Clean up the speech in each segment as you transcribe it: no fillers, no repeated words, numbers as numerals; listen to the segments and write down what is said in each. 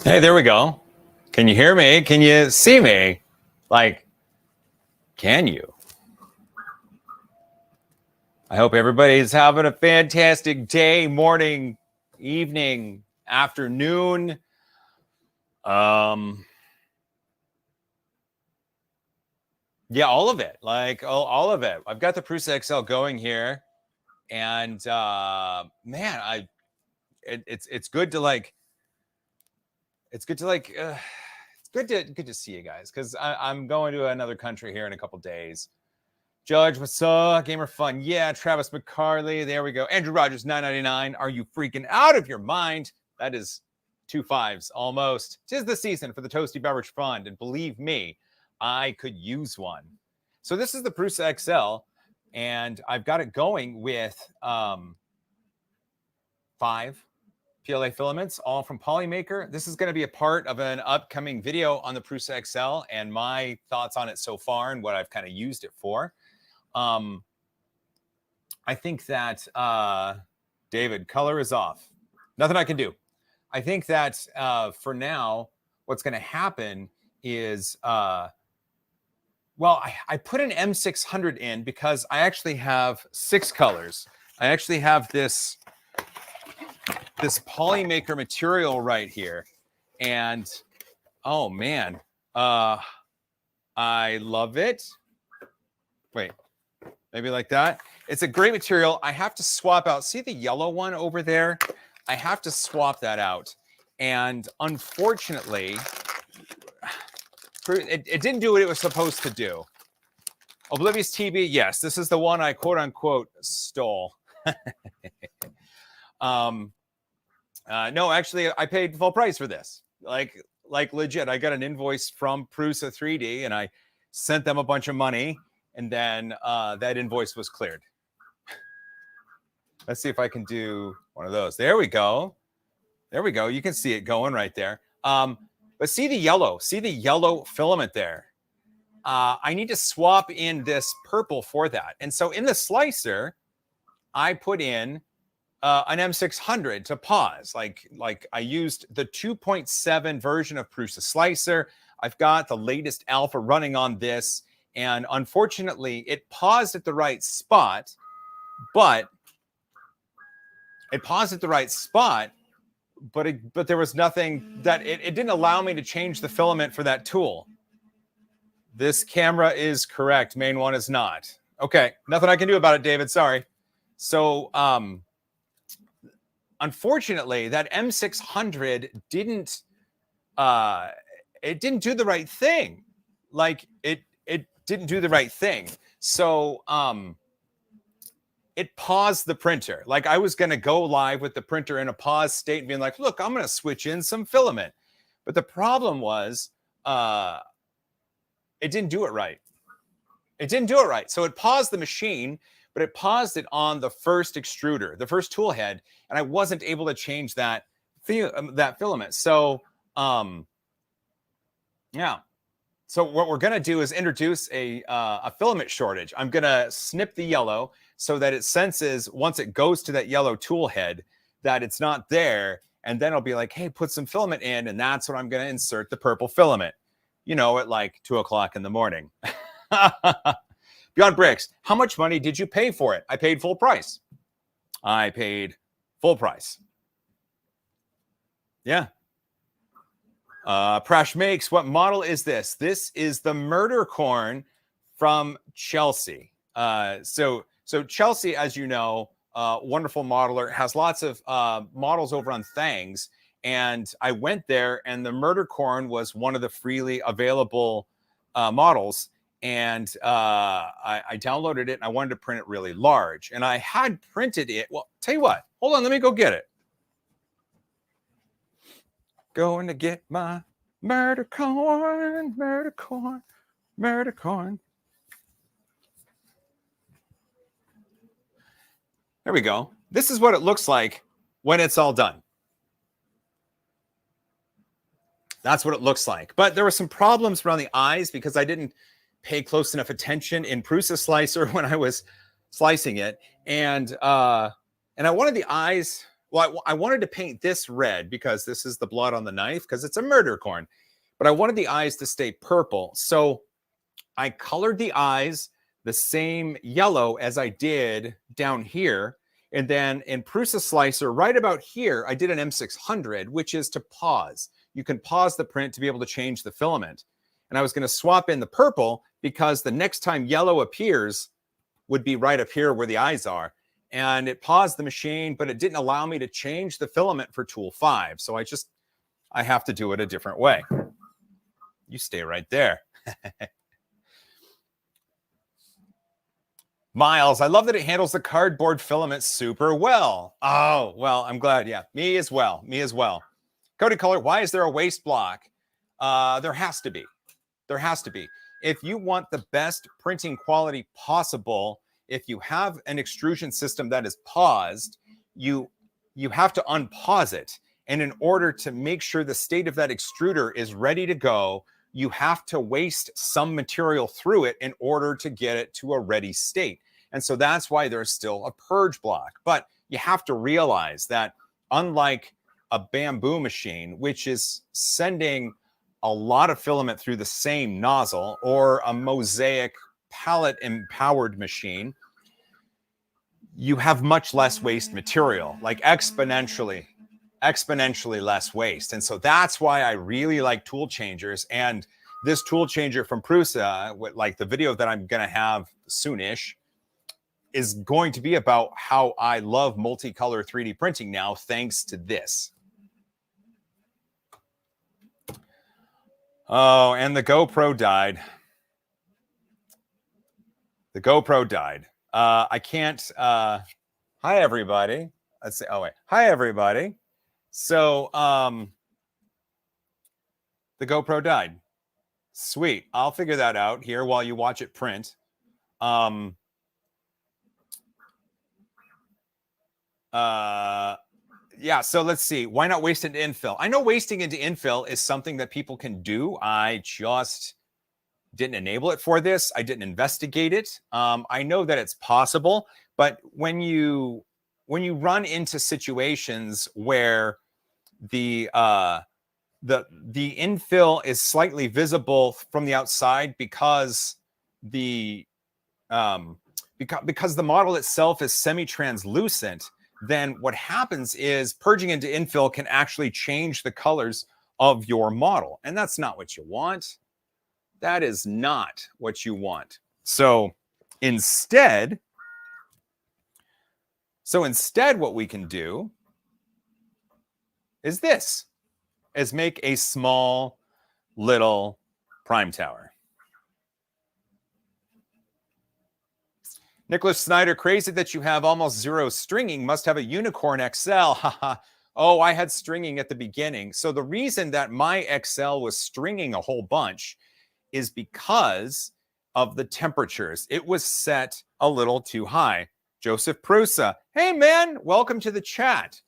Hey, there we go. Can you hear me? Can you see me? Like, can you? I hope everybody's having a fantastic day, morning, evening, afternoon. Yeah, all of it. Like all of it. I've got the Prusa XL going here, and man, it's good to like. It's good to like. It's good to see you guys because I'm going to another country here in a couple days. Judge, what's up? Gamer Fun. Yeah, Travis McCarley. There we go. Andrew Rogers, 999. Are you freaking out of your mind? That is 2 5s almost. 'Tis the season for the Toasty Beverage Fund. And believe me, I could use one. So this is the Prusa XL. And I've got it going with 5 PLA filaments, all from Polymaker. This is going to be a part of an upcoming video on the Prusa XL and my thoughts on it so far and what I've kind of used it for. I think that David, color is off. Nothing I can do. I think that for now, what's going to happen is, well, I put an M600 in because I actually have 6 colors. I actually have this Polymaker material right here, and oh man, I love it. Wait. Maybe like that. It's a great material. I have to swap out. See the yellow one over there? I have to swap that out. And unfortunately, it didn't do what it was supposed to do. Oblivious TB, yes. This is the one I quote unquote stole. No, actually, I paid full price for this. Like legit. I got an invoice from Prusa 3D and I sent them a bunch of money. And then that invoice was cleared. Let's see if I can do one of those. There we go. There we go. You can see it going right there. But see the yellow. See the yellow filament there. I need to swap in this purple for that. And so in the slicer, I put in an M600 to pause. Like I used the 2.7 version of Prusa Slicer. I've got the latest alpha running on this. And unfortunately, it paused at the right spot, but there was nothing that it didn't allow me to change the filament for that tool. This camera is correct. Main one is not. Okay, nothing I can do about it, David. Sorry. So, unfortunately, that M600 didn't do the right thing. Like it didn't do the right thing. So it paused the printer. Like I was going to go live with the printer in a pause state and being like, look, I'm going to switch in some filament. But the problem was it didn't do it right. It didn't do it right. So it paused the machine, but it paused it on the first extruder, the first tool head. And I wasn't able to change that filament. So yeah. So what we're going to do is introduce a filament shortage. I'm going to snip the yellow so that it senses once it goes to that yellow tool head that it's not there. And then it'll be like, hey, put some filament in. And that's when I'm going to insert the purple filament, you know, at like 2 o'clock in the morning. Beyond Bricks, how much money did you pay for it? I paid full price. I paid full price. Yeah. Prash Makes, what model is this? This is the Murder Corn from Chelsea. So Chelsea, as you know, wonderful modeler, has lots of models over on Thangs. And I went there and the Murder Corn was one of the freely available models. And I downloaded it and I wanted to print it really large. And I had printed it. Well, tell you what, hold on, let me go get it. Going to get my murder corn, murder corn, murder corn. There we go. This is what it looks like when it's all done. That's what it looks like. But there were some problems around the eyes because I didn't pay close enough attention in Prusa Slicer when I was slicing it. And I wanted the eyes, well, I wanted to paint this red because this is the blood on the knife because it's a murder corn, but I wanted the eyes to stay purple. So I colored the eyes the same yellow as I did down here. And then in Prusa Slicer, right about here, I did an M600, which is to pause. You can pause the print to be able to change the filament. And I was going to swap in the purple because the next time yellow appears would be right up here where the eyes are. And it paused the machine, but it didn't allow me to change the filament for tool 5. So I have to do it a different way. You stay right there. Miles, I love that it handles the cardboard filament super well. Oh, well, I'm glad. Yeah, me as well. Me as well. Cody Color, why is there a waste block? There has to be. There has to be. If you want the best printing quality possible, if you have an extrusion system that is paused, you have to unpause it. And in order to make sure the state of that extruder is ready to go, you have to waste some material through it in order to get it to a ready state. And so that's why there's still a purge block. But you have to realize that unlike a bamboo machine, which is sending a lot of filament through the same nozzle, or a mosaic pallet empowered machine, you have much less waste material, like exponentially less waste. And so that's why I really like tool changers. And this tool changer from Prusa, like the video that I'm going to have soonish, is going to be about how I love multicolor 3D printing now, thanks to this. Oh, and the GoPro died. The GoPro died. I can't. Hi, everybody. Let's see. Oh, wait. Hi, everybody. So the GoPro died. Sweet. I'll figure that out here while you watch it print. Yeah, so let's see. Why not waste into infill? I know wasting into infill is something that people can do. I just didn't enable it for this. I didn't investigate it. I know that it's possible, but when you run into situations where the infill is slightly visible from the outside because the model itself is semi-translucent, then what happens is purging into infill can actually change the colors of your model. And that's not what you want. That is not what you want. So instead, what we can do is this, is make a small little prime tower. Nicholas Snyder, crazy that you have almost zero stringing, must have a Unicorn XL. Oh, I had stringing at the beginning. So the reason that my XL was stringing a whole bunch is because of the temperatures. It was set a little too high. Joseph Prusa, hey man, welcome to the chat.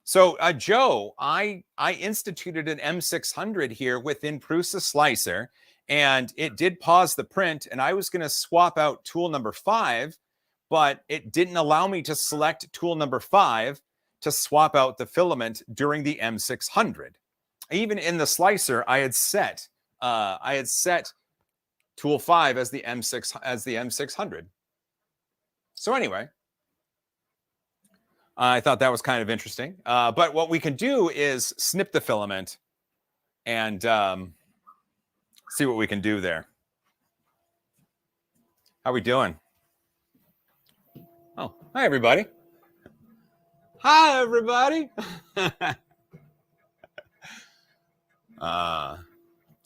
So Joe, I instituted an M600 here within Prusa Slicer, and it did pause the print, and I was going to swap out tool number 5, but it didn't allow me to select tool number 5 to swap out the filament during the M600. Even in the slicer, I had set tool 5 as the M600. So anyway, I thought that was kind of interesting. But what we can do is snip the filament and see what we can do there. How we doing? Oh, hi, everybody. Hi, everybody.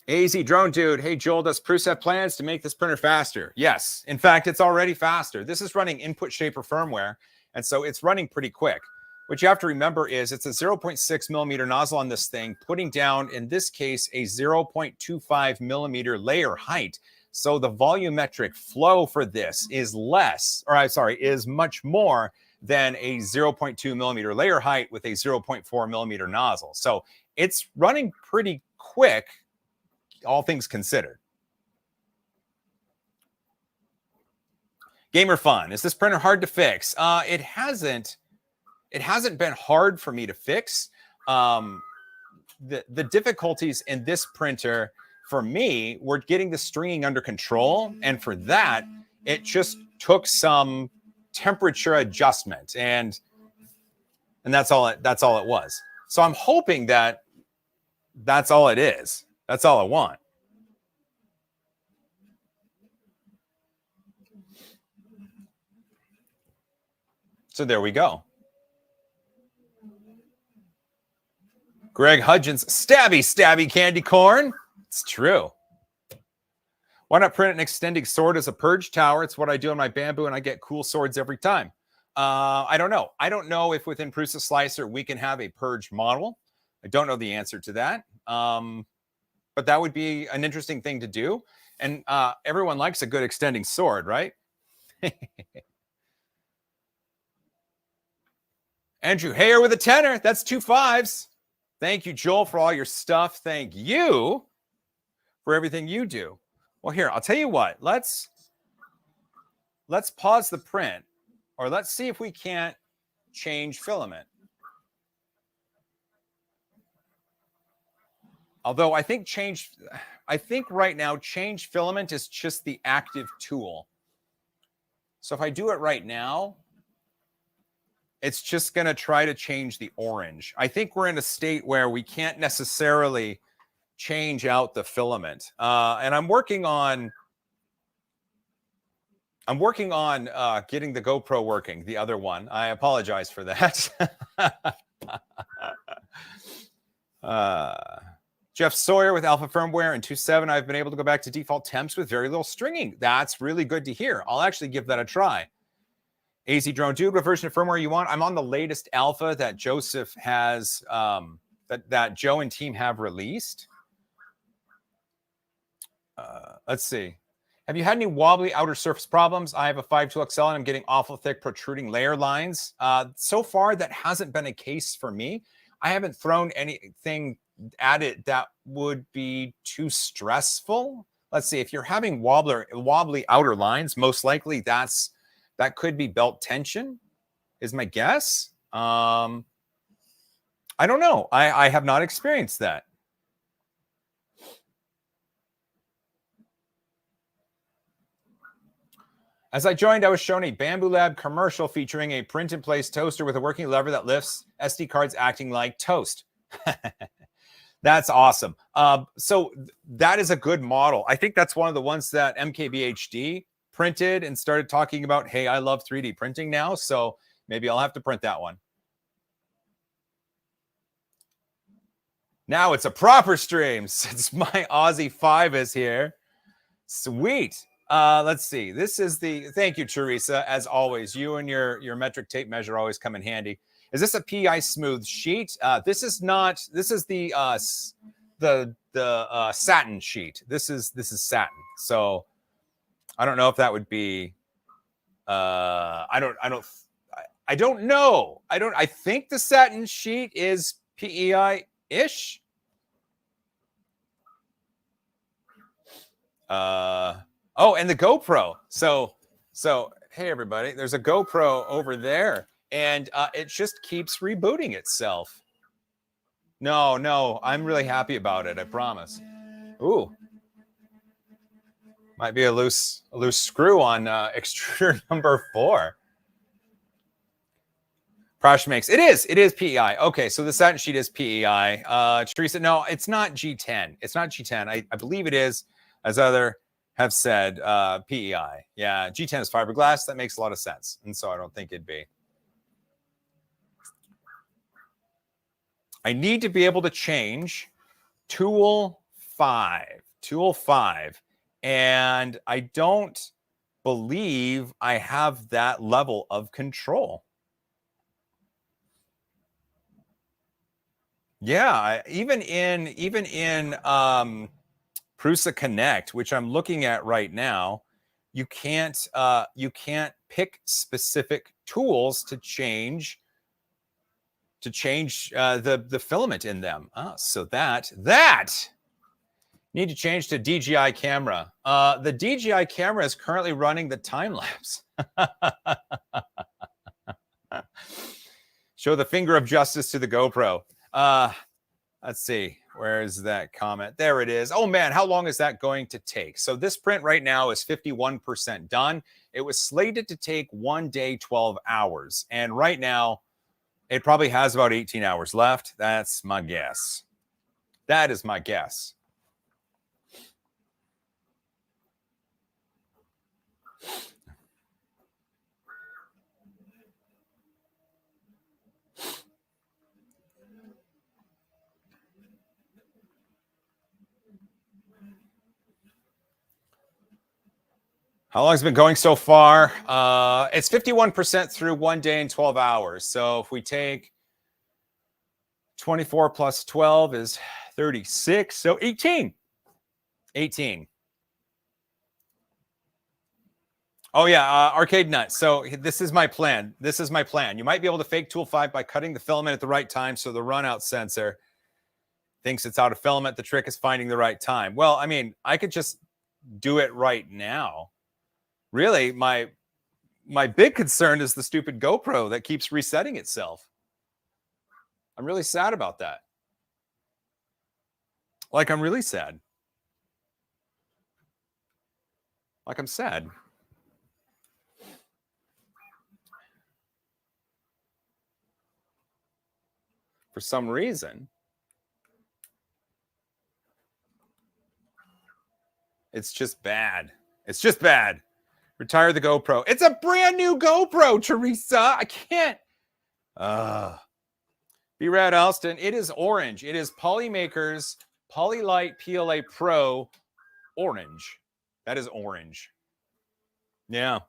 AZ Drone Dude. Hey, Joel, does Prusa have plans to make this printer faster? Yes. In fact, it's already faster. This is running input shaper firmware, and so it's running pretty quick. What you have to remember is it's a 0.6 millimeter nozzle on this thing, putting down, in this case, a 0.25 millimeter layer height. So the volumetric flow for this is is much more than a 0.2 millimeter layer height with a 0.4 millimeter nozzle. So it's running pretty quick, all things considered. Gamer Fun, is this printer hard to fix? It hasn't it hasn't been hard for me to fix. The difficulties in this printer for me were getting the stringing under control, and for that, it just took some temperature adjustment, and that's all it was. So I'm hoping that that's all it is. That's all I want. So there we go. Greg Hudgens, stabby candy corn. It's true. Why not print an extending sword as a purge tower? It's what I do in my bamboo, and I get cool swords every time. I don't know. I don't know if within Prusa Slicer we can have a purge model. I don't know the answer to that. But that would be an interesting thing to do. And everyone likes a good extending sword, right? Andrew Hayer with a tenner. That's 2 5s. Thank you, Joel, for all your stuff. Thank you for everything you do. Well, here, I'll tell you what. Let's pause the print, or let's see if we can't change filament. Although I think right now change filament is just the active tool. So if I do it right now, it's just going to try to change the orange. I think we're in a state where we can't necessarily change out the filament. And I'm working on getting the GoPro working, the other one. I apologize for that. Jeff Sawyer with Alpha Firmware and 2.7. I've been able to go back to default temps with very little stringing. That's really good to hear. I'll actually give that a try. AZ Drone Dude, what version of firmware you want? I'm on the latest alpha that Joseph has, that Joe and team have released. Let's see. Have you had any wobbly outer surface problems? I have a 5.2 XL and I'm getting awful thick protruding layer lines. So far, that hasn't been a case for me. I haven't thrown anything at it that would be too stressful. Let's see. If you're having wobbly outer lines, most likely that could be belt tension, is my guess. I don't know. I have not experienced that. As I joined, I was shown a Bamboo Lab commercial featuring a print-in-place toaster with a working lever that lifts SD cards acting like toast. That's awesome. So that is a good model. I think that's one of the ones that MKBHD printed and started talking about, hey, I love 3D printing now, so maybe I'll have to print that one. Now it's a proper stream since my Aussie 5 is here. Sweet. Let's see. This is thank you, Teresa. As always, you and your metric tape measure always come in handy. Is this a PI smooth sheet? This is not. This is the satin sheet. This is satin. So I don't know if that would be. I don't know. I think the satin sheet is PEI-ish. Oh, and the GoPro. So hey everybody, there's a GoPro over there, and it just keeps rebooting itself. No, I'm really happy about it. I promise. Ooh, might be a loose screw on extruder number 4. Prash makes it is PEI. Okay, so the satin sheet is PEI. Teresa, no, it's not G10. It's not G10. I believe it is, as other have said, PEI. Yeah, G10 is fiberglass. That makes a lot of sense. And so I don't think it'd be. I need to be able to change tool 5. And I don't believe I have that level of control. Yeah, even in Prusa Connect, which I'm looking at right now, you can't pick specific tools to change the filament in them. So that need to change to DJI camera. The DJI camera is currently running the time lapse. Show the finger of justice to the GoPro. Let's see. Where is that comment? There it is. Oh, man, how long is that going to take? So this print right now is 51% done. It was slated to take 1 day, 12 hours. And right now, it probably has about 18 hours left. That's my guess. That is my guess. How long has it been going so far? It's 51% through 1 day and 12 hours. So if we take 24 plus 12 is 36. So 18. 18. Oh, yeah, Arcade Nut. So this is my plan. This is my plan. You might be able to fake Tool 5 by cutting the filament at the right time so the runout sensor thinks it's out of filament. The trick is finding the right time. Well, I mean, I could just do it right now. Really, my big concern is the stupid GoPro that keeps resetting itself. I'm really sad about that. Like, I'm really sad. Like, I'm sad. For some reason. It's just bad. It's just bad. Retire the GoPro. It's a brand new GoPro, Teresa. I can't. B-Rad Alston. It is orange. It is Polymakers Polylight PLA Pro orange. That is orange. Yeah.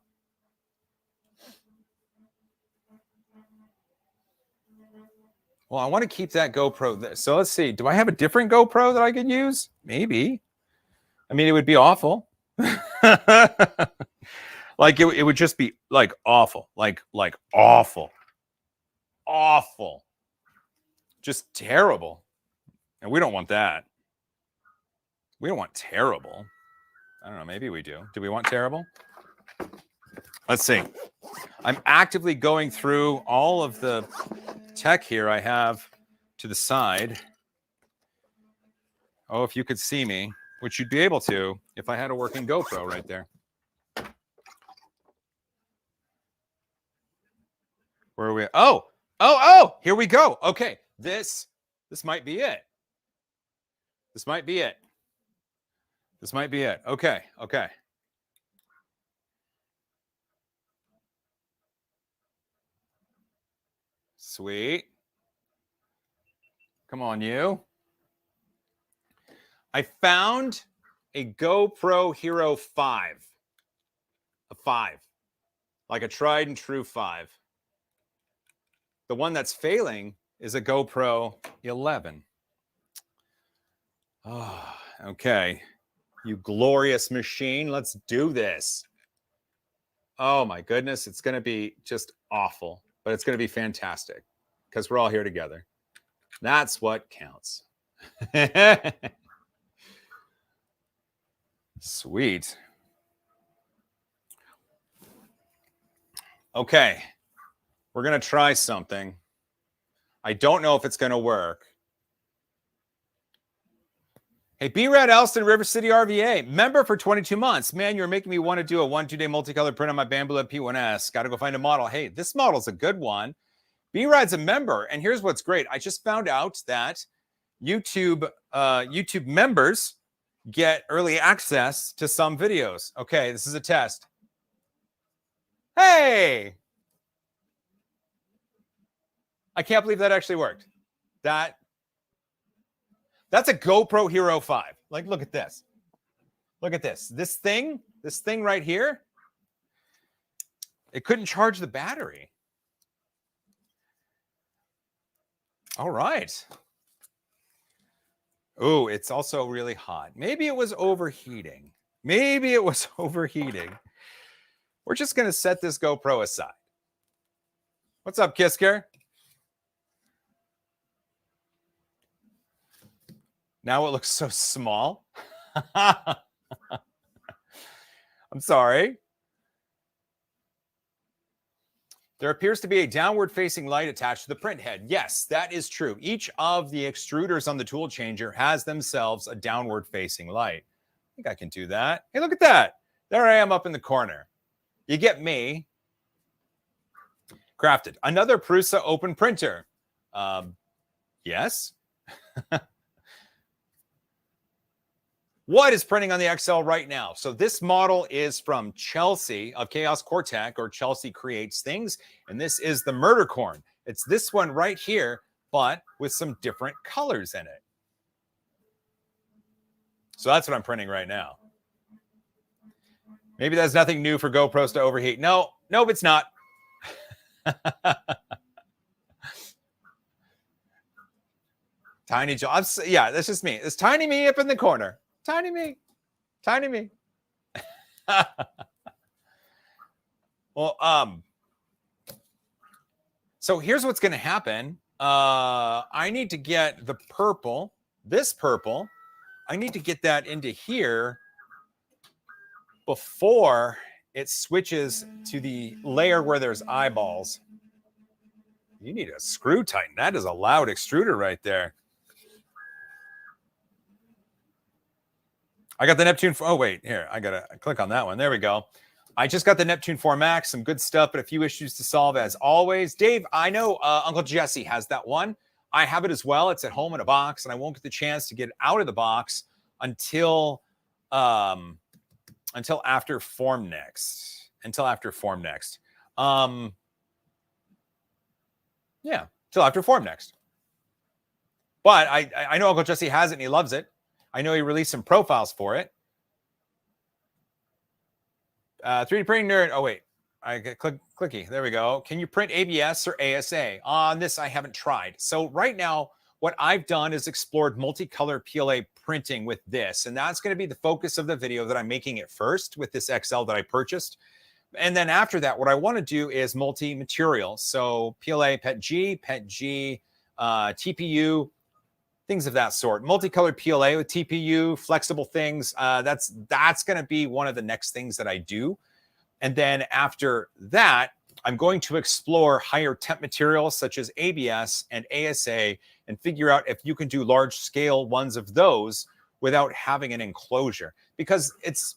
Well, I want to keep that GoPro there. So let's see. Do I have a different GoPro that I could use? Maybe. I mean, it would be awful. Like it would just be like awful. Like awful. Awful. Just terrible. And we don't want that. We don't want terrible. I don't know. Maybe we do. Do we want terrible? Let's see. I'm actively going through all of the tech here I have to the side. Oh, if you could see me, which you'd be able to if I had a working GoPro right there. Where are we? Oh, here we go. Okay. This might be it. This might be it. This might be it. Okay. Okay. Sweet. Come on, you. I found a GoPro Hero 5. A 5. Like a tried and true 5. The one that's failing is a GoPro 11. Oh, okay. You glorious machine. Let's do this. Oh, my goodness. It's going to be just awful, but it's going to be fantastic because we're all here together. That's what counts. Sweet. Okay. We're going to try something. I don't know if it's going to work. Hey, B-Rad Elston, River City RVA, member for 22 months. Man, you're making me want to do a 1-2 day multicolor print on my Bamboo P1S. Got to go find a model. Hey, this model's a good one. B-Rad's a member, and here's what's great. I just found out that YouTube members get early access to some videos. Okay, this is a test. Hey! I can't believe that actually worked. That's a GoPro Hero 5. Like, look at this. Look at this. This thing right here, it couldn't charge the battery. All right. Oh, it's also really hot. Maybe it was overheating. Maybe it was overheating. We're just going to set this GoPro aside. What's up, Kisker? Now it looks so small. I'm sorry. There appears to be a downward-facing light attached to the print head. Yes, that is true. Each of the extruders on the tool changer has themselves a downward-facing light. I think I can do that. Hey, look at that. There I am up in the corner. You get me. Crafted. Another Prusa open printer. Yes. What is printing on the XL right now? So this model is from Chelsea of Chaos Cortec, or Chelsea Creates Things, and this is the Murder Corn. It's this one right here, but with some different colors in it. So that's what I'm printing right now. Maybe that's nothing new for GoPros to overheat. No, it's not. Tiny Joe. Yeah, that's just me. It's tiny me up in the corner. Tiny me. Tiny me. Well, so here's what's going to happen. I need to get the purple, this purple. I need to get that into here before it switches to the layer where there's eyeballs. You need a screw tighten. That is a loud extruder right there. I got the Neptune. Oh, wait, here. I got to click on that one. There we go. I just got the Neptune 4 Max. Some good stuff, but a few issues to solve as always. Dave, I know Uncle Jesse has that one. I have it as well. It's at home in a box, and I won't get the chance to get it out of the box until after Form Next. Yeah, until after Form Next. But I know Uncle Jesse has it, and he loves it. I know he released some profiles for it. 3D printing nerd. Oh, wait. I get clicky. There we go. Can you print ABS or ASA? On this, I haven't tried. So right now, what I've done is explored multicolor PLA printing with this. And that's going to be the focus of the video that I'm making it first with this XL that I purchased. And then after that, what I want to do is multi-material. So PLA, PETG, TPU, things of that sort. Multicolored PLA with TPU, flexible things. That's going to be one of the next things that I do. And then after that, I'm going to explore higher temp materials such as ABS and ASA and figure out if you can do large scale ones of those without having an enclosure. Because it's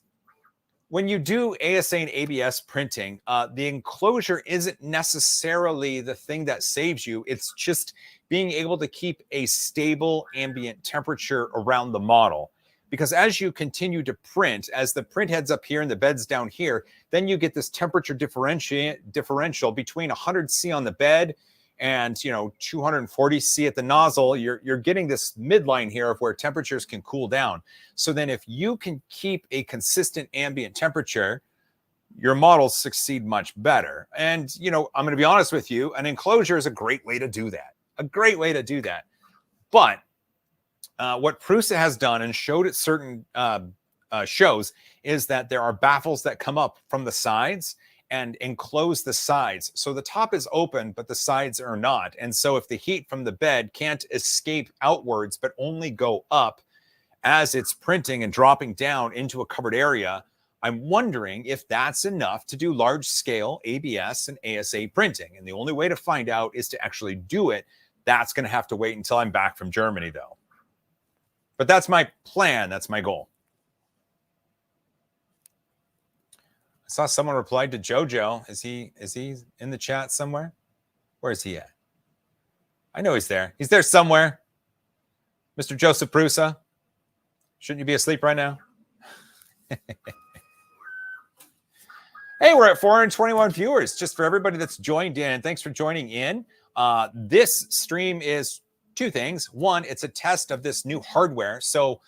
when you do ASA and ABS printing, the enclosure isn't necessarily the thing that saves you. It's just being able to keep a stable ambient temperature around the model. Because as you continue to print, as the print head's up here and the bed's down here, then you get this temperature differential between 100°C on the bed and 240°C at the nozzle. You're getting this midline here of where temperatures can cool down. So then if you can keep a consistent ambient temperature, your models succeed much better. And I'm going to be honest with you, an enclosure is a great way to do that. But what Prusa has done and showed at certain shows is that there are baffles that come up from the sides and enclose the sides. So the top is open, but the sides are not. And so if the heat from the bed can't escape outwards, but only go up as it's printing and dropping down into a covered area, I'm wondering if that's enough to do large scale ABS and ASA printing. And the only way to find out is to actually do it. That's going to have to wait until I'm back from Germany, though. But that's my plan. That's my goal. I saw someone replied to Jojo. Is he in the chat somewhere? Where is he at? I know he's there. He's there somewhere. Mr. Joseph Prusa. Shouldn't you be asleep right now? Hey, we're at 421 viewers. Just for everybody that's joined in, thanks for joining in. This stream is two things. One, it's a test of this new hardware. So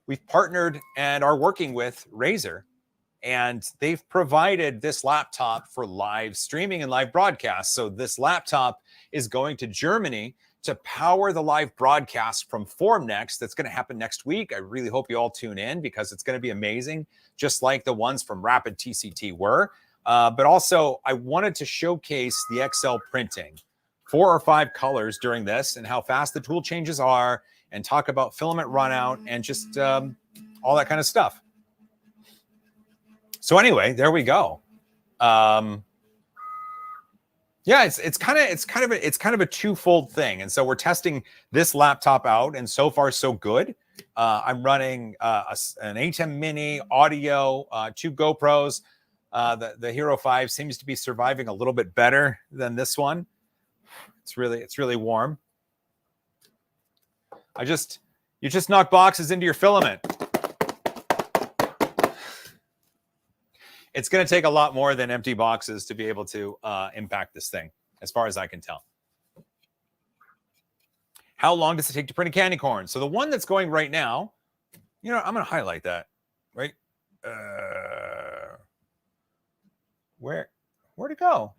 we've partnered and are working with Razer, and they've provided this laptop for live streaming and live broadcast. So this laptop is going to Germany to power the live broadcast from Formnext that's going to happen next week. I really hope you all tune in because it's going to be amazing, just like the ones from Rapid TCT were. But also, I wanted to showcase the XL printing, 4 or 5 colors during this, and how fast the tool changes are, and talk about filament runout and just all that kind of stuff. So anyway, there we go. Yeah, it's kind of a twofold thing. And so we're testing this laptop out, and so far so good. I'm running an ATEM Mini audio, 2 GoPros. The Hero 5 seems to be surviving a little bit better than this one. It's really warm. You just knock boxes into your filament. It's going to take a lot more than empty boxes to be able to impact this thing, as far as I can tell. How long does it take to print a candy corn? So the one that's going right now, I'm going to highlight that, right? Where'd it go?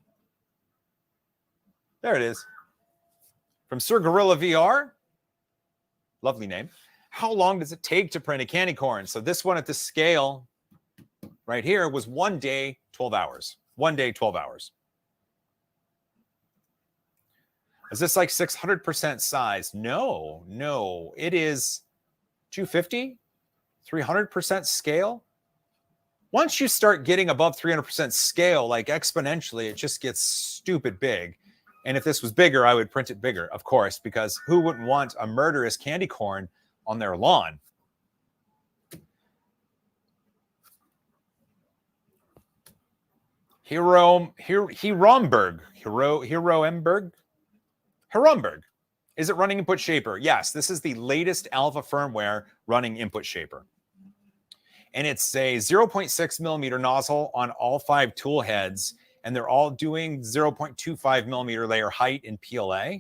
There it is. From Sir Gorilla VR. Lovely name. How long does it take to print a candy corn? So this one at this scale right here was 1 day, 12 hours. 1 day, 12 hours. Is this like 600% size? No. It is 250, 300% scale. Once you start getting above 300% scale, like exponentially, it just gets stupid big. And if this was bigger, I would print it bigger, of course, because who wouldn't want a murderous candy corn on their lawn? Heromberg. Is it running Input Shaper? Yes, this is the latest alpha firmware running Input Shaper. And it's a 0.6 millimeter nozzle on all 5 tool heads, and they're all doing 0.25 millimeter layer height in PLA.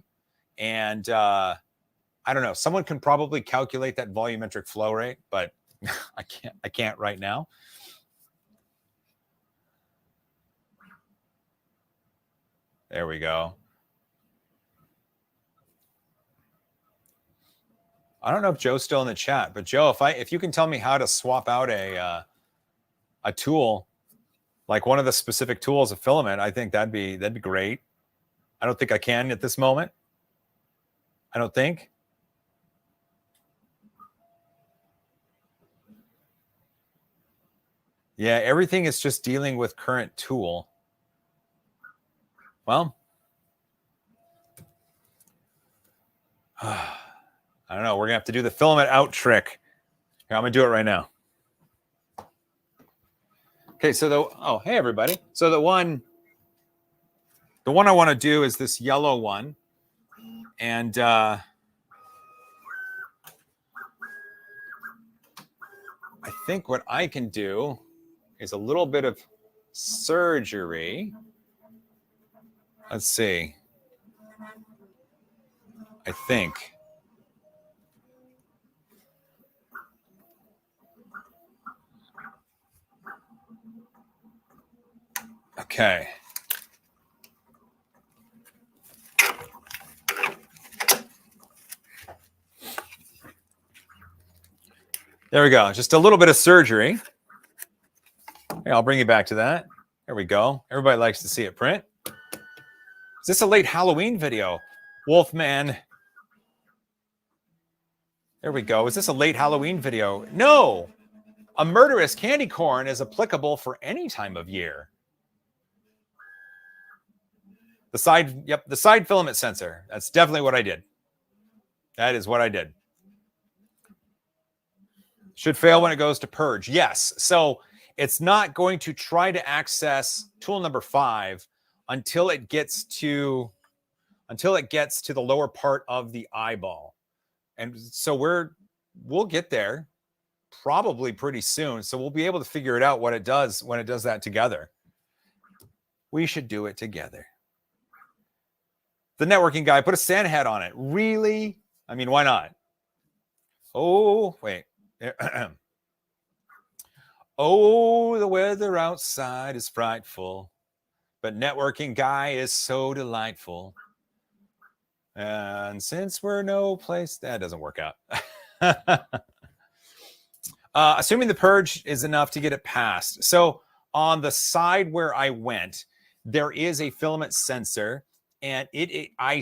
And I don't know, someone can probably calculate that volumetric flow rate, but I can't right now. There we go. I don't know if Joe's still in the chat, but Joe, if you can tell me how to swap out a tool, like one of the specific tools of filament, I think that'd be great. I don't think I can at this moment. I don't think. Yeah, everything is just dealing with current tool. Well, I don't know. We're gonna have to do the filament out trick. Here, I'm gonna do it right now. Okay, so hey everybody. So the one I want to do is this yellow one, and I think what I can do is a little bit of surgery. Let's see. I think. Okay. There we go. Just a little bit of surgery. Hey, I'll bring you back to that. There we go. Everybody likes to see it print. Is this a late Halloween video? Wolfman. There we go. Is this a late Halloween video? No. A murderous candy corn is applicable for any time of year. The side filament sensor. That's definitely what I did. That is what I did. Should fail when it goes to purge. Yes. So it's not going to try to access tool number 5 until it gets to the lower part of the eyeball. And so we'll get there probably pretty soon. So we'll be able to figure it out what it does when it does that together. We should do it together. The networking guy, put a Santa hat on it. Really? I mean, why not? Oh, wait. Oh, the weather outside is frightful, but networking guy is so delightful. And since we're no place, that doesn't work out. Assuming the purge is enough to get it passed. So on the side where I went, there is a filament sensor, and I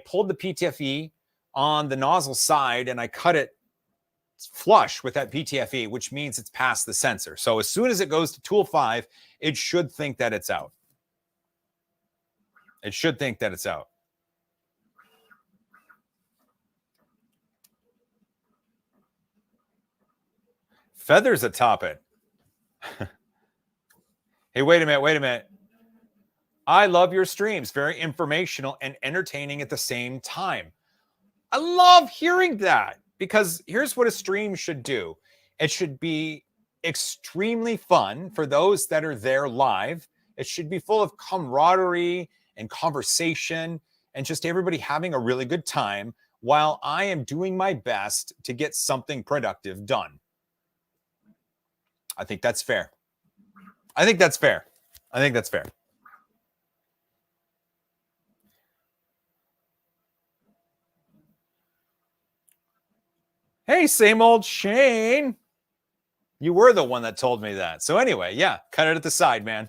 pulled the PTFE on the nozzle side and I cut it flush with that PTFE, which means it's past the sensor. So as soon as it goes to tool 5, it should think that it's out. It should think that it's out. Feathers atop it. Hey, wait a minute. I love your streams. Very informational and entertaining at the same time. I love hearing that, because here's what a stream should do. It should be extremely fun for those that are there live. It should be full of camaraderie and conversation and just everybody having a really good time while I am doing my best to get something productive done. I think that's fair. I think that's fair. Hey, same old Shane. You were the one that told me that. So anyway, yeah, cut it at the side, man.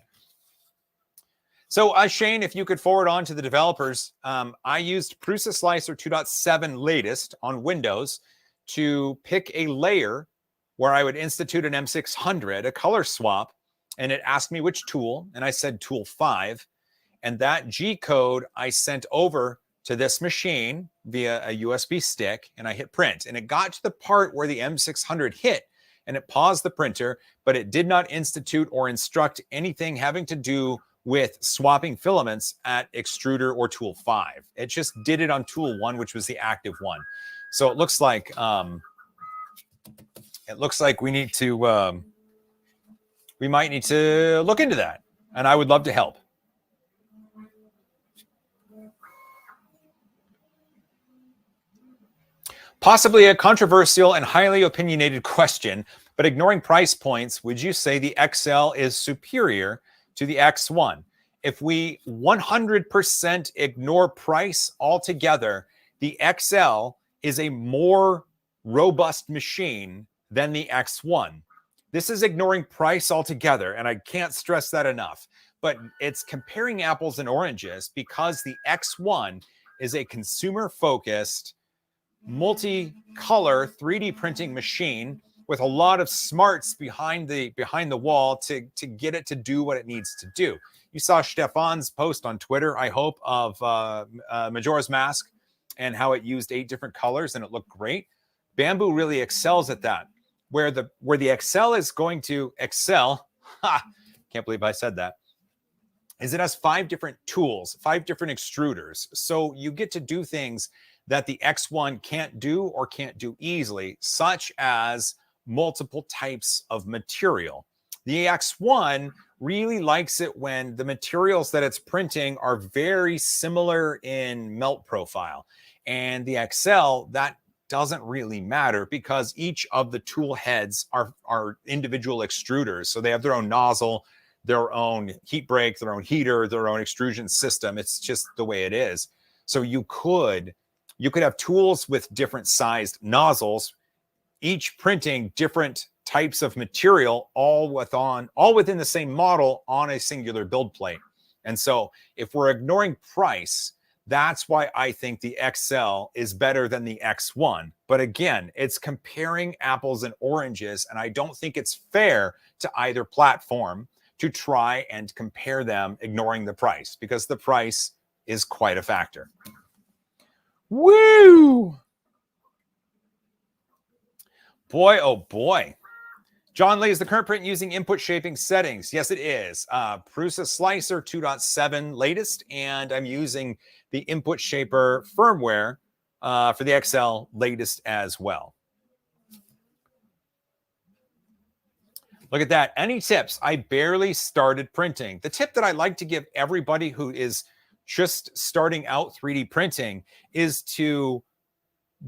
So Shane, if you could forward on to the developers, I used Prusa Slicer 2.7 latest on Windows to pick a layer where I would institute an M600, a color swap, and it asked me which tool, and I said tool 5, and that G code I sent over to this machine via a USB stick, and I hit print, and it got to the part where the M600 hit, and it paused the printer, but it did not institute or instruct anything having to do with swapping filaments at extruder or tool 5. It just did it on tool 1, which was the active one. So it looks like we need to we might need to look into that, and I would love to help. Possibly a controversial and highly opinionated question, but ignoring price points, would you say the XL is superior to the X1? If we 100% ignore price altogether, the XL is a more robust machine than the X1. This is ignoring price altogether, and I can't stress that enough. But it's comparing apples and oranges, because the X1 is a consumer-focused, multi-color 3D printing machine with a lot of smarts behind the wall to get it to do what it needs to do. You saw Stefan's post on Twitter, I hope, of Majora's Mask and how it used 8 different colors and it looked great. Bamboo really excels at that. Where the XL is going to excel, can't believe I said that, is it has 5 different tools, 5 different extruders. So you get to do things that the X1 can't do or can't do easily, such as multiple types of material. The X1 really likes it when the materials that it's printing are very similar in melt profile. And the XL, that doesn't really matter because each of the tool heads are individual extruders. So they have their own nozzle, their own heat break, their own heater, their own extrusion system. It's just the way it is. So you could have tools with different sized nozzles, each printing different types of material, all within the same model on a singular build plate. And so if we're ignoring price, that's why I think the XL is better than the X1. But again, it's comparing apples and oranges, and I don't think it's fair to either platform to try and compare them ignoring the price, because the price is quite a factor. Woo! Boy, oh boy. John Lee, is the current print using input shaping settings? Yes, it is. Prusa Slicer 2.7 latest, and I'm using the input shaper firmware for the XL latest as well. Look at that. Any tips? I barely started printing. The tip that I like to give everybody who is just starting out 3D printing is to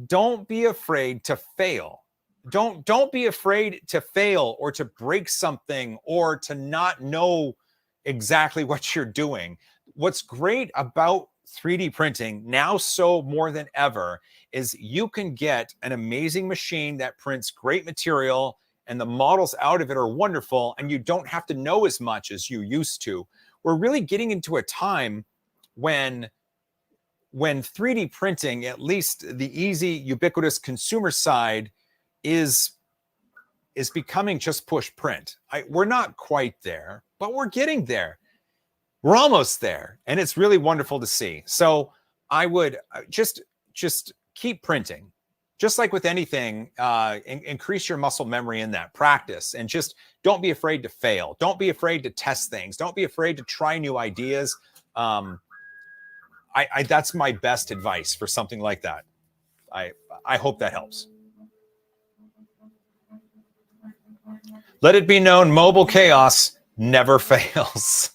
don't be afraid to fail. Don't be afraid to fail or to break something or to not know exactly what you're doing. What's great about 3D printing now, so more than ever, is you can get an amazing machine that prints great material and the models out of it are wonderful, and you don't have to know as much as you used to. We're really getting into a time when 3D printing, at least the easy, ubiquitous consumer side, is becoming just push print. We're not quite there, but we're getting there. We're almost there, and it's really wonderful to see. So I would just keep printing. Just like with anything, increase your muscle memory in that practice, and just don't be afraid to fail. Don't be afraid to test things. Don't be afraid to try new ideas. That's my best advice for something like that. I hope that helps. Let it be known, mobile chaos never fails.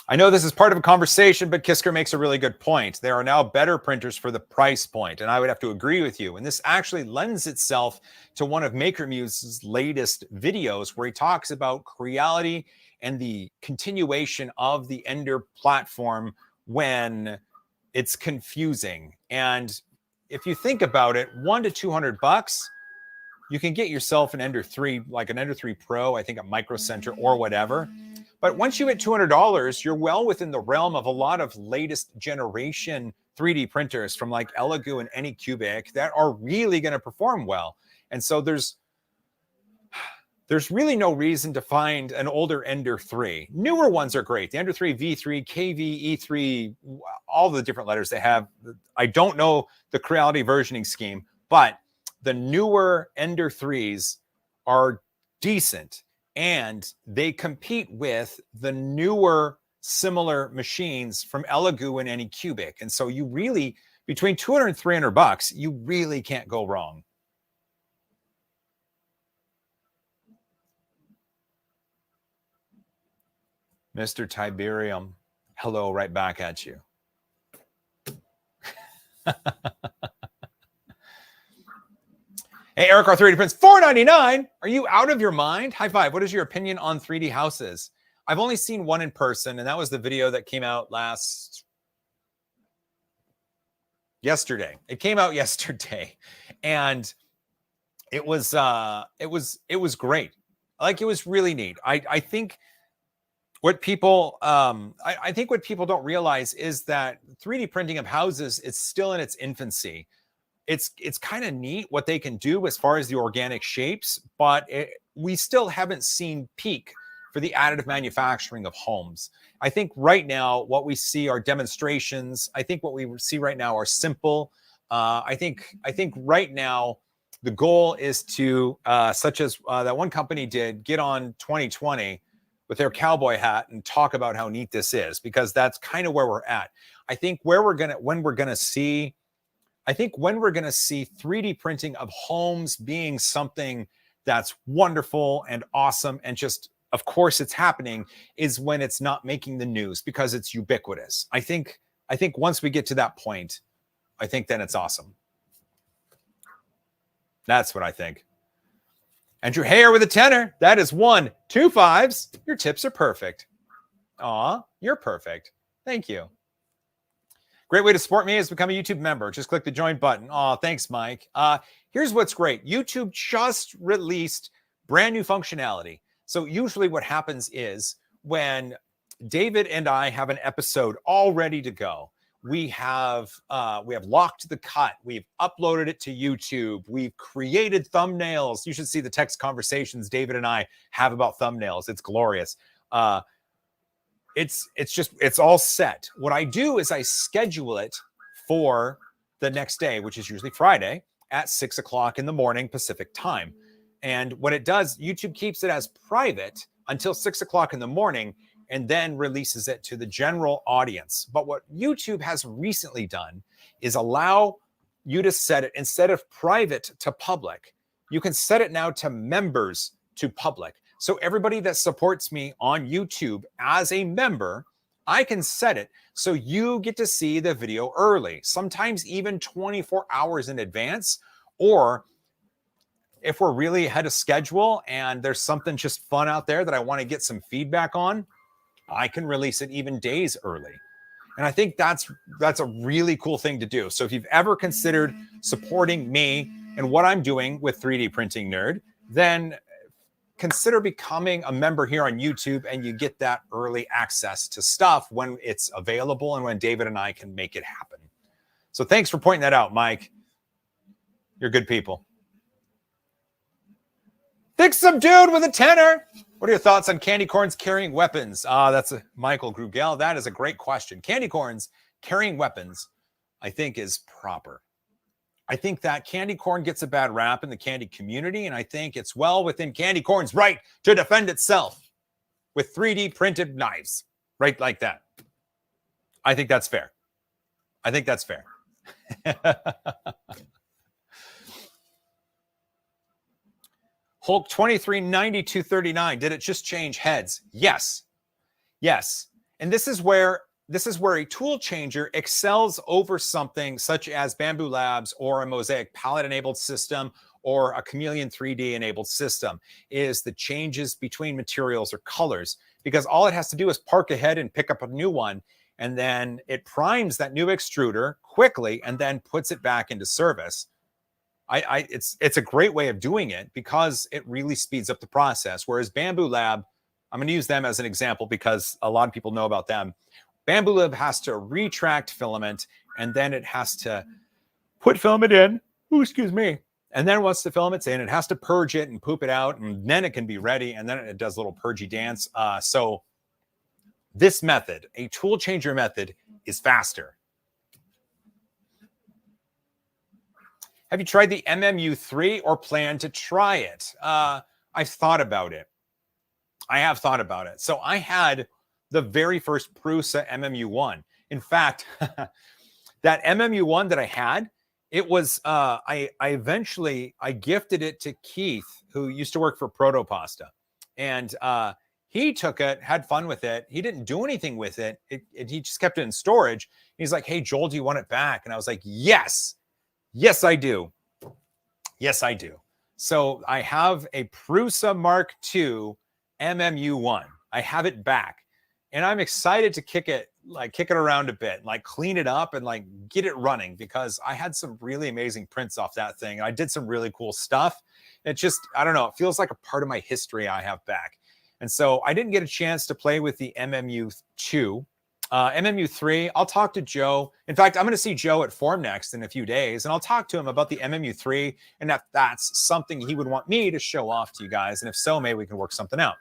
I know this is part of a conversation, but Kisker makes a really good point. There are now better printers for the price point, and I would have to agree with you. And this actually lends itself to one of MakerMuse's latest videos where he talks about Creality and the continuation of the Ender platform when it's confusing. And if you think about it, $100 to $200, you can get yourself an Ender 3, like an Ender 3 Pro, I think at Micro Center or whatever. But once you hit $200, you're well within the realm of a lot of latest generation 3D printers from like Elegoo and Anycubic that are really going to perform well. And so there's really no reason to find an older Ender 3. Newer ones are great. The Ender 3 V3, KV, E3, all the different letters they have. I don't know the Creality versioning scheme, but the newer Ender 3s are decent. And they compete with the newer similar machines from Elegoo and Anycubic. And so you really, between $200 and $300, you really can't go wrong. Mr. Tiberium, hello, right back at you. Hey, Eric, our 3D prints, $4.99. Are you out of your mind? High five. What is your opinion on 3D houses? I've only seen one in person, and that was the video that came out yesterday. It came out yesterday, and it was great. Like, it was really neat. I think what people I think what people don't realize is that 3D printing of houses is still in its infancy. It's kind of neat what they can do as far as the organic shapes, but we still haven't seen peak for the additive manufacturing of homes. I think right now what we see are demonstrations. I think what we see right now are simple. I think right now the goal is to, such as that one company did, get on 2020 with their cowboy hat and talk about how neat this is, because that's kind of where we're at. I think when we're gonna see 3D printing of homes being something that's wonderful and awesome, and just, of course, it's happening, is when it's not making the news because it's ubiquitous. I think once we get to that point, I think then it's awesome. That's what I think. Andrew Hayer with a tenner. That is 1, 2 5s. Your tips are perfect. Aw, you're perfect. Thank you. Great way to support me is become a YouTube member. Just click the join button. Oh, thanks, Mike. Here's what's great. YouTube just released brand new functionality. So usually what happens is when David and I have an episode all ready to go, we have locked the cut. We've uploaded it to YouTube. We've created thumbnails. You should see the text conversations David and I have about thumbnails. It's glorious. It's all set. What I do is I schedule it for the next day, which is usually Friday at 6 o'clock in the morning Pacific time. And what it does, YouTube keeps it as private until 6 o'clock in the morning and then releases it to the general audience. But what YouTube has recently done is allow you to set it, instead of private to public, you can set it now to members to public. So everybody that supports me on YouTube as a member, I can set it so you get to see the video early, sometimes even 24 hours in advance. Or if we're really ahead of schedule and there's something just fun out there that I want to get some feedback on, I can release it even days early. And I think that's a really cool thing to do. So if you've ever considered supporting me and what I'm doing with 3D Printing Nerd, then consider becoming a member here on YouTube, and you get that early access to stuff when it's available and when David and I can make it happen. So thanks for pointing that out, Mike. You're good people. Thick Subdued with a tenor. What are your thoughts on candy corns carrying weapons? That's Michael Grugel. That is a great question. Candy corns carrying weapons, I think, is proper. I think that candy corn gets a bad rap in the candy community, and I think it's well within candy corn's right to defend itself with 3D printed knives, right like that. I think that's fair. I think that's fair. Hulk 239239. Did it just change heads? Yes. Yes. And this is where a tool changer excels over something such as Bambu Labs or a Mosaic palette enabled system or a Chameleon 3D enabled system, is the changes between materials or colors, because all it has to do is park ahead and pick up a new one, and then it primes that new extruder quickly and then puts it back into service. It's a great way of doing it because it really speeds up the process. Whereas Bambu Lab, I'm going to use them as an example because a lot of people know about them. Bambu Lab has to retract filament, and then it has to put filament in. Ooh, excuse me. And then once the filament's in, it has to purge it and poop it out, and then it can be ready, and then it does a little purgy dance. So this method, a tool changer method, is faster. Have you tried the MMU3 or plan to try it? I've thought about it. I have thought about it. So I had the very first Prusa MMU1. In fact, that MMU1 that I had, it was, I gifted it to Keith, who used to work for Protopasta. And he took it, had fun with it. He didn't do anything with it. He just kept it in storage. He's like, hey, Joel, do you want it back? And I was like, yes. Yes, I do. Yes, I do. So I have a Prusa Mark II MMU1. I have it back, and I'm excited to kick it around a bit, like clean it up and like get it running, because I had some really amazing prints off that thing. I did some really cool stuff. It just, I don't know, it feels like a part of my history I have back. And so I didn't get a chance to play with the MMU2. MMU3, I'll talk to Joe. In fact, I'm going to see Joe at Form Next in a few days, and I'll talk to him about the MMU3 and if that's something he would want me to show off to you guys. And if so, maybe we can work something out.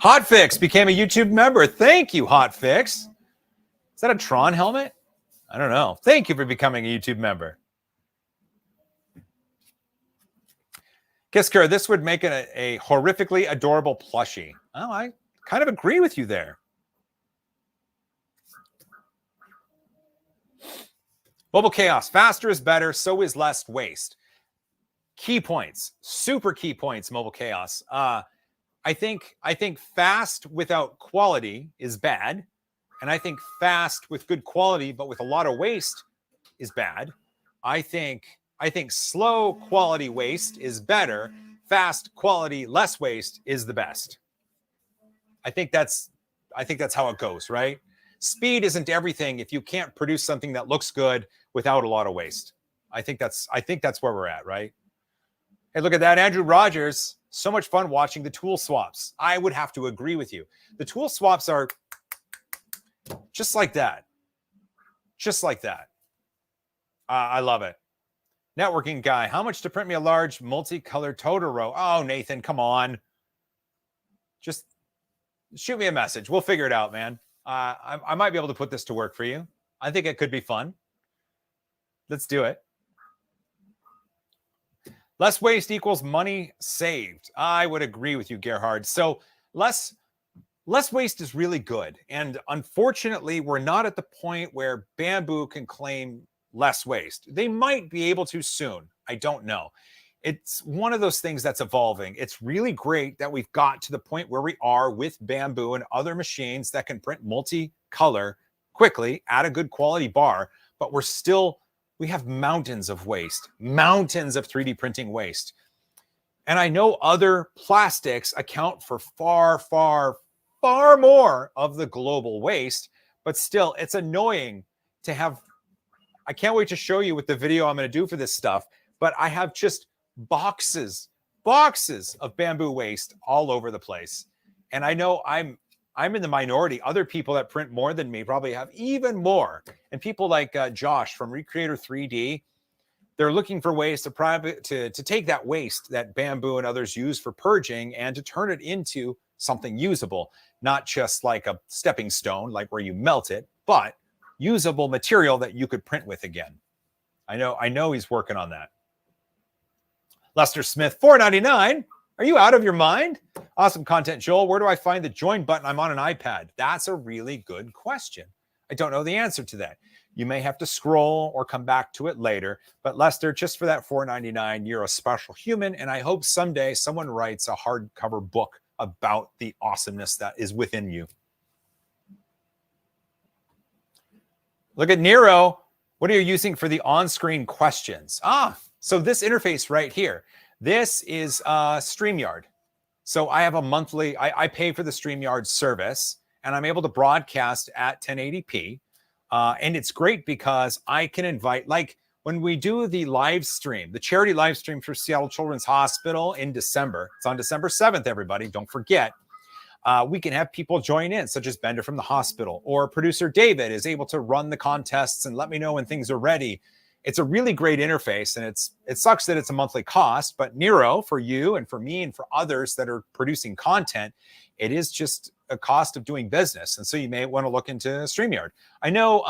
Hotfix became a YouTube member. Thank you, Hotfix. Is that a Tron helmet? I don't know. Thank you for becoming a YouTube member. Kisker, this would make it a horrifically adorable plushie. Oh, I kind of agree with you there. Mobile Chaos, faster is better, so is less waste. Key points, super key points, Mobile Chaos. I think fast without quality is bad, and I think fast with good quality but with a lot of waste is bad. I think slow quality waste is better. Fast quality less waste is the best. I think that's how it goes, right? Speed isn't everything if you can't produce something that looks good without a lot of waste. I think that's where we're at, right? Hey, look at that, Andrew Rogers. So much fun watching the tool swaps. I would have to agree with you. The tool swaps are just like that. Just like that. I love it. Networking guy, how much to print me a large multicolored Totoro? Oh, Nathan, come on. Just shoot me a message. We'll figure it out, man. I might be able to put this to work for you. I think it could be fun. Let's do it. Less waste equals money saved. I would agree with you, Gerhard. So less waste is really good. And unfortunately, we're not at the point where Bambu can claim less waste. They might be able to soon. I don't know. It's one of those things that's evolving. It's really great that we've got to the point where we are with Bambu and other machines that can print multicolor quickly at a good quality bar, but we have mountains of waste, mountains of 3D printing waste. And I know other plastics account for far, far, far more of the global waste, but still it's annoying to have. I can't wait to show you with the video I'm going to do for this stuff, but I have just boxes of Bambu waste all over the place. And I know I'm in the minority. Other people that print more than me probably have even more. And people like Josh from Recreator 3D, they're looking for ways to take that waste that bamboo and others use for purging and to turn it into something usable, not just like a stepping stone, like where you melt it, but usable material that you could print with again. I know he's working on that. Lester Smith, $4.99. Are you out of your mind? Awesome content, Joel. Where do I find the join button? I'm on an iPad. That's a really good question. I don't know the answer to that. You may have to scroll or come back to it later. But Lester, just for that $4.99, you're a special human. And I hope someday someone writes a hardcover book about the awesomeness that is within you. Look at Nero. What are you using for the on-screen questions? So this interface right here, this is StreamYard. So I have a monthly, I pay for the StreamYard service, and I'm able to broadcast at 1080p. And it's great because I can invite, like when we do the live stream, the charity live stream for Seattle Children's Hospital in December, it's on December 7th, everybody, don't forget. We can have people join in, such as Bender from the hospital, or producer David is able to run the contests and let me know when things are ready. It's a really great interface, and it sucks that it's a monthly cost, but Nero, for you and for me and for others that are producing content, it is just a cost of doing business. And so you may want to look into StreamYard. I know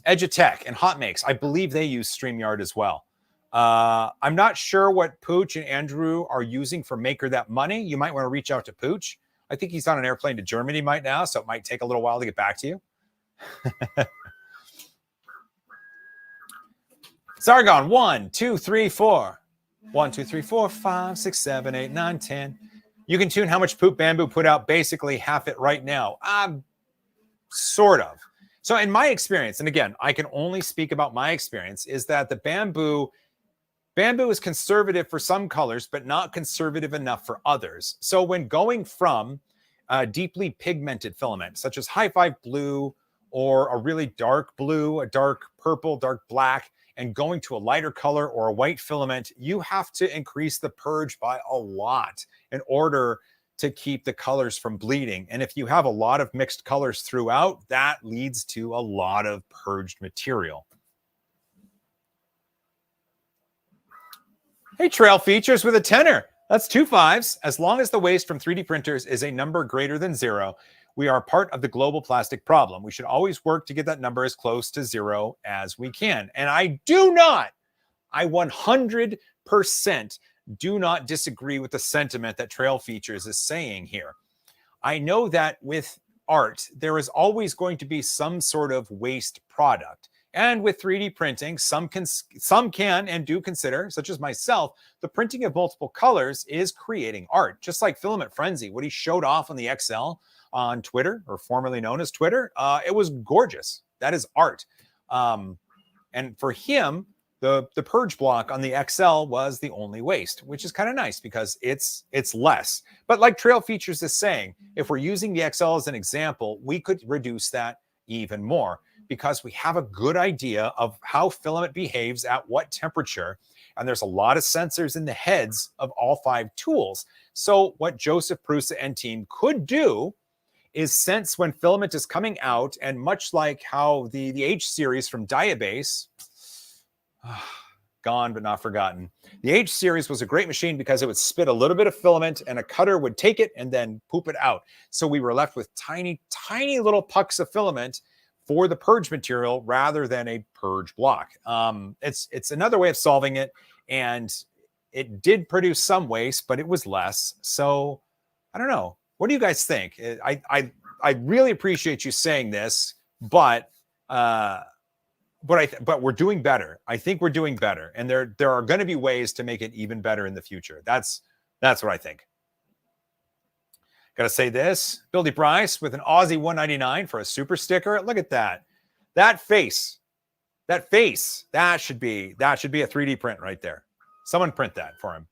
Edutech and Hotmakes, I believe they use StreamYard as well. I'm not sure what Pooch and Andrew are using for Maker That Money. You might want to reach out to Pooch. I think he's on an airplane to Germany right now, so it might take a little while to get back to you. Sargon, 1, 2, 3, 4. 1, 2, 3, 4, 5, 6, 7, 8, 9, 10. You can tune how much poop Bamboo put out, basically half it right now. Sort of. So in my experience, and again, I can only speak about my experience, is that the bamboo is conservative for some colors, but not conservative enough for others. So when going from a deeply pigmented filament, such as high five blue or a really dark blue, a dark purple, dark black, and going to a lighter color or a white filament, you have to increase the purge by a lot in order to keep the colors from bleeding. And if you have a lot of mixed colors throughout, that leads to a lot of purged material. Hey, Trail Features with a tenner. That's 2 5s. As long as the waste from 3D printers is a number greater than 0, we are part of the global plastic problem. We should always work to get that number as close to 0 as we can. And I 100% do not disagree with the sentiment that Trail Features is saying here. I know that with art, there is always going to be some sort of waste product. And with 3D printing, some can and do consider, such as myself, the printing of multiple colors is creating art. Just like Filament Frenzy, what he showed off on the XL on Twitter, or formerly known as Twitter, it was gorgeous. That is art. And for him, the purge block on the XL was the only waste, which is kind of nice because it's less. But like Trail Features is saying, if we're using the XL as an example, we could reduce that even more because we have a good idea of how filament behaves at what temperature. And there's a lot of sensors in the heads of all 5 tools. So what Joseph Prusa and team could do is sense when filament is coming out, and much like how the H series from Diabase, gone but not forgotten. The H series was a great machine because it would spit a little bit of filament and a cutter would take it and then poop it out. So we were left with tiny, tiny little pucks of filament for the purge material rather than a purge block. It's another way of solving it, and it did produce some waste, but it was less. So I don't know. What do you guys think? I really appreciate you saying this, but we're doing better. I think we're doing better, and there are going to be ways to make it even better in the future. That's what I think. Got to say this, Billy Bryce with an Aussie 199 for a super sticker. Look at that. That face. That should be a 3D print right there. Someone print that for him.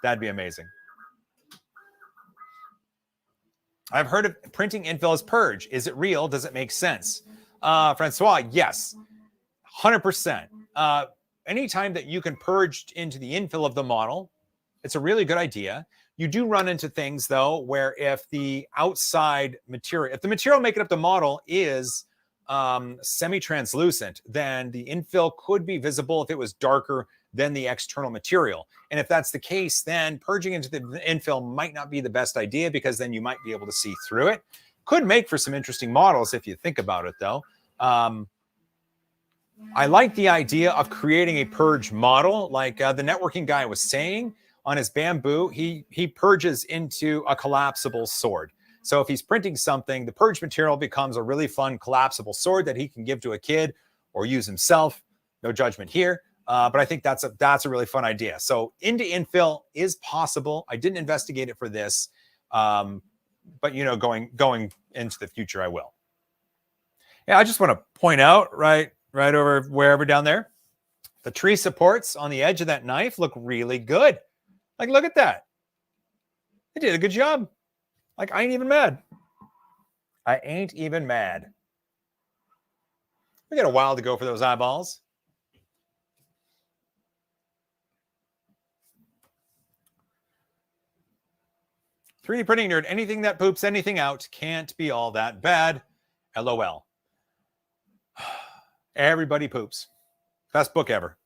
That'd be amazing. I've heard of printing infill as purge. Is it real? Does it make sense? Francois, yes, 100%. Anytime that you can purge into the infill of the model, it's a really good idea. You do run into things, though, where if the outside material, if the material making up the model is semi-translucent, then the infill could be visible if it was darker than the external material. And if that's the case, then purging into the infill might not be the best idea, because then you might be able to see through it. Could make for some interesting models if you think about it, though. I like the idea of creating a purge model, like the networking guy was saying. On his bamboo, he purges into a collapsible sword. So if he's printing something, the purge material becomes a really fun collapsible sword that he can give to a kid or use himself. No judgment here. But I think that's a really fun idea. So into infill is possible. I didn't investigate it for this, but you know, going into the future, I will. Yeah, I just want to point out right over wherever down there, the tree supports on the edge of that knife look really good. Like, look at that. They did a good job. Like, I ain't even mad. I ain't even mad. We got a while to go for those eyeballs. "3D printing nerd, anything that poops anything out can't be all that bad. LOL. Everybody poops. Best book ever."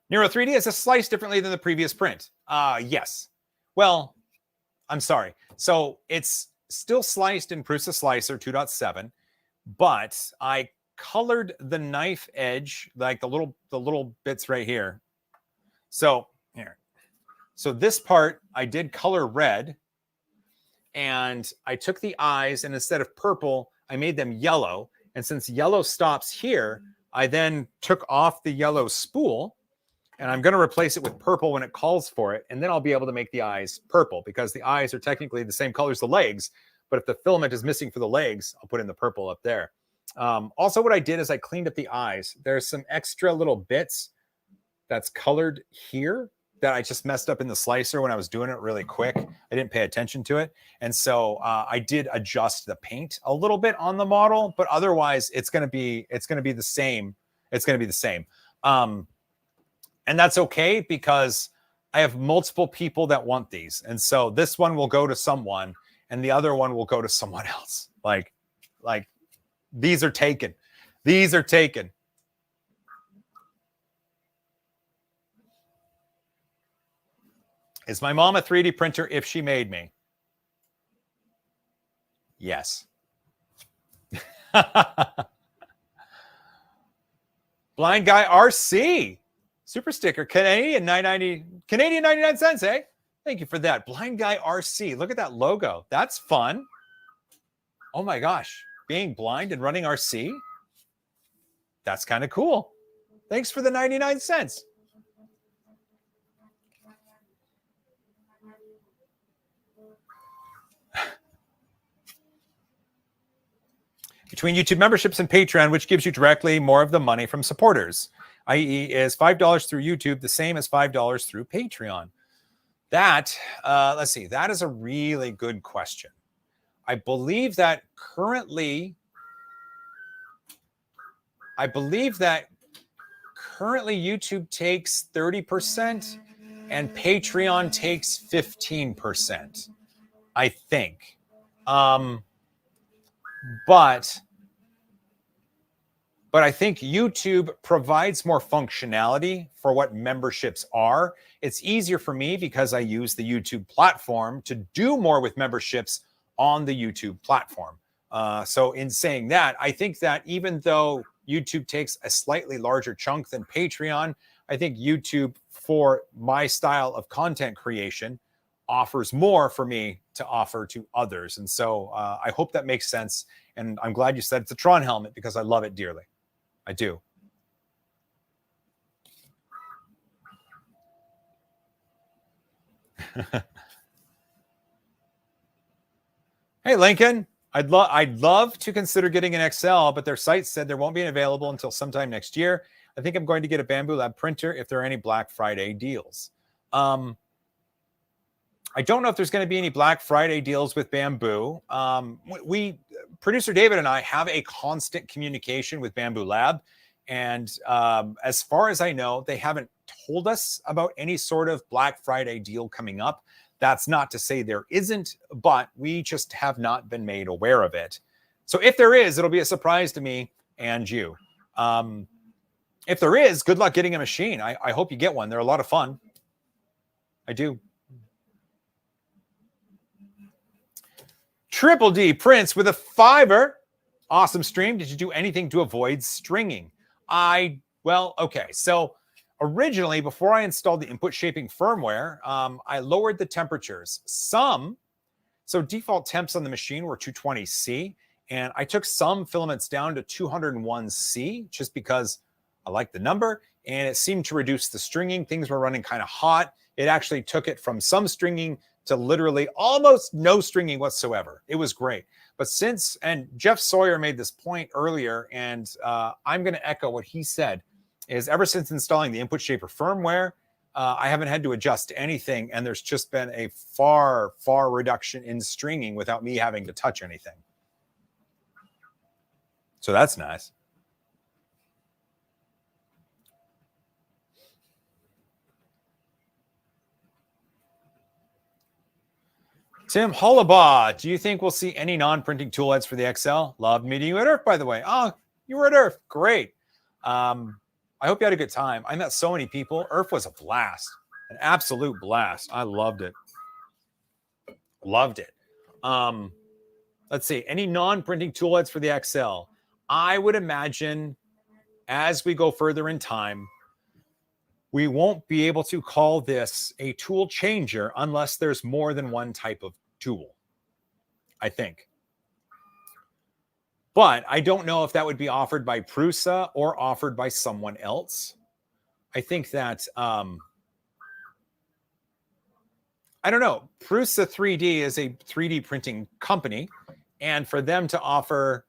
Nero 3D is a slice differently than the previous print. Yes. Well, I'm sorry. So it's still sliced in Prusa Slicer 2.7, but I colored the knife edge, like the little bits right here. So here. So this part I did color red, and I took the eyes, and instead of purple, I made them yellow. And since yellow stops here, I then took off the yellow spool, and I'm going to replace it with purple when it calls for it. And then I'll be able to make the eyes purple, because the eyes are technically the same color as the legs. But if the filament is missing for the legs, I'll put in the purple up there. Also, what I did is I cleaned up the eyes. There's some extra little bits that's colored here that I just messed up in the slicer when I was doing it really quick. I didn't pay attention to it. And so I did adjust the paint a little bit on the model, but otherwise it's going to be the same. It's going to be the same. And that's okay, because I have multiple people that want these. And so this one will go to someone and the other one will go to someone else. Like these are taken. These are taken. Is my mom a 3D printer if she made me? Yes. Blind Guy RC. Super sticker. Canadian 99 cents, eh? Thank you for that. Blind Guy RC. Look at that logo. That's fun. Oh my gosh. Being blind and running RC? That's kind of cool. Thanks for the 99 cents. Between YouTube memberships and Patreon, which gives you directly more of the money from supporters, i.e. is $5 through YouTube the same as $5 through Patreon? That, let's see, that is a really good question. I believe that currently YouTube takes 30% and Patreon takes 15%, I think. But I think YouTube provides more functionality for what memberships are. It's easier for me because I use the YouTube platform to do more with memberships on the YouTube platform. So in saying that, I think that even though YouTube takes a slightly larger chunk than Patreon, I think YouTube, for my style of content creation, offers more for me to offer to others. And so I hope that makes sense. And I'm glad you said it's a Tron helmet, because I love it dearly. I do. Hey, Lincoln, I'd love to consider getting an XL, but their site said there won't be available until sometime next year. I think I'm going to get a Bambu Lab printer if there are any Black Friday deals. I don't know if there's going to be any Black Friday deals with Bambu. Producer David and I have a constant communication with Bambu Lab. And as far as I know, they haven't told us about any sort of Black Friday deal coming up. That's not to say there isn't, but we just have not been made aware of it. So if there is, it'll be a surprise to me and you. If there is, good luck getting a machine. I hope you get one. They're a lot of fun. I do. Triple D Prince with a $5. Awesome stream. Did you do anything to avoid stringing? Well, okay. So originally, before I installed the input shaping firmware, I lowered the temperatures. So default temps on the machine were 220C, and I took some filaments down to 201C just because I liked the number, and it seemed to reduce the stringing. Things were running kind of hot. It actually took it from some stringing to literally almost no stringing whatsoever. It was great. But and Jeff Sawyer made this point earlier, and I'm going to echo what he said, is ever since installing the input shaper firmware, I haven't had to adjust anything, and there's just been a far reduction in stringing without me having to touch anything. So that's nice. Tim Hollabaugh, do you think we'll see any non-printing tool heads for the XL? Love meeting you at Earth, by the way. Oh, you were at Earth. Great. I hope you had a good time. I met so many people. Earth was a blast, an absolute blast. I loved it. Loved it. Let's see. Any non-printing tool heads for the XL? I would imagine as we go further in time, we won't be able to call this a tool changer unless there's more than one type of tool, I think. But I don't know if that would be offered by Prusa or offered by someone else. I think that, I don't know. Prusa 3D is a 3D printing company. And for them to offer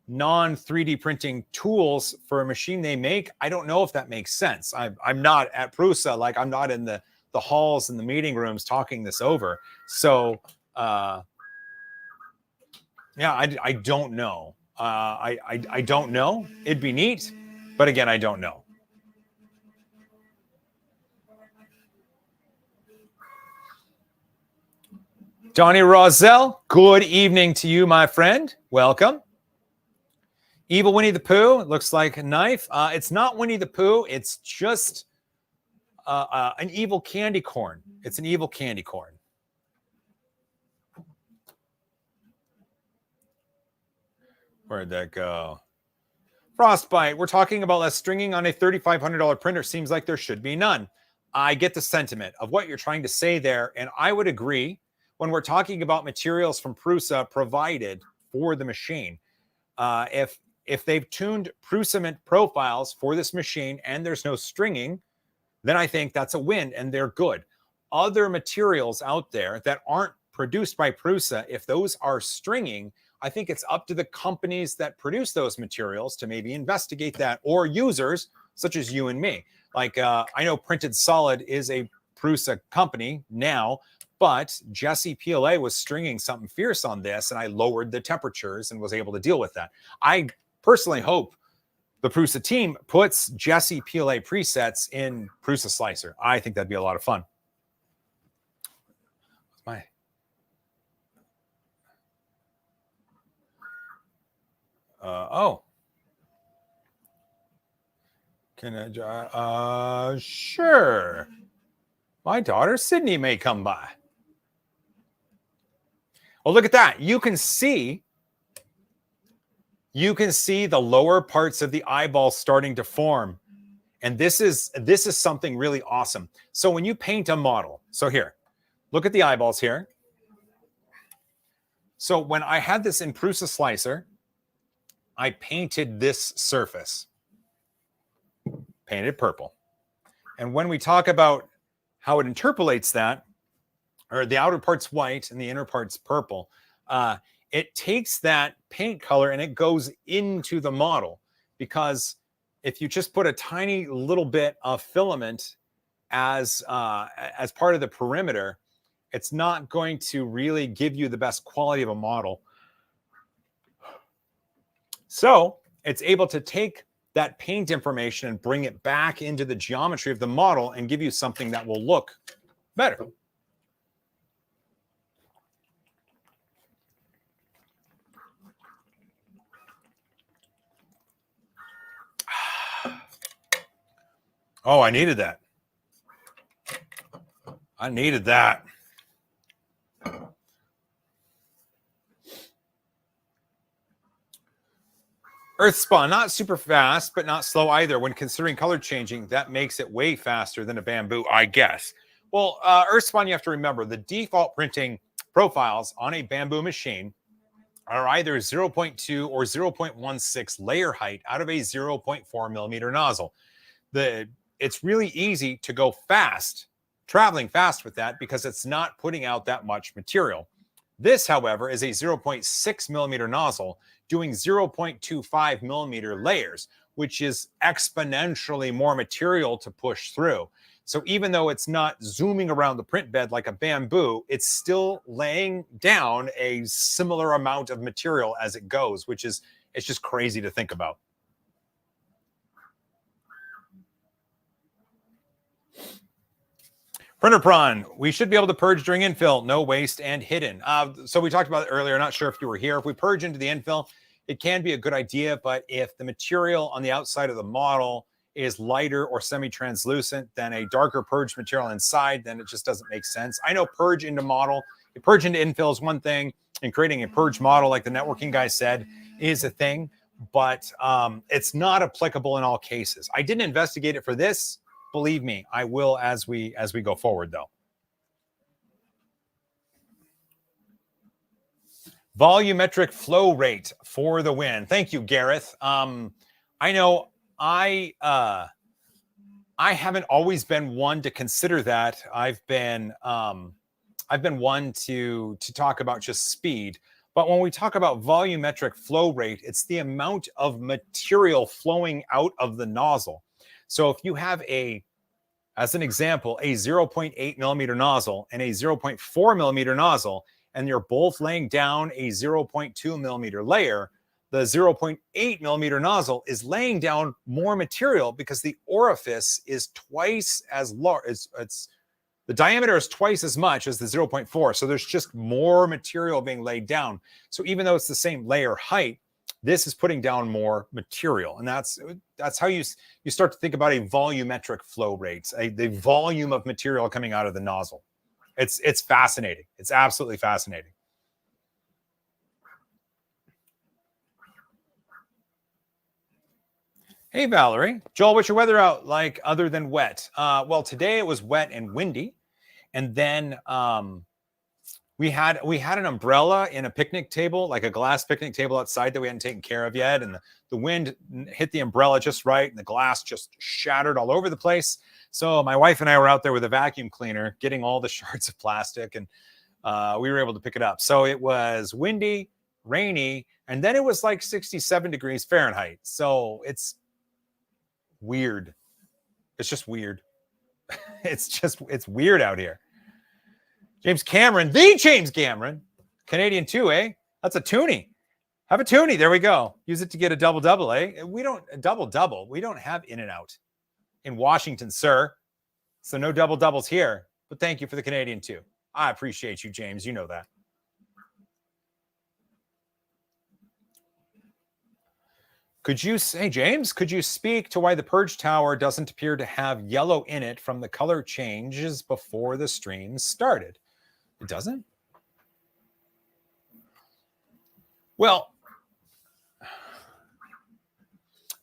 non-3D printing tools for a machine they make, I don't know if that makes sense. I'm not at Prusa, like I'm not in the halls and the meeting rooms talking this over. So, yeah, I don't know. I don't know. It'd be neat, but again, I don't know. Donnie Roselle, good evening to you, my friend. Welcome. Evil Winnie the Pooh, it looks like a knife. It's not Winnie the Pooh. It's just an evil candy corn. It's an evil candy corn. Where'd that go? Frostbite, we're talking about less stringing on a $3,500 printer. Seems like there should be none. I get the sentiment of what you're trying to say there, and I would agree when we're talking about materials from Prusa provided for the machine. If they've tuned Prusa profiles for this machine and there's no stringing, then I think that's a win and they're good. Other materials out there that aren't produced by Prusa, if those are stringing, I think it's up to the companies that produce those materials to maybe investigate that, or users such as you and me. Like I know Printed Solid is a Prusa company now, but Jesse PLA was stringing something fierce on this, and I lowered the temperatures and was able to deal with that. I personally hope the Prusa team puts Jesse PLA presets in Prusa Slicer. I think that'd be a lot of fun. Can I? Sure. My daughter Sydney may come by. Well, look at that. You can see the lower parts of the eyeball starting to form. And this is something really awesome. So when you paint a model, so here, look at the eyeballs here. So when I had this in Prusa Slicer, I painted this surface, painted purple. And when we talk about how it interpolates that, or the outer part's white and the inner part's purple, it takes that paint color and it goes into the model, because if you just put a tiny little bit of filament as part of the perimeter, it's not going to really give you the best quality of a model. So it's able to take that paint information and bring it back into the geometry of the model and give you something that will look better. Oh, I needed that. I needed that. Earthspawn, not super fast, but not slow either. When considering color changing, that makes it way faster than a bamboo, I guess. Well, Earthspawn, you have to remember the default printing profiles on a bamboo machine are either 0.2 or 0.16 layer height out of a 0.4 millimeter nozzle. It's really easy to go fast, traveling fast with that because it's not putting out that much material. This, however, is a 0.6 millimeter nozzle doing 0.25 millimeter layers, which is exponentially more material to push through. So even though it's not zooming around the print bed like a bamboo, it's still laying down a similar amount of material as it goes, which is, it's just crazy to think about. Printer Prawn, we should be able to purge during infill, no waste and hidden. So we talked about it earlier, not sure if you were here. If we purge into the infill, it can be a good idea, but if the material on the outside of the model is lighter or semi-translucent than a darker purge material inside, then it just doesn't make sense. I know purge into model, purge into infill is one thing, and creating a purge model, like the networking guy said, is a thing, but it's not applicable in all cases. I didn't investigate it for this. Believe me, I will as we go forward, though. Volumetric flow rate for the win. Thank you, Gareth. I know I haven't always been one to consider that. I've been one to talk about just speed. But when we talk about volumetric flow rate, it's the amount of material flowing out of the nozzle. So if you have as an example, a 0.8 millimeter nozzle and a 0.4 millimeter nozzle, and you're both laying down a 0.2 millimeter layer, the 0.8 millimeter nozzle is laying down more material because the orifice is twice as large. The diameter is twice as much as the 0.4. So there's just more material being laid down. So even though it's the same layer height, this is putting down more material. And that's how you start to think about a volumetric flow rate, the volume of material coming out of the nozzle. It's fascinating. It's absolutely fascinating. Hey, Valerie. Joel, what's your weather out like other than wet? Well, today it was wet and windy. And then we had an umbrella in a picnic table, like a glass picnic table outside that we hadn't taken care of yet. And the wind hit the umbrella just right. And the glass just shattered all over the place. So my wife and I were out there with a vacuum cleaner, getting all the shards of plastic. And we were able to pick it up. So it was windy, rainy, and then it was like 67 degrees Fahrenheit. So it's weird. It's just weird. It's weird out here. James Cameron, the James Cameron, Canadian 2, eh? That's a toonie. Have a toonie. There we go. Use it to get a double-double, eh? We don't double-double. We don't have In-N-Out in Washington, sir. So no double-doubles here. But thank you for the Canadian 2. I appreciate you, James. You know that. Hey, James, could you speak to why the Purge Tower doesn't appear to have yellow in it from the color changes before the stream started? It doesn't? Well,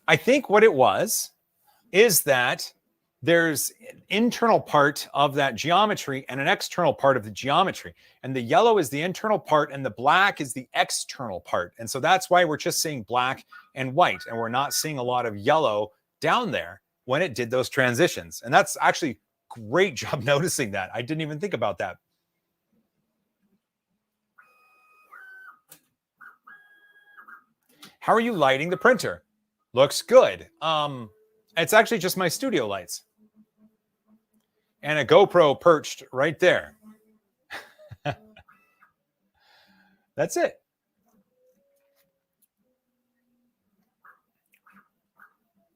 I think what it is that there's an internal part of that geometry and an external part of the geometry. And the yellow is the internal part and the black is the external part. And so that's why we're just seeing black and white. And we're not seeing a lot of yellow down there when it did those transitions. And that's actually great job noticing that. I didn't even think about that. How are you lighting the printer? Looks good. It's actually just my studio lights. And a GoPro perched right there. That's it.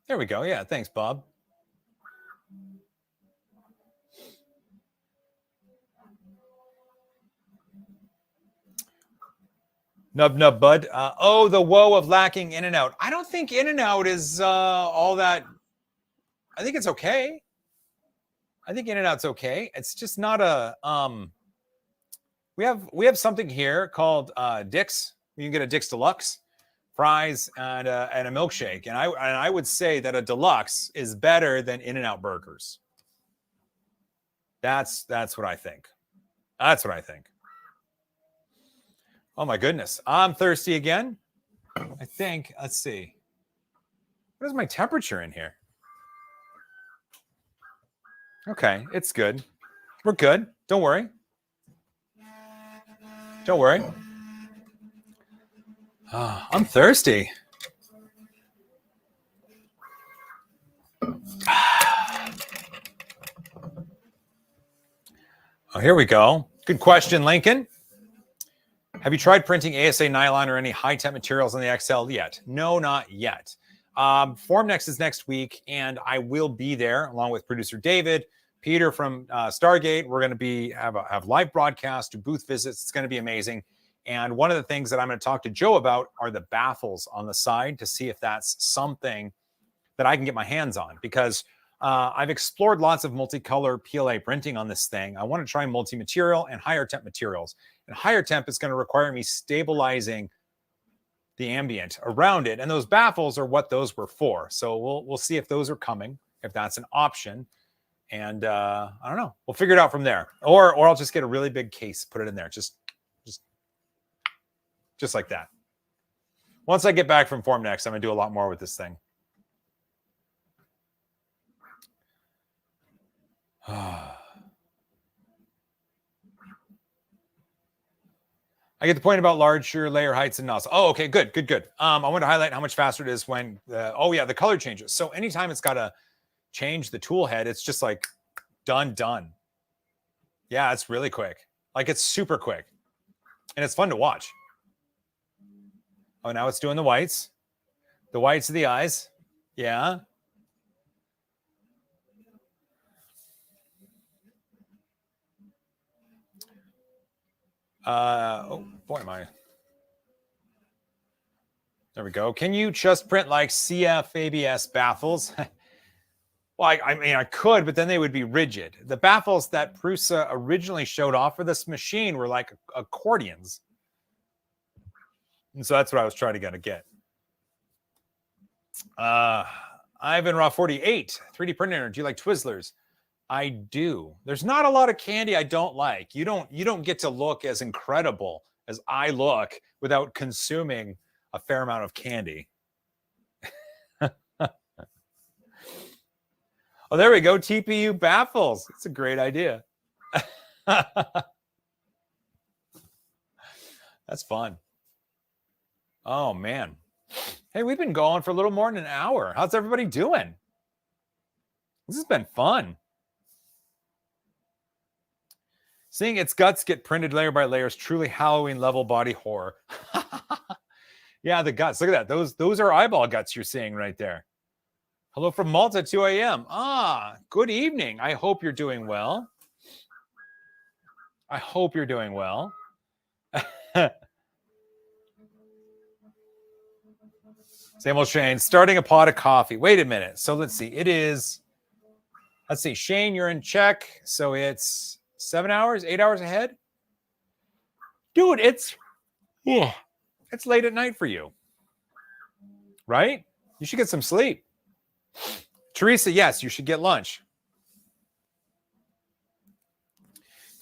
There we go. Yeah, thanks, Bob. Nub, bud. The woe of lacking In-N-Out. I don't think In-N-Out is all that. I think it's okay. I think In-N-Out's okay. It's just not a we have something here called Dick's. You can get a Dick's Deluxe, fries, and a milkshake. And I would say that a deluxe is better than In-N-Out burgers. That's what I think. That's what I think. Oh my goodness. I'm thirsty again. I think, let's see. What is my temperature in here? Okay, it's good. We're good. Don't worry. Don't worry. Oh, I'm thirsty. Oh, here we go. Good question, Lincoln. Have you tried printing ASA nylon or any high-temp materials on the XL yet? No, not yet. Formnext is next week, and I will be there along with producer David, Peter from Stargate. We're going to have live broadcasts, do booth visits. It's going to be amazing. And one of the things that I'm going to talk to Joe about are the baffles on the side to see if that's something that I can get my hands on, because I've explored lots of multicolor PLA printing on this thing. I want to try multi-material and higher temp materials. And higher temp is going to require me stabilizing the ambient around it. And those baffles are what those were for. So we'll see if those are coming, if that's an option. And I don't know. We'll figure it out from there. Or I'll just get a really big case, put it in there. Just like that. Once I get back from Formnext, I'm going to do a lot more with this thing. I get the point about larger layer heights and nozzle. Oh, okay, good. I want to highlight how much faster it is when the color changes. So anytime it's got to change the tool head, it's just like done. Yeah, it's really quick. Like, it's super quick. And it's fun to watch. Oh, now it's doing the whites. The whites of the eyes. Yeah. Oh boy, there we go. Can you just print like CF ABS baffles? Well, I mean, I could, but then they would be rigid. The baffles that Prusa originally showed off for this machine were like accordions. And so that's what I was trying to get. Ivan Raw 48, 3D printer. Do you like Twizzlers? I do. There's not a lot of candy I don't like. You don't get to look as incredible as I look without consuming a fair amount of candy. Oh, there we go. TPU baffles. It's a great idea. That's fun. Oh, man. Hey, we've been going for a little more than an hour. How's everybody doing? This has been fun. Seeing its guts get printed layer by layer is truly Halloween level body horror. Yeah, the guts. Look at that. Those are eyeball guts you're seeing right there. Hello from Malta, 2 a.m. Good evening. I hope you're doing well. Same old Shane, starting a pot of coffee. Wait a minute. So let's see. Let's see. Shane, you're in Czech. So it's 8 hours ahead. Dude, it's late at night for you. Right? You should get some sleep. Teresa, yes, you should get lunch.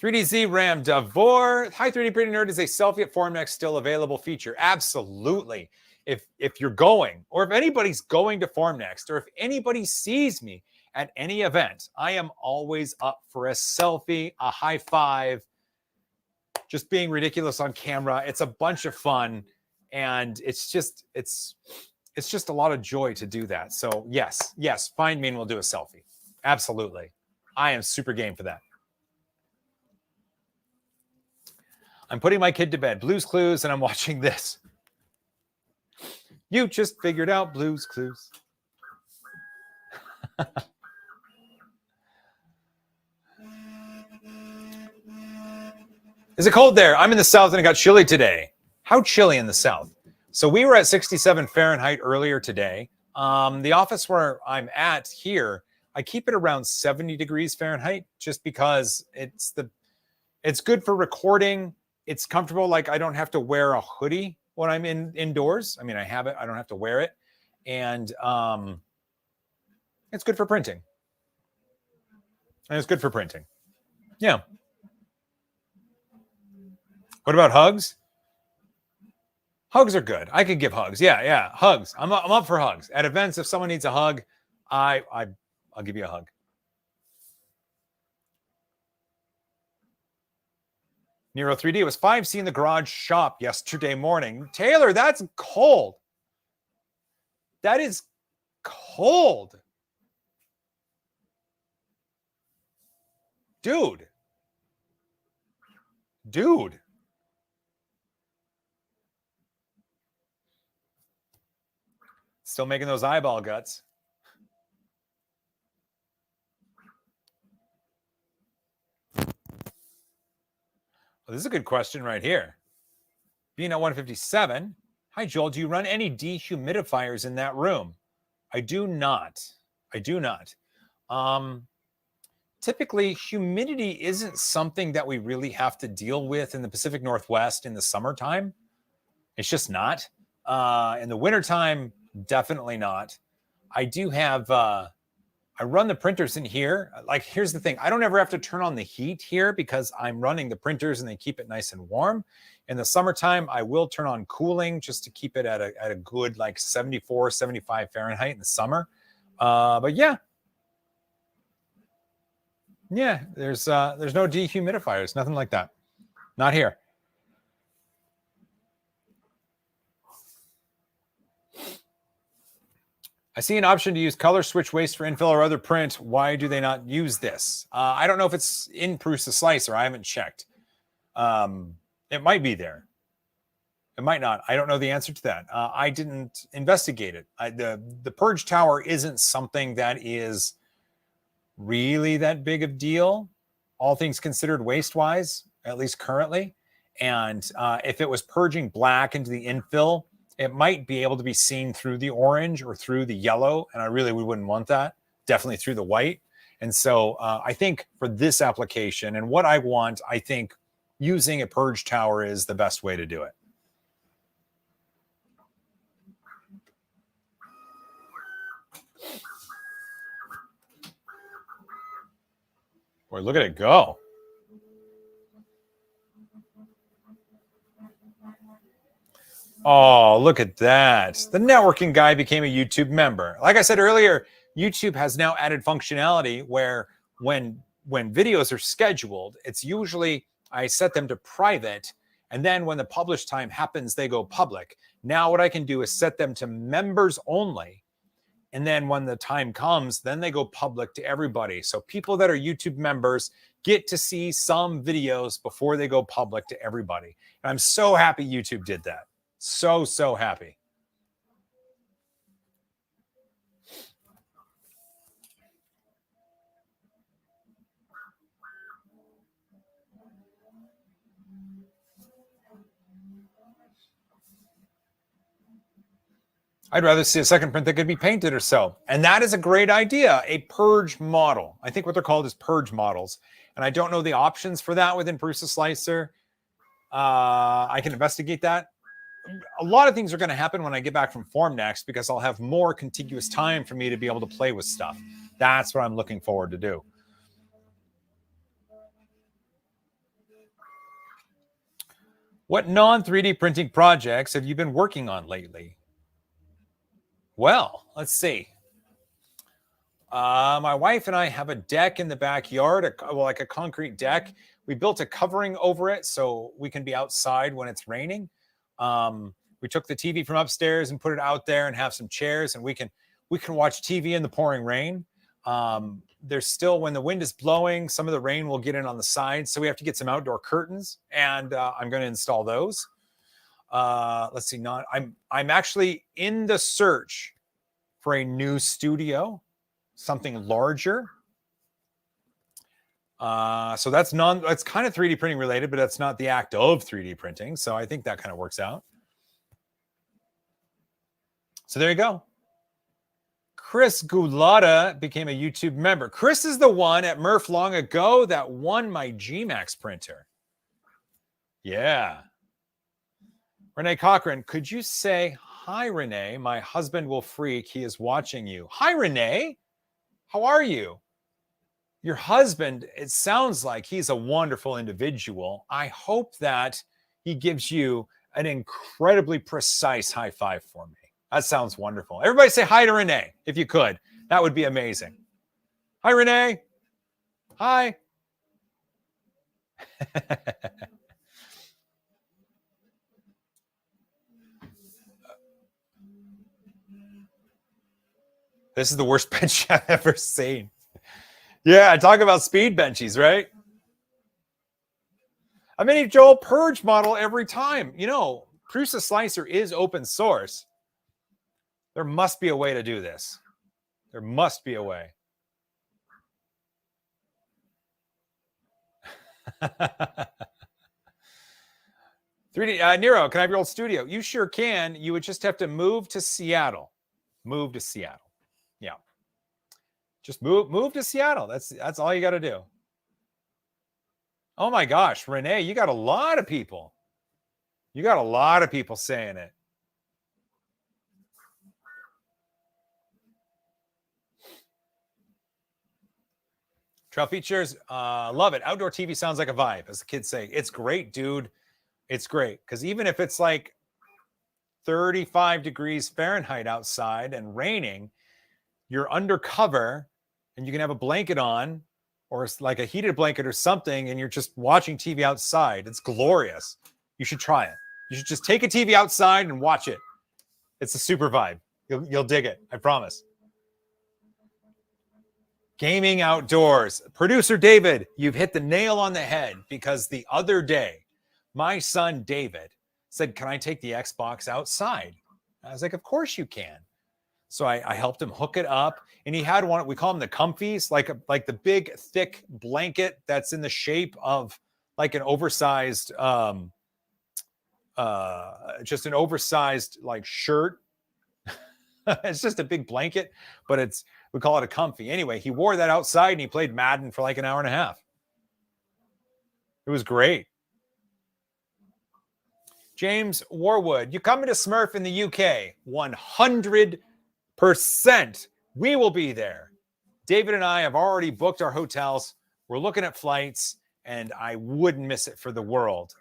3DZ Ram Davor. Hi, 3D Printing Nerd. Is a selfie at Formnext still available feature? Absolutely. If you're going, or if anybody's going to Formnext, or if anybody sees me at any event, I am always up for a selfie, a high five, just being ridiculous on camera. It's a bunch of fun, and it's just a lot of joy to do that. So yes, find me and we'll do a selfie. Absolutely. I am super game for that. I'm putting my kid to bed. Blue's Clues, and I'm watching this. You just figured out Blue's Clues. Is it cold there? I'm in the south and it got chilly today. How chilly in the south? So we were at 67 Fahrenheit earlier today. The office where I'm at here, I keep it around 70 degrees Fahrenheit just because it's good for recording. It's comfortable. Like I don't have to wear a hoodie when I'm indoors. I mean, I have it. I don't have to wear it. And it's good for printing. And it's good for printing. Yeah. What about hugs? Hugs are good. I could give hugs. Yeah. Hugs. I'm up for hugs. At events, if someone needs a hug, I'll give you a hug. Nero 3D, it was 5C in the garage shop yesterday morning. Taylor, that's cold. That is cold. Dude. Still making those eyeball guts. Well, this is a good question right here. Being at 157. Hi, Joel. Do you run any dehumidifiers in that room? I do not. Typically, humidity isn't something that we really have to deal with in the Pacific Northwest in the summertime. It's just not. In the wintertime, definitely not. I do have, I run the printers in here. Like, here's the thing. I don't ever have to turn on the heat here because I'm running the printers and they keep it nice and warm. In the summertime, I will turn on cooling just to keep it at a good, like 74, 75 Fahrenheit in the summer. But yeah. Yeah, there's no dehumidifiers, nothing like that. Not here. I see an option to use color switch waste for infill or other print. Why do they not use this? I don't know if it's in Prusa Slicer. I haven't checked. It might be there. It might not. I don't know the answer to that. I didn't investigate it. The Purge Tower isn't something that is really that big of deal, all things considered waste-wise, at least currently. And if it was purging black into the infill, it might be able to be seen through the orange or through the yellow, and I really wouldn't want that. Definitely through the white. And so I think for this application and what I want, I think using a Purge Tower is the best way to do it. Boy, look at it go. Oh, look at that. The networking guy became a YouTube member. Like I said earlier, YouTube has now added functionality where when videos are scheduled, it's usually I set them to private, and then when the publish time happens, they go public. Now what I can do is set them to members only. And then when the time comes, then they go public to everybody. So people that are YouTube members get to see some videos before they go public to everybody. And I'm so happy YouTube did that. So happy. I'd rather see a second print that could be painted or so. And that is a great idea, a purge model. I think what they're called is purge models. And I don't know the options for that within Prusa Slicer. I can investigate that. A lot of things are going to happen when I get back from Form next because I'll have more contiguous time for me to be able to play with stuff. That's what I'm looking forward to do. What non-3D printing projects have you been working on lately? Well, let's see. My wife and I have a deck in the backyard, like a concrete deck. We built a covering over it so we can be outside when it's raining. We took the TV from upstairs and put it out there and have some chairs, and we can watch TV in the pouring rain. There's still, when the wind is blowing, some of the rain will get in on the sides, so we have to get some outdoor curtains, and I'm going to install those. Let's see. I'm actually in the search for a new studio, something larger. So that's kind of 3D printing related, but that's not the act of 3D printing. So I think that kind of works out. So there you go. Chris Gulata became a YouTube member. Chris is the one at Murph long ago that won my G-Max printer. Yeah. Renee Cochran, could you say, hi, Renee? My husband will freak. He is watching you. Hi, Renee. How are you? Your husband, it sounds like he's a wonderful individual. I hope that he gives you an incredibly precise high five for me. That sounds wonderful. Everybody say hi to Renee, if you could. That would be amazing. Hi, Renee. Hi. This is the worst bench I've ever seen. Yeah, talk about speed benchies, right? I mean, Joel Purge model every time. You know, Prusa Slicer is open source. There must be a way to do this. There must be a way. 3D Nero, can I have your old studio? You sure can. You would just have to move to Seattle. Move to Seattle. Yeah. Just move to Seattle. That's all you got to do. Oh my gosh, Renee, you got a lot of people. You got a lot of people saying it. Trail features, love it. Outdoor TV sounds like a vibe, as the kids say. It's great, dude. It's great. Because even if it's like 35 degrees Fahrenheit outside and raining, you're under cover and you can have a blanket on or like a heated blanket or something, and you're just watching TV outside. It's glorious. You should try it. You should just take a TV outside and watch it. It's a super vibe. You'll dig it. I promise. Gaming outdoors. Producer David, you've hit the nail on the head, because the other day, my son David said, can I take the Xbox outside? I was like, of course you can. So I helped him hook it up, and he had one, we call them the comfies, like the big thick blanket that's in the shape of like an oversized, just an oversized like shirt. It's just a big blanket, but we call it a comfy. Anyway, he wore that outside and he played Madden for like an hour and a half. It was great. James Warwood, you coming to Smurf in the UK? 100%. We will be there. David and I have already booked our hotels. We're looking at flights, and I wouldn't miss it for the world.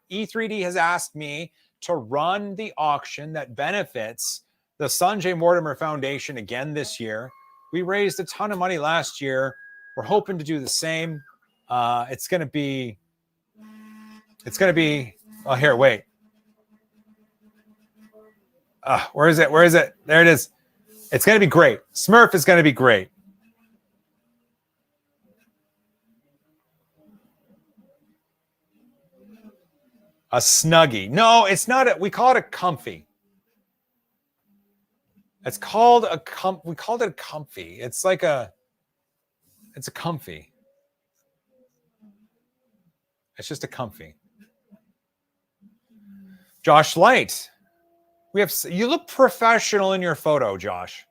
E3D has asked me to run the auction that benefits the Sanjay Mortimer Foundation again this year. We raised a ton of money last year. We're hoping to do the same. It's going to be, oh, here, wait. Where is it? Where is it? There it is. It's going to be great. Smurf is going to be great. A Snuggie. No, it's not. We call it a comfy. It's called a we called it a comfy. It's like it's a comfy. It's just a comfy. Josh Light. You look professional in your photo, Josh.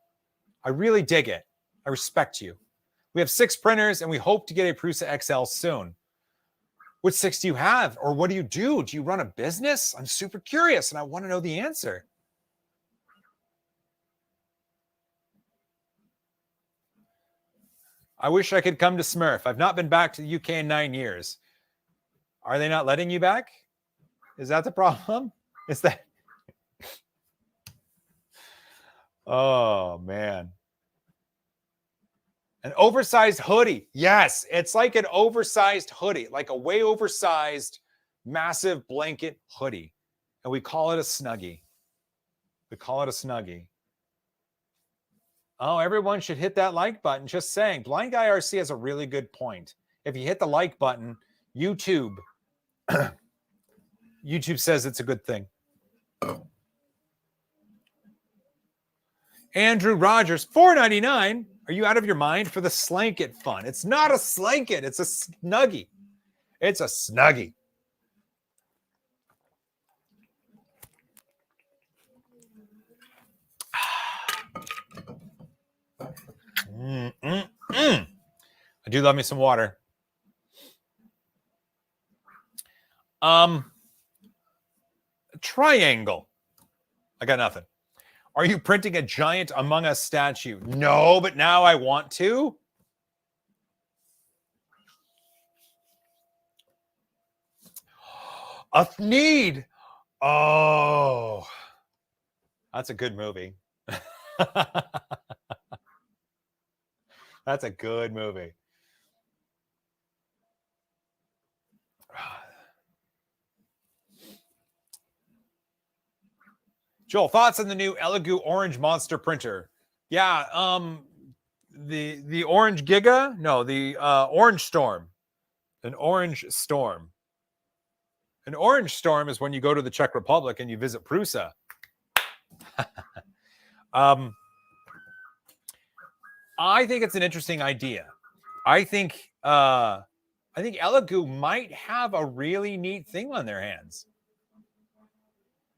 I really dig it. I respect you. We have 6 printers, and we hope to get a Prusa XL soon. What 6 do you have? Or what do you do? Do you run a business? I'm super curious, and I want to know the answer. I wish I could come to Smurf. I've not been back to the UK in 9 years. Are they not letting you back? Is that the problem? Is that... Oh, man. An oversized hoodie. Yes, it's like an oversized hoodie, like a way oversized, massive blanket hoodie. And we call it a Snuggie. We call it a Snuggie. Oh, everyone should hit that like button. Just saying. Blind Guy RC has a really good point. If you hit the like button, YouTube says it's a good thing. Andrew Rogers, $4.99. Are you out of your mind for the Slanket fun? It's not a Slanket. It's a Snuggie. It's a Snuggie. I do love me some water. Triangle. I got nothing. Are you printing a giant Among Us statue? No, but now I want to. A need. Oh, that's a good movie. That's a good movie. Joel, thoughts on the new Elegoo Orange Monster printer? Yeah, the Orange Giga? No, the Orange Storm. An Orange Storm. An Orange Storm is when you go to the Czech Republic and you visit Prusa. I think it's an interesting idea. I think Elegoo might have a really neat thing on their hands.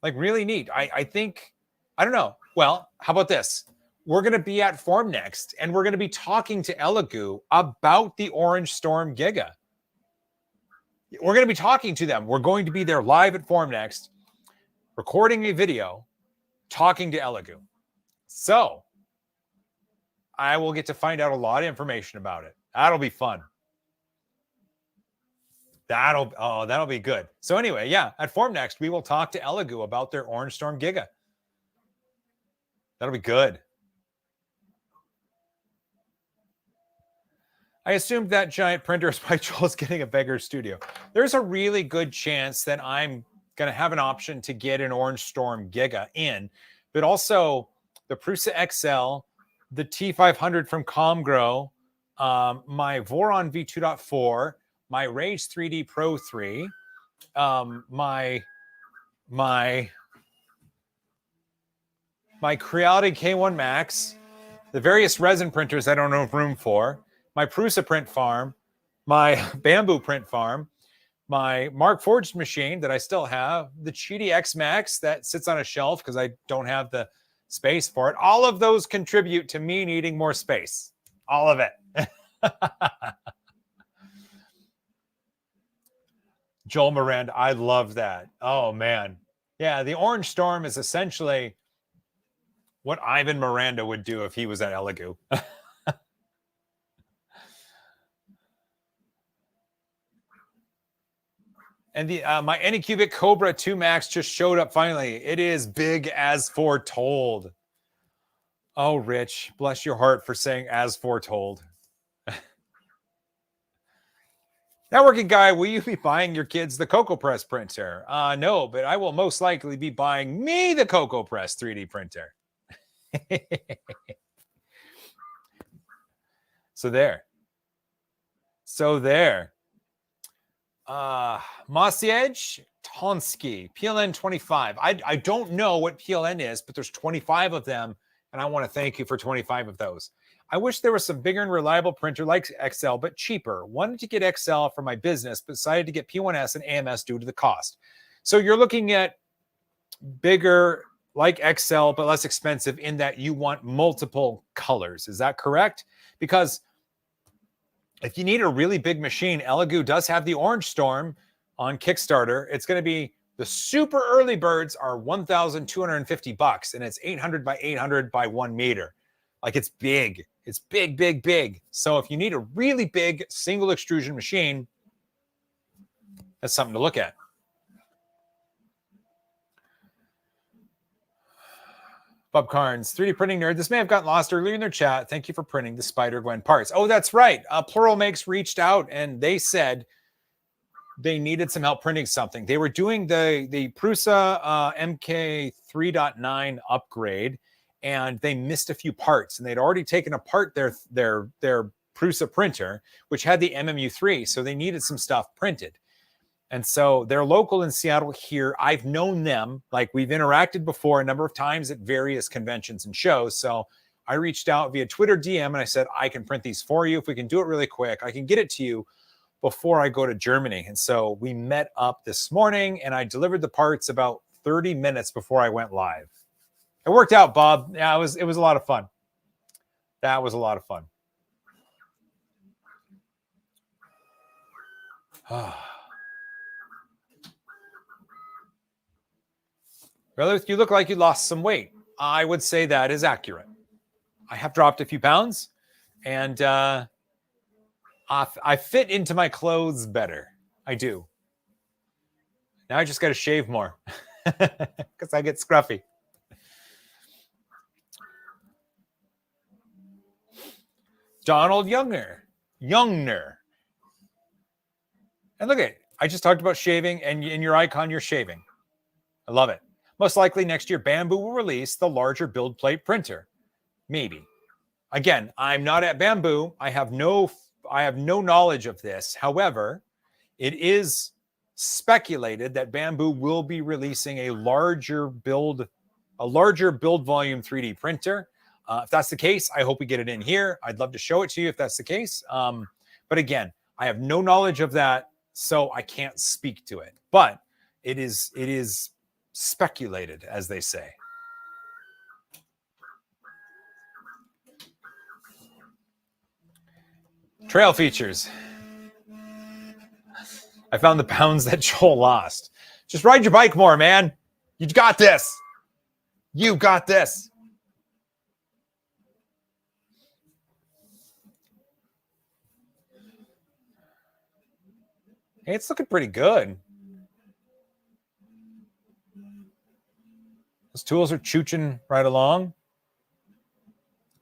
Like really neat. I think, I don't know. Well, how about this? We're going to be at Formnext and we're going to be talking to Elegoo about the Orange Storm Giga. We're going to be talking to them. We're going to be there live at Formnext, recording a video, talking to Elegoo. So I will get to find out a lot of information about it. That'll be fun. That'll be good. So anyway, yeah, at Formnext, we will talk to Elegoo about their Orange Storm Giga. That'll be good. I assumed that giant printer is why Joel's getting a bigger studio. There's a really good chance that I'm going to have an option to get an Orange Storm Giga in, but also the Prusa XL, the T500 from Comgrow, my Voron V2.4, my Rage 3D Pro 3, my Creality K1 Max, the various resin printers I don't have room for, my Prusa print farm, my Bamboo print farm, my Mark Forged machine that I still have, the Cheedy X Max that sits on a shelf because I don't have the space for it. All of those contribute to me needing more space. All of it. Joel Miranda, I love that. Oh, man. Yeah, the Orange Storm is essentially what Ivan Miranda would do if he was at Elegoo. And the my Anycubic Cobra 2 Max just showed up finally. It is big as foretold. Oh, Rich, bless your heart for saying as foretold. Networking guy, will you be buying your kids the Cocoa Press printer? No, but I will most likely be buying me the Cocoa Press 3D printer. So there. Mossy Edge, Tonsky, PLN 25. I don't know what PLN is, but there's 25 of them, and I want to thank you for 25 of those. I wish there was some bigger and reliable printer like XL, but cheaper. Wanted to get XL for my business, but decided to get P1S and AMS due to the cost. So you're looking at bigger like XL, but less expensive in that you want multiple colors. Is that correct? Because if you need a really big machine, Elegoo does have the Orange Storm on Kickstarter. It's going to be the super early birds are $1,250, and it's 800 by 800 by 1 meter. Like it's big. It's big, big, big. So if you need a really big single extrusion machine, that's something to look at. Bob Carnes, 3D printing nerd. This may have gotten lost earlier in their chat. Thank you for printing the Spider-Gwen parts. Oh, that's right. Plural Makes reached out and they said they needed some help printing something. They were doing the Prusa MK 3.9 upgrade, and they missed a few parts. And they'd already taken apart their Prusa printer, which had the MMU3, so they needed some stuff printed. And so they're local in Seattle here. I've known them, like we've interacted before a number of times at various conventions and shows. So I reached out via Twitter DM and I said, I can print these for you. If we can do it really quick, I can get it to you before I go to Germany. And so we met up this morning and I delivered the parts about 30 minutes before I went live. It worked out, Bob. Yeah, it was a lot of fun. That was a lot of fun. Lilith, you look like you lost some weight. I would say that is accurate. I have dropped a few pounds, and I fit into my clothes better. I do. Now I just got to shave more because I get scruffy. Donald Youngner. And look at it. I just talked about shaving, and in your icon, you're shaving. I love it. Most likely next year, Bamboo will release the larger build plate printer. Maybe. Again, I'm not at Bamboo. I have no knowledge of this. However, it is speculated that Bamboo will be releasing a larger build volume 3D printer. If that's the case, I hope we get it in here. I'd love to show it to you if that's the case. But again, I have no knowledge of that, so I can't speak to it. But it is speculated, as they say. Trail features. I found the pounds that Joel lost. Just ride your bike more, man. You got this. You got this. Hey, it's looking pretty good. Those tools are chooching right along.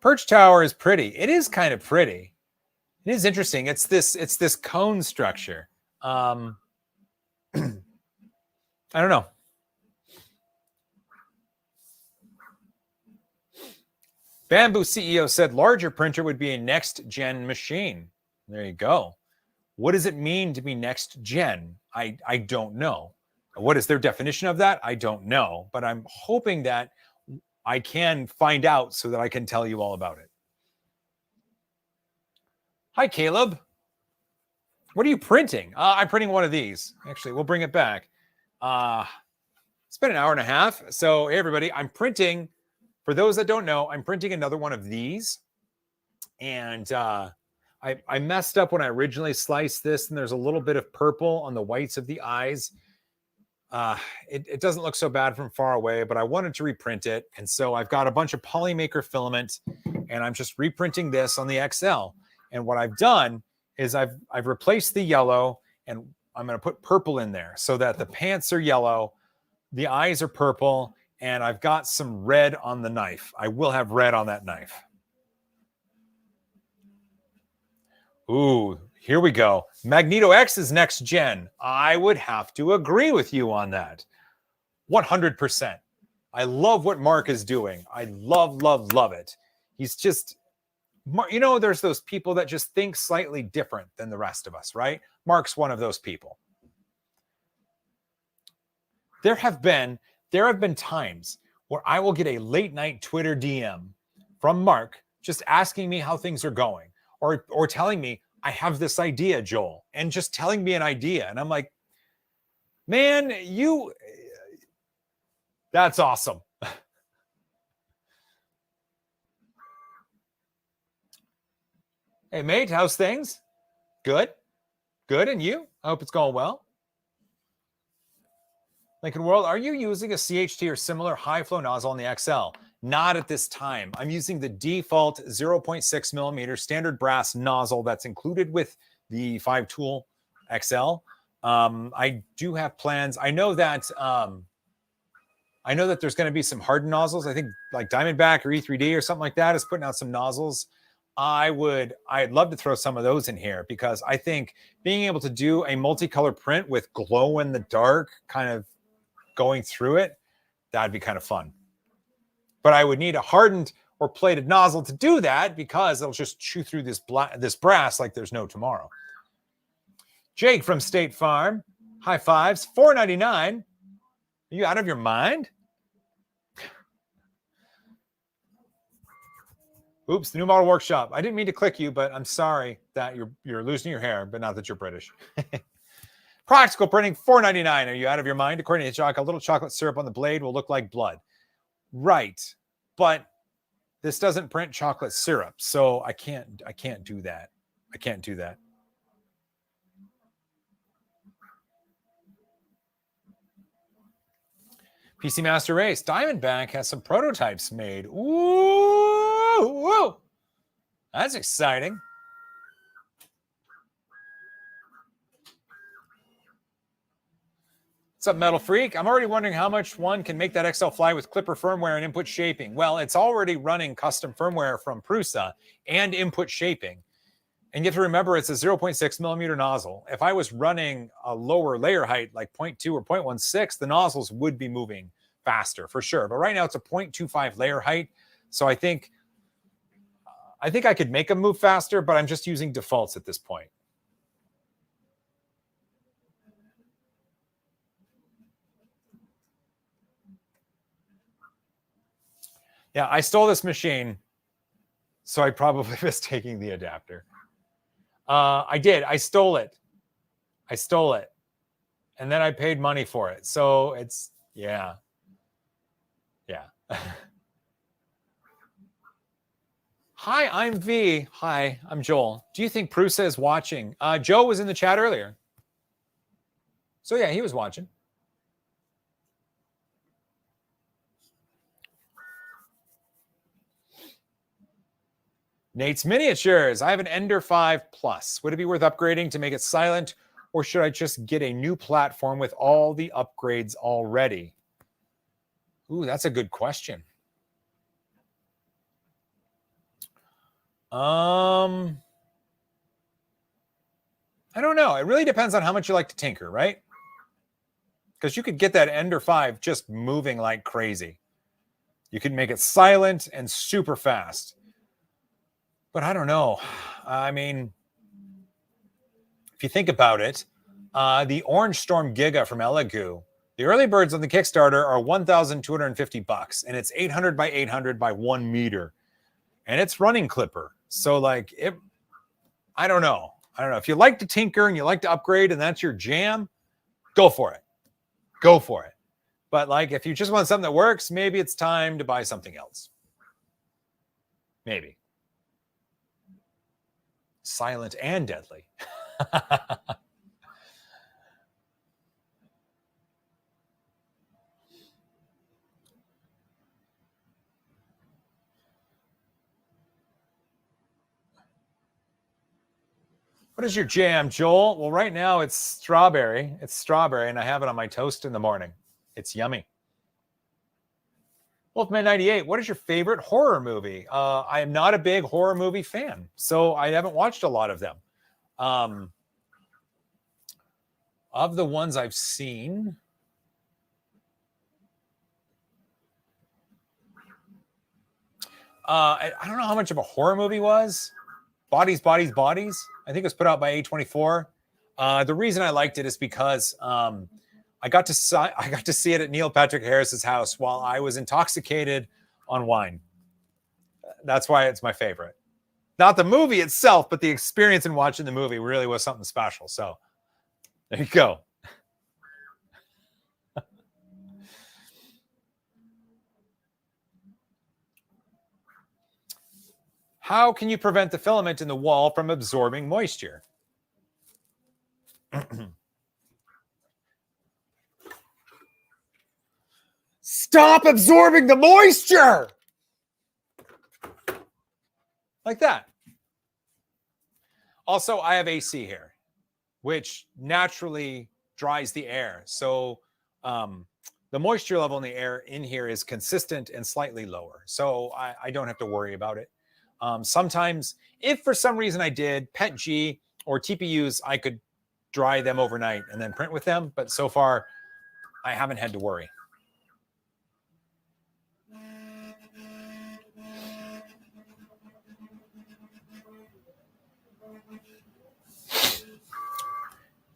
Perch tower is pretty. It is kind of pretty. It is interesting. It's this cone structure. I don't know. Bamboo CEO said larger printer would be a next gen machine. There you go. What does it mean to be next gen? I don't know. What is their definition of that? I don't know, but I'm hoping that I can find out so that I can tell you all about it. Hi, Caleb. What are you printing? I'm printing one of these. Actually, we'll bring it back. It's been an hour and a half. So, hey, everybody, I'm printing. For those that don't know, I'm printing another one of these. And I messed up when I originally sliced this, and there's a little bit of purple on the whites of the eyes. It doesn't look so bad from far away, but I wanted to reprint it. And so I've got a bunch of Polymaker filament, and I'm just reprinting this on the XL. And what I've done is I've replaced the yellow, and I'm going to put purple in there so that the pants are yellow, the eyes are purple, and I've got some red on the knife. I will have red on that knife. Ooh, here we go. Magneto X is next gen. I would have to agree with you on that. 100%. I love what Mark is doing. I love it. He's just, you know, there's those people that just think slightly different than the rest of us, right? Mark's one of those people. There have been times where I will get a late night Twitter DM from Mark just asking me how things are going, or telling me, I have this idea, Joel, and just telling me an idea. And I'm like, man, that's awesome. Hey, mate, how's things? Good. And you? I hope it's going well. Lincoln World, are you using a CHT or similar high flow nozzle on the XL? Not at this time. I'm using the default 0.6 millimeter standard brass nozzle that's included with the 5-tool XL. I do have plans. I know that there's going to be some hardened nozzles. I think like Diamondback or E3D or something like that is putting out some nozzles. I'd love to throw some of those in here, because I think being able to do a multicolor print with glow in the dark kind of going through it, that'd be kind of fun. But I would need a hardened or plated nozzle to do that, because it'll just chew through this brass like there's no tomorrow. Jake from State Farm, high fives, $4.99. Are you out of your mind? Oops, the new model workshop. I didn't mean to click you, but I'm sorry that you're losing your hair, but not that you're British. Practical printing, $4.99. Are you out of your mind? According to Jock, a little chocolate syrup on the blade will look like blood. Right, but this doesn't print chocolate syrup, so I can't do that. I can't do that. PC Master Race. Diamondback has some prototypes made. Ooh, that's exciting. What's up, Metal Freak? I'm already wondering how much one can make that XL fly with Clipper firmware and input shaping. Well, it's already running custom firmware from Prusa and input shaping. And you have to remember it's a 0.6 millimeter nozzle. If I was running a lower layer height, like 0.2 or 0.16, the nozzles would be moving faster for sure. But right now it's a 0.25 layer height. So I think I could make them move faster, but I'm just using defaults at this point. Yeah, I stole this machine, so I probably was taking the adapter. I did. I stole it. And then I paid money for it. So it's, yeah. Hi, I'm V. Hi, I'm Joel. Do you think Prusa is watching? Joe was in the chat earlier. So yeah, he was watching. Nate's Miniatures. I have an Ender 5 Plus. Would it be worth upgrading to make it silent, or should I just get a new platform with all the upgrades already? Ooh, that's a good question. I don't know. It really depends on how much you like to tinker, right? Because you could get that Ender 5 just moving like crazy. You could make it silent and super fast. But I don't know. I mean, if you think about it, the Orange Storm Giga from Elegoo, the early birds on the Kickstarter are $1,250, and it's 800 by 800 by 1 meter, and it's running Clipper. So like I don't know. If you like to tinker and you like to upgrade and that's your jam, go for it. But like, if you just want something that works, maybe it's time to buy something else. Maybe. Silent and deadly. What is your jam, Joel? Well, right now it's strawberry. And I have it on my toast in the morning. It's yummy. Wolfman98, what is your favorite horror movie? I am not a big horror movie fan, so I haven't watched a lot of them. Of the ones I've seen, I don't know how much of a horror movie was. Bodies. I think it was put out by A24. The reason I liked it is because I got to see it at Neil Patrick Harris's house while I was intoxicated on wine. That's why it's my favorite. Not the movie itself, but the experience in watching the movie really was something special. So there you go. How can you prevent the filament in the wall from absorbing moisture? Stop absorbing the moisture! Like that. Also, I have AC here, which naturally dries the air. So the moisture level in the air in here is consistent and slightly lower. So I don't have to worry about it. Sometimes, if for some reason I did PETG or TPUs, I could dry them overnight and then print with them. But so far, I haven't had to worry.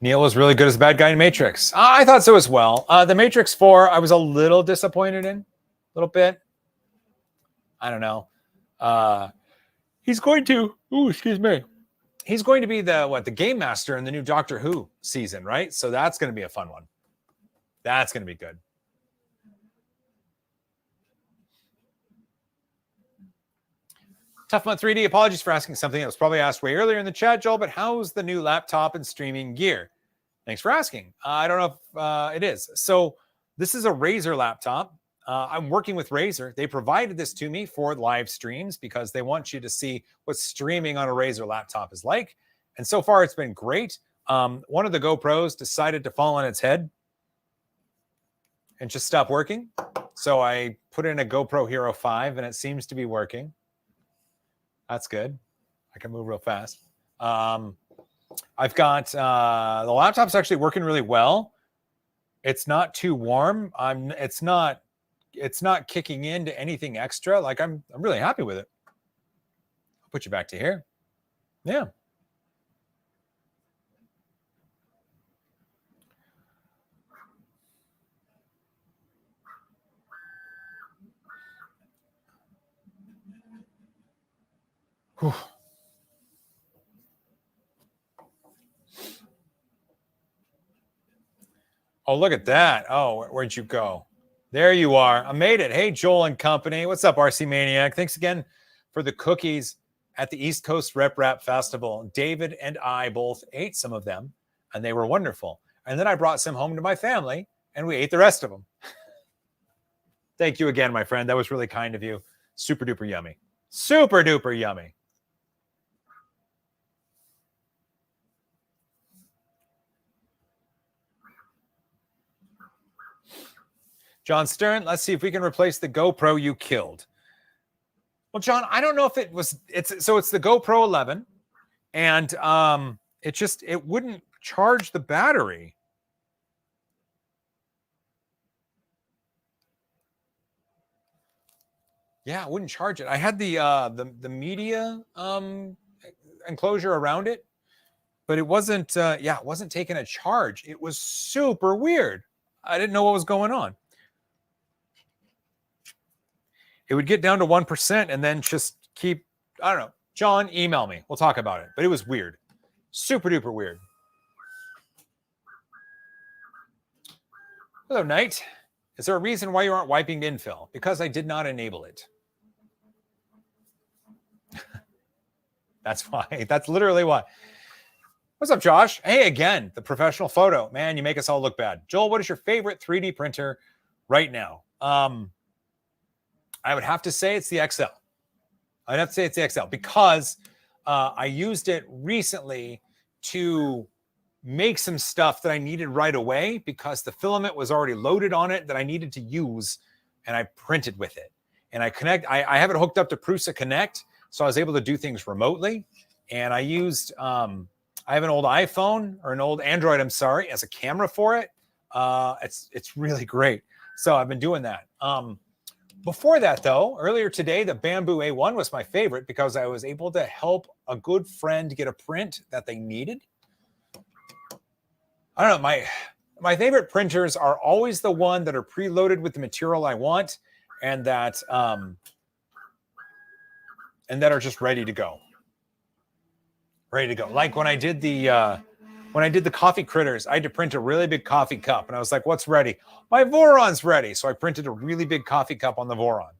Neil was really good as a bad guy in Matrix. I thought so as well. The Matrix 4, I was a little disappointed in. A little bit. I don't know. He's going to... Ooh, excuse me. He's going to be the game master in the new Doctor Who season, right? So that's going to be a fun one. That's going to be good. Tough Month 3D, apologies for asking something that was probably asked way earlier in the chat, Joel, but how's the new laptop and streaming gear? Thanks for asking. I don't know if it is. So This is a Razer laptop. I'm working with Razer. They provided this to me for live streams because they want you to see what streaming on a Razer laptop is like. And so far, it's been great. One of the GoPros decided to fall on its head and just stop working. So I put in a GoPro Hero 5 and it seems to be working. That's good. I can move real fast. I've got the laptop's actually working really well. It's not too warm. It's not kicking into anything extra. Like I'm really happy with it. I'll put you back to here. Yeah. Whew. Oh, look at that. Oh, where'd you go? There you are. I made it. Hey, Joel and company. What's up, RC Maniac? Thanks again for the cookies at the East Coast Rep Rap Festival. David and I both ate some of them, and they were wonderful. And then I brought some home to my family, and we ate the rest of them. Thank you again, my friend. That was really kind of you. Super duper yummy. Super duper yummy. John Stern, let's see if we can replace the GoPro you killed. Well, John, I don't know if it's the GoPro 11, and it wouldn't charge the battery. Yeah, it wouldn't charge it. I had the media enclosure around it, but it wasn't it wasn't taking a charge. It was super weird. I didn't know what was going on. It would get down to 1% and then just keep, I don't know. John, email me. We'll talk about it. But it was weird. Super duper weird. Hello, Knight. Is there a reason why you aren't wiping infill? Because I did not enable it. That's why. That's literally why. What's up, Josh? Hey, again, the professional photo. Man, you make us all look bad. Joel, what is your favorite 3D printer right now? I would have to say it's the XL. I'd have to say it's the XL because I used it recently to make some stuff that I needed right away because the filament was already loaded on it that I needed to use, and I printed with it. And I have it hooked up to Prusa Connect, so I was able to do things remotely. And I used, I have an old iPhone or an old Android, I'm sorry, as a camera for it. It's really great. So I've been doing that. Before that, though, earlier today, the Bamboo A1 was my favorite because I was able to help a good friend get a print that they needed. I don't know. My favorite printers are always the one that are preloaded with the material I want and that are just ready to go. Ready to go. Like when I did the coffee critters, I had to print a really big coffee cup. And I was like, what's ready? My Voron's ready. So I printed a really big coffee cup on the Voron.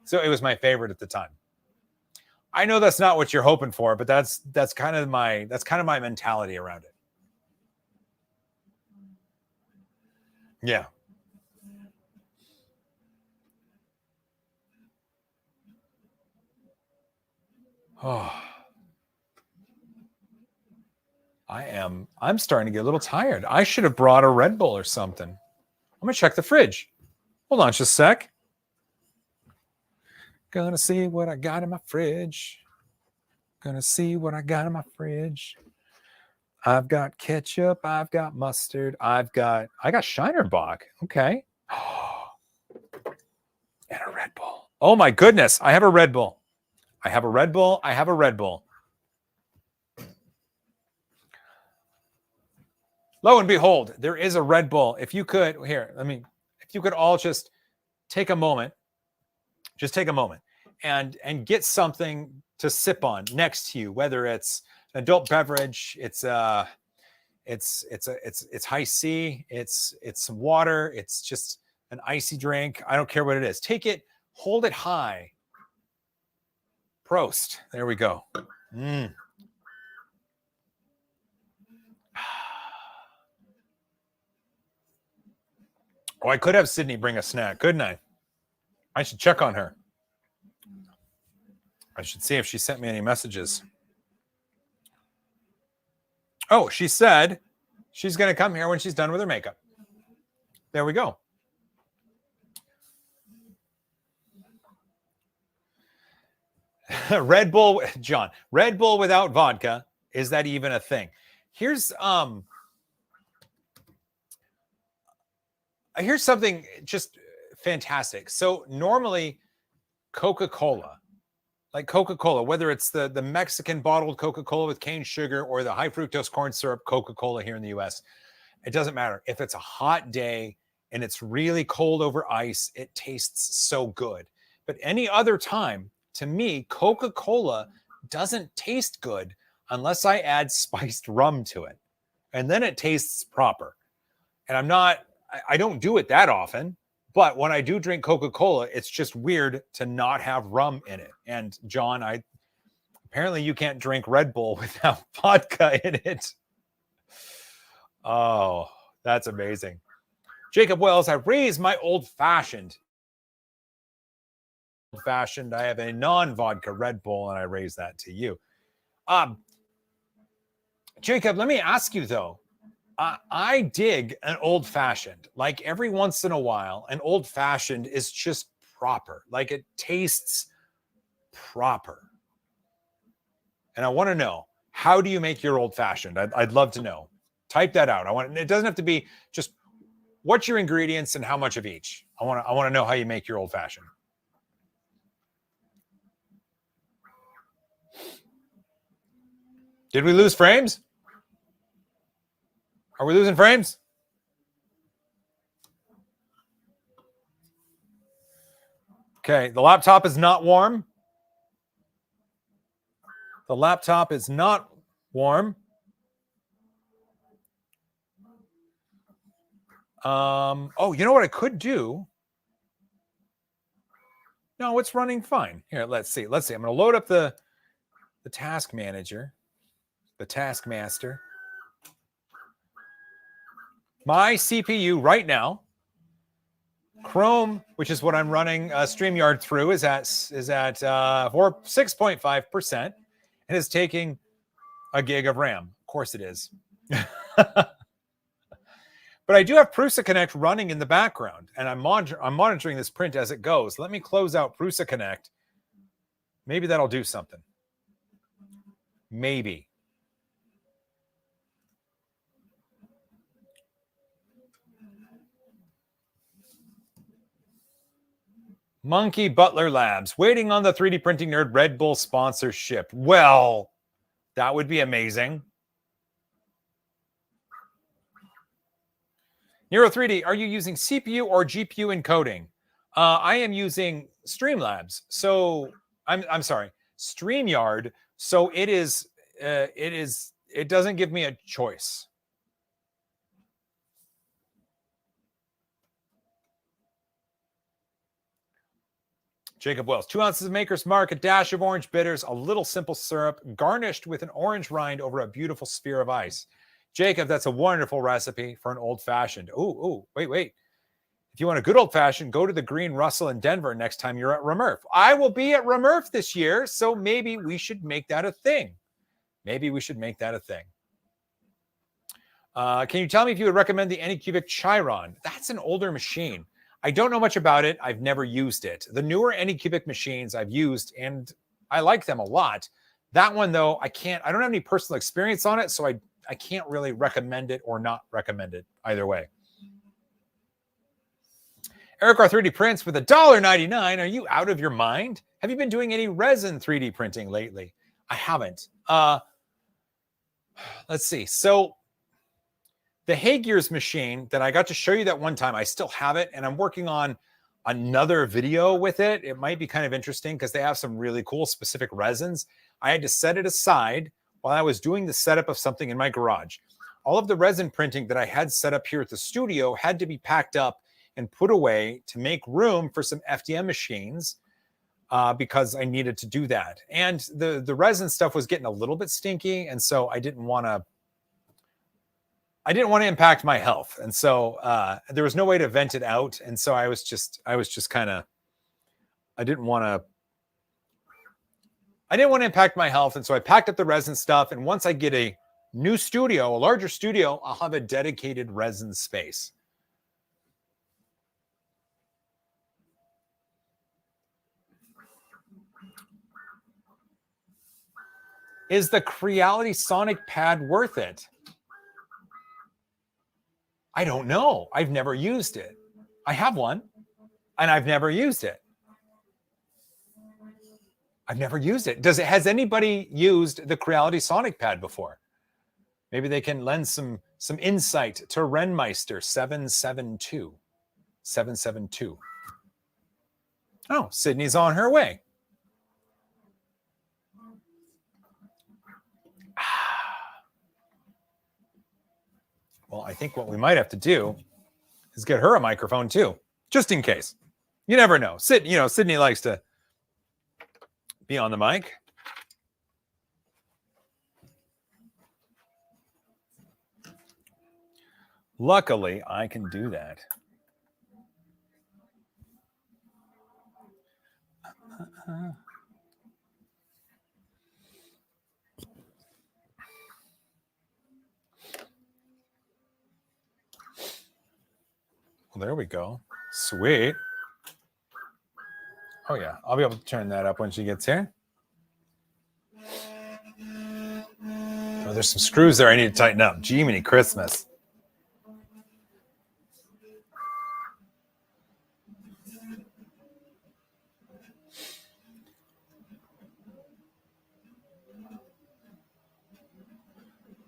So it was my favorite at the time. I know that's not what you're hoping for, but that's kind of my mentality around it. Yeah. Oh. I'm starting to get a little tired. I should have brought a Red Bull or something. I'm going to check the fridge. Hold on just a sec. Gonna see what I got in my fridge. Gonna see what I got in my fridge. I've got ketchup. I've got mustard. I got Shinerbach. Okay. And a Red Bull. Oh my goodness. I have a Red Bull. I have a Red Bull. I have a Red Bull. Lo and behold, there is a Red Bull. If you could, if you could all just take a moment, and get something to sip on next to you, whether it's an adult beverage, it's high C, it's some water, it's just an icy drink. I don't care what it is. Take it, hold it high. Prost. There we go. Oh, I could have Sydney bring a snack, couldn't I? I should check on her. I should see if she sent me any messages. Oh, she said she's going to come here when she's done with her makeup. There we go. Red Bull, John, Red Bull without vodka. Is that even a thing? Here's something just fantastic. So normally Coca-Cola, like Coca-Cola, whether it's the Mexican bottled Coca-Cola with cane sugar or the high fructose corn syrup Coca-Cola here in the US, it doesn't matter. If it's a hot day and it's really cold over ice, it tastes so good. But any other time, to me, Coca-Cola doesn't taste good unless I add spiced rum to it. And then it tastes proper. And I don't do it that often, but when I do drink Coca-Cola, it's just weird to not have rum in it. And John, apparently you can't drink Red Bull without vodka in it. Oh, that's amazing. Jacob Wells, I raised my old-fashioned. I have a non-vodka Red Bull, and I raise that to you. Jacob, let me ask you, though. I dig an old-fashioned. Like every once in a while, an old-fashioned is just proper. Like it tastes proper. And I want to know, how do you make your old-fashioned? I'd love to know. Type that out. It doesn't have to be just what's your ingredients and how much of each. I want to know how you make your old-fashioned. Did we lose frames? Are we losing frames? Okay, the laptop is not warm. The laptop is not warm. Oh, you know what I could do? No, it's running fine. Here, let's see. I'm going to load up the task manager, the taskmaster. My CPU right now, Chrome, which is what I'm running StreamYard through, is at 6.5%, and is taking a gig of RAM. Of course it is. But I do have Prusa Connect running in the background, and I'm monitoring this print as it goes. Let me close out Prusa Connect. Maybe that'll do something. Maybe. Monkey Butler Labs, waiting on the 3D Printing Nerd Red Bull sponsorship. Well, that would be amazing. Nero 3D, are you using CPU or GPU encoding? I am using Streamlabs. So I'm sorry, StreamYard. So it doesn't give me a choice. Jacob Wells, 2 ounces of Maker's Mark, a dash of orange bitters, a little simple syrup, garnished with an orange rind over a beautiful sphere of ice. Jacob, that's a wonderful recipe for an old-fashioned. Oh, wait. If you want a good old-fashioned, go to the Green Russell in Denver next time you're at Remurf. I will be at Remurf this year, so maybe we should make that a thing. Can you tell me if you would recommend the Anycubic Chiron? That's an older machine. I don't know much about it. I've never used it. The newer Anycubic machines I've used, and I like them a lot. That one, though, I don't have any personal experience on it, so I can't really recommend it or not recommend it either way. Eric R 3D Prints with $1.99. Are you out of your mind? Have you been doing any resin 3D printing lately? I haven't. Let's see. So the Haygears machine that I got to show you that one time, I still have it, and I'm working on another video with it. It might be kind of interesting because they have some really cool specific resins. I had to set it aside while I was doing the setup of something in my garage. All of the resin printing that I had set up here at the studio had to be packed up and put away to make room for some FDM machines because I needed to do that. And the resin stuff was getting a little bit stinky, and so I didn't want to I didn't want to impact my health. And so there was no way to vent it out. And so I was just kind of, I didn't want to impact my health. And so I packed up the resin stuff. And once I get a new studio, a larger studio, I'll have a dedicated resin space. Is the Creality Sonic Pad worth it? I don't know. I've never used it. I have one, and I've never used it. I've never used it. Has anybody used the Creality Sonic Pad before? Maybe they can lend some insight to Renmeister 772. 772. Oh, Sydney's on her way. Well, I think what we might have to do is get her a microphone too, just in case. You never know. Sydney likes to be on the mic. Luckily, I can do that. Well, there we go. Sweet. Oh, yeah. I'll be able to turn that up when she gets here. Oh, there's some screws there I need to tighten up. Jiminy Christmas.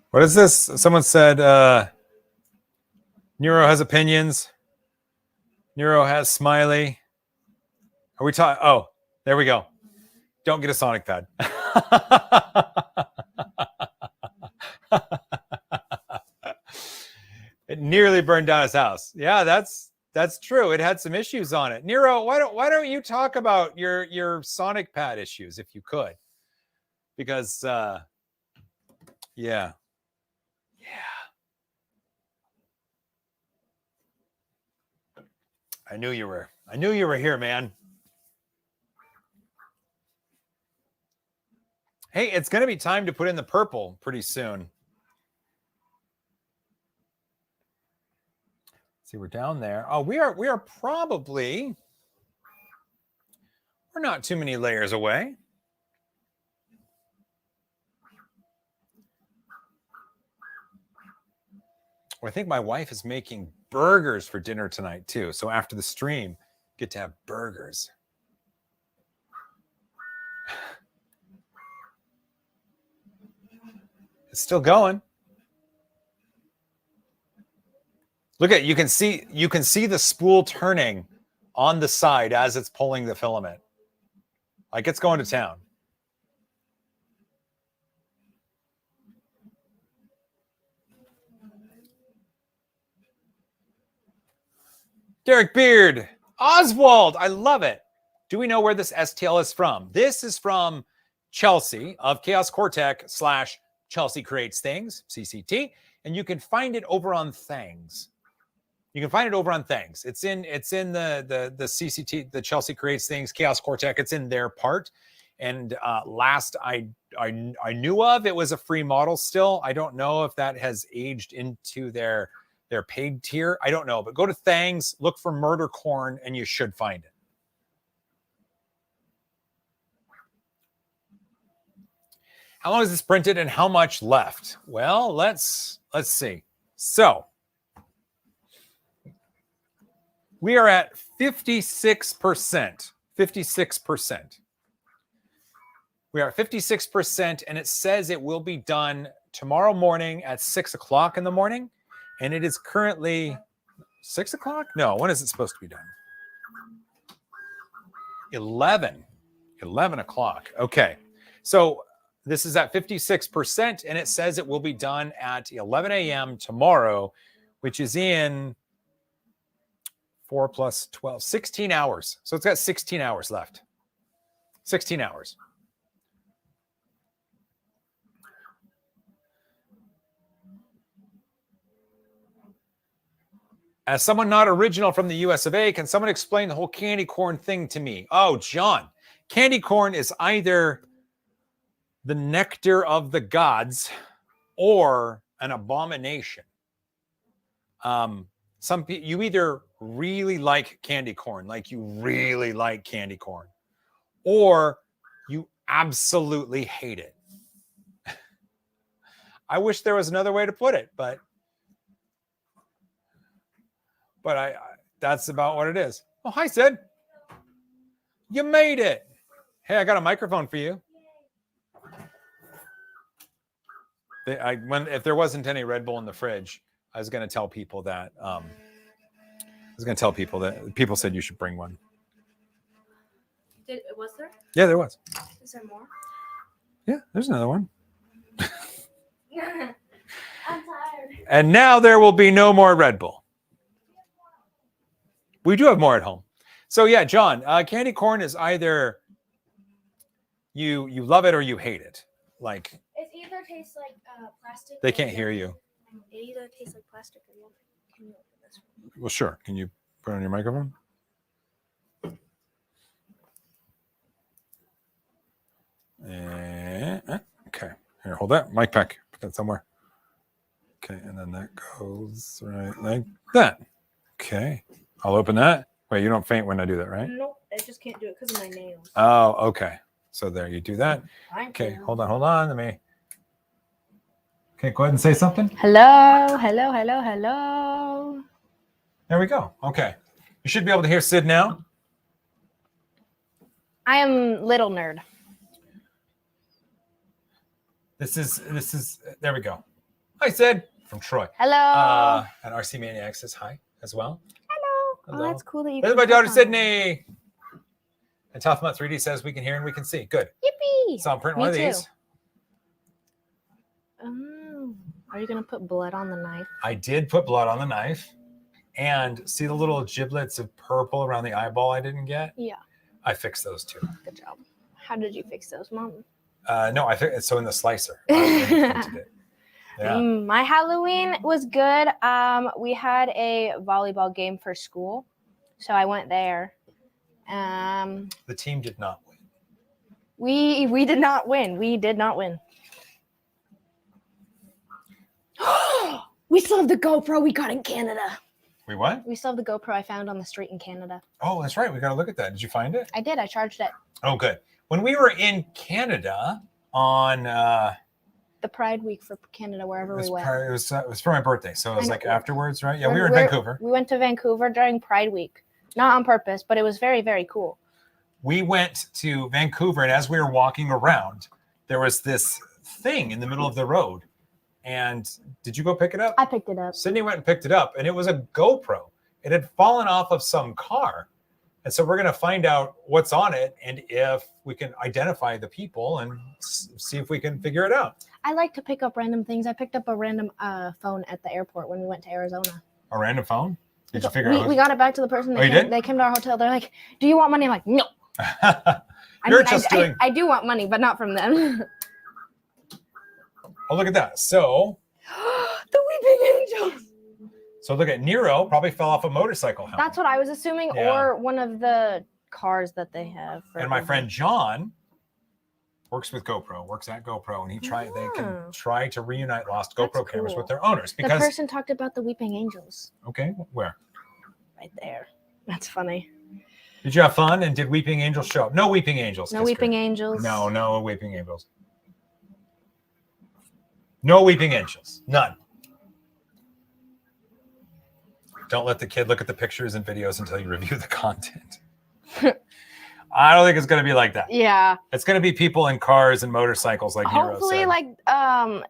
What is this? Someone said Nero has opinions. Nero has smiley. Are we talking? Oh, there we go. Don't get a Sonic Pad. It nearly burned down his house. Yeah, that's true. It had some issues on it. Nero, why don't you talk about your Sonic Pad issues if you could? Because yeah. I knew you were here, man. Hey, it's going to be time to put in the purple pretty soon. See, we're down there. Oh, we are probably, we're not too many layers away. Well, I think my wife is making burgers for dinner tonight too. So after the stream, get to have burgers. It's still going. Look at, you can see the spool turning on the side as it's pulling the filament. Like it's going to town. Derek Beard, Oswald, I love it. Do we know where this STL is from? This is from Chelsea of Chaos Cortec / Chelsea Creates Things, CCT, and you can find it over on Thangs. You can find it over on Thangs. It's in the CCT, the Chelsea Creates Things, Chaos Cortec. It's in their part. And last I knew of, it was a free model still. I don't know if that has aged into their paid tier. I don't know, but go to Thangs, look for Murder Corn, and you should find it. How long is this printed and how much left? Well, let's see. So we are at 56%. 56%. We are at 56%, and it says it will be done tomorrow morning at 6 o'clock in the morning. And it is currently 6 o'clock? No, when is it supposed to be done? 11 o'clock. Okay. So this is at 56%, and it says it will be done at 11 a.m. tomorrow, which is in 4 plus 12, 16 hours. So it's got 16 hours left. 16 hours. As someone not original from the US of A, can someone explain the whole candy corn thing to me? Oh, John. Candy corn is either the nectar of the gods or an abomination. You either really like candy corn, like you really like candy corn, or you absolutely hate it. I wish there was another way to put it, but I that's about what it is. Oh, hi, Sid. You made it. Hey, I got a microphone for you. If there wasn't any Red Bull in the fridge, I was going to tell people that. People said you should bring one. Was there? Yeah, there was. Is there more? Yeah, there's another one. I'm tired. And now there will be no more Red Bull. We do have more at home. So yeah, John, candy corn is either you love it or you hate it. Like it either tastes like plastic. They can't hear you. It either tastes like plastic or yummy. Can you open this one? Well, sure. Can you put it on your microphone? Okay. Here, hold that. Mic pack. Put that somewhere. Okay, and then that goes right like that. Okay. I'll open that. Wait, you don't faint when I do that, right? Nope. I just can't do it because of my nails. Oh, okay. So there, you do that. Okay, hold on. Let me. Okay, go ahead and say something. Hello. There we go. Okay. You should be able to hear Sid now. I am little nerd. This is there we go. Hi, Sid from Troy. Hello. And RC Maniac says hi as well. Hello. Hello. Oh, that's cool that you There's can my daughter click on Sydney. And Tough Mutt 3D says we can hear and we can see. Good. Yippee. So I'm printing Me one of too. these. Are you going to put blood on the knife? I did put blood on the knife. And see the little giblets of purple around the eyeball I didn't get? Yeah. I fixed those too. Good job. How did you fix those, Mom? No, I think it's so in the slicer. I printed it. Yeah. My Halloween was good. We had a volleyball game for school, so I went there. The team did not win. We did not win. We did not win. We still have the GoPro we got in Canada. We what? We still have the GoPro I found on the street in Canada. Oh, that's right. We got to look at that. Did you find it? I did. I charged it. Oh, good. When we were in Canada on the Pride Week for Canada, wherever we went. It was for my birthday, so it was like afterwards, right? Yeah, we were in Vancouver. We went to Vancouver during Pride Week, not on purpose, but it was very, very cool. We went to Vancouver, and as we were walking around, there was this thing in the middle of the road. And did you go pick it up? I picked it up. Sydney went and picked it up, and it was a GoPro. It had fallen off of some car. And so we're going to find out what's on it and if we can identify the people and see if we can figure it out. I like to pick up random things. I picked up a random phone at the airport when we went to Arizona. A random phone? Did you figure out? We got it back to the person. They came to our hotel. They're like, "Do you want money?" I'm like, "No." I do want money, but not from them. Oh, look at that. So. The Weeping Angels. So look at Nero, probably fell off a motorcycle helmet. That's what I was assuming, or one of the cars that they have. And my friend John works at GoPro, and they can try to reunite lost GoPro cameras with their owners. Because the person talked about the Weeping Angels. Okay, where? Right there. That's funny. Did you have fun? And did Weeping Angels show up? No Weeping Angels. No Weeping Angels. No Weeping Angels. No Weeping Angels. None. Don't let the kid look at the pictures and videos until you review the content. I don't think it's going to be like that. Yeah. It's going to be people in cars and motorcycles like Nero said. Hopefully, like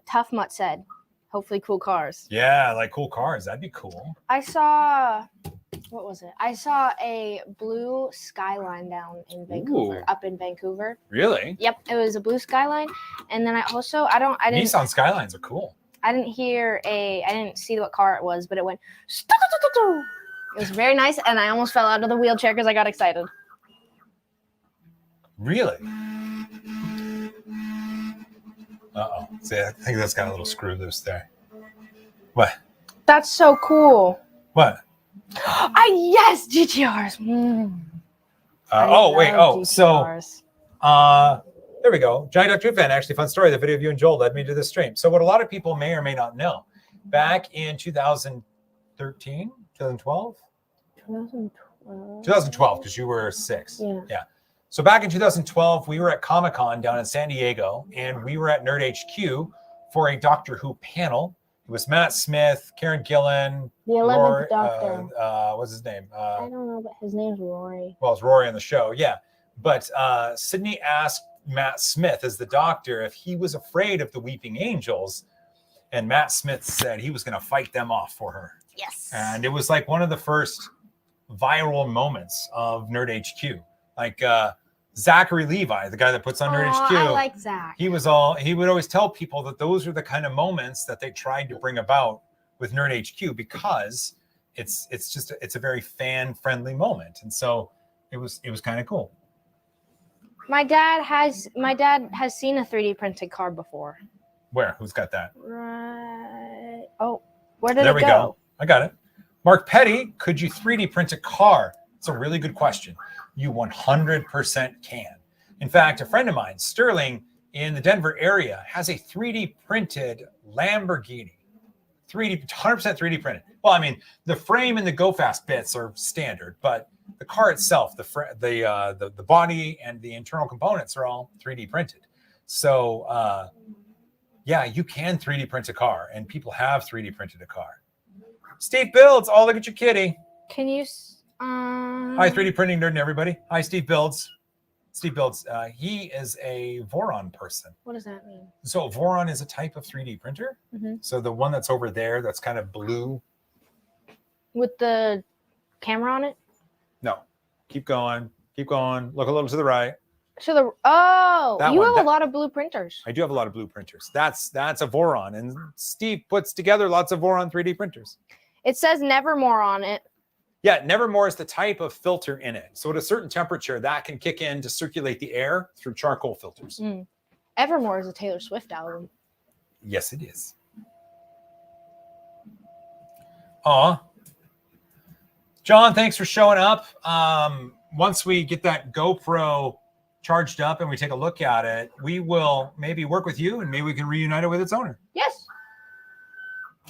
Tough Mutt said. Hopefully cool cars. Yeah, like cool cars. That'd be cool. I saw a blue Skyline down in Vancouver, up in Vancouver. Really? Yep. It was a blue Skyline. And then I didn't. Nissan Skylines are cool. I didn't see what car it was, but it went. It was very nice, and I almost fell out of the wheelchair because I got excited. Really? Uh-oh. See, I think that's got a little screw loose there. What? That's so cool. What? Yes, GTRs. Oh, wait. Oh, so GTRs. there we go. Giant Duck True Fan, actually fun story. The video of you and Joel led me to this stream. So what a lot of people may or may not know, back in 2013, 2012? 2012, because you were 6. Yeah. So back in 2012, we were at Comic-Con down in San Diego, and we were at Nerd HQ for a Doctor Who panel. It was Matt Smith, Karen Gillan, The 11th Doctor. What's his name? I don't know, but his name's Rory. Well, it's Rory on the show, yeah. But Sydney asked Matt Smith as the Doctor if he was afraid of the Weeping Angels, and Matt Smith said he was going to fight them off for her. Yes. And it was like one of the first viral moments of Nerd HQ. Like Zachary Levi, the guy that puts on Nerd HQ. I like Zach. He would always tell people that those are the kind of moments that they tried to bring about with Nerd HQ, because it's a very fan friendly moment. And so it was kind of cool. My dad has seen a 3D printed car before. Where? Who's got that? Right. Oh, where did there it we go? I got it. Mark Petty, could you 3D print a car? It's a really good question. You 100% can. In fact, a friend of mine, Sterling, in the Denver area, has a 3D printed Lamborghini. 100% 3D printed. Well, I mean, the frame and the go fast bits are standard, but the car itself, the body and the internal components are all 3D printed. So, yeah, you can 3D print a car, and people have 3D printed a car. Steve Builds, oh, look at your kitty. Can you? Hi, 3D printing nerd and everybody. Hi, Steve Builds. Steve Builds, he is a Voron person. What does that mean? So Voron is a type of 3D printer. Mm-hmm. So the one that's over there, that's kind of blue. With the camera on it? No. Keep going. Keep going. Look a little to the right. So you have a lot of blue printers. I do have a lot of blue printers. That's a Voron. And Steve puts together lots of Voron 3D printers. It says Nevermore on it. Yeah, Nevermore is the type of filter in it. So at a certain temperature, that can kick in to circulate the air through charcoal filters. Evermore is a Taylor Swift album. Yes, it is. Aw. John, thanks for showing up. Once we get that GoPro charged up and we take a look at it, we will maybe work with you and maybe we can reunite it with its owner. Yes.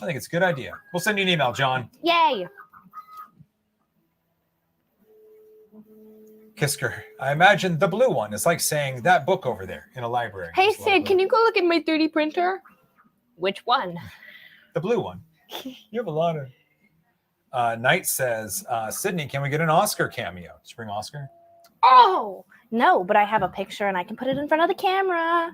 I think it's a good idea. We'll send you an email, John. Yay. Kisker, I imagine the blue one is like saying that book over there in a library. Hey, Sid, can you go look at my 3D printer? Which one? The blue one. You have a lot of... Knight says, Sydney, can we get an Oscar cameo? Did you bring Oscar? Oh, no, but I have a picture and I can put it in front of the camera.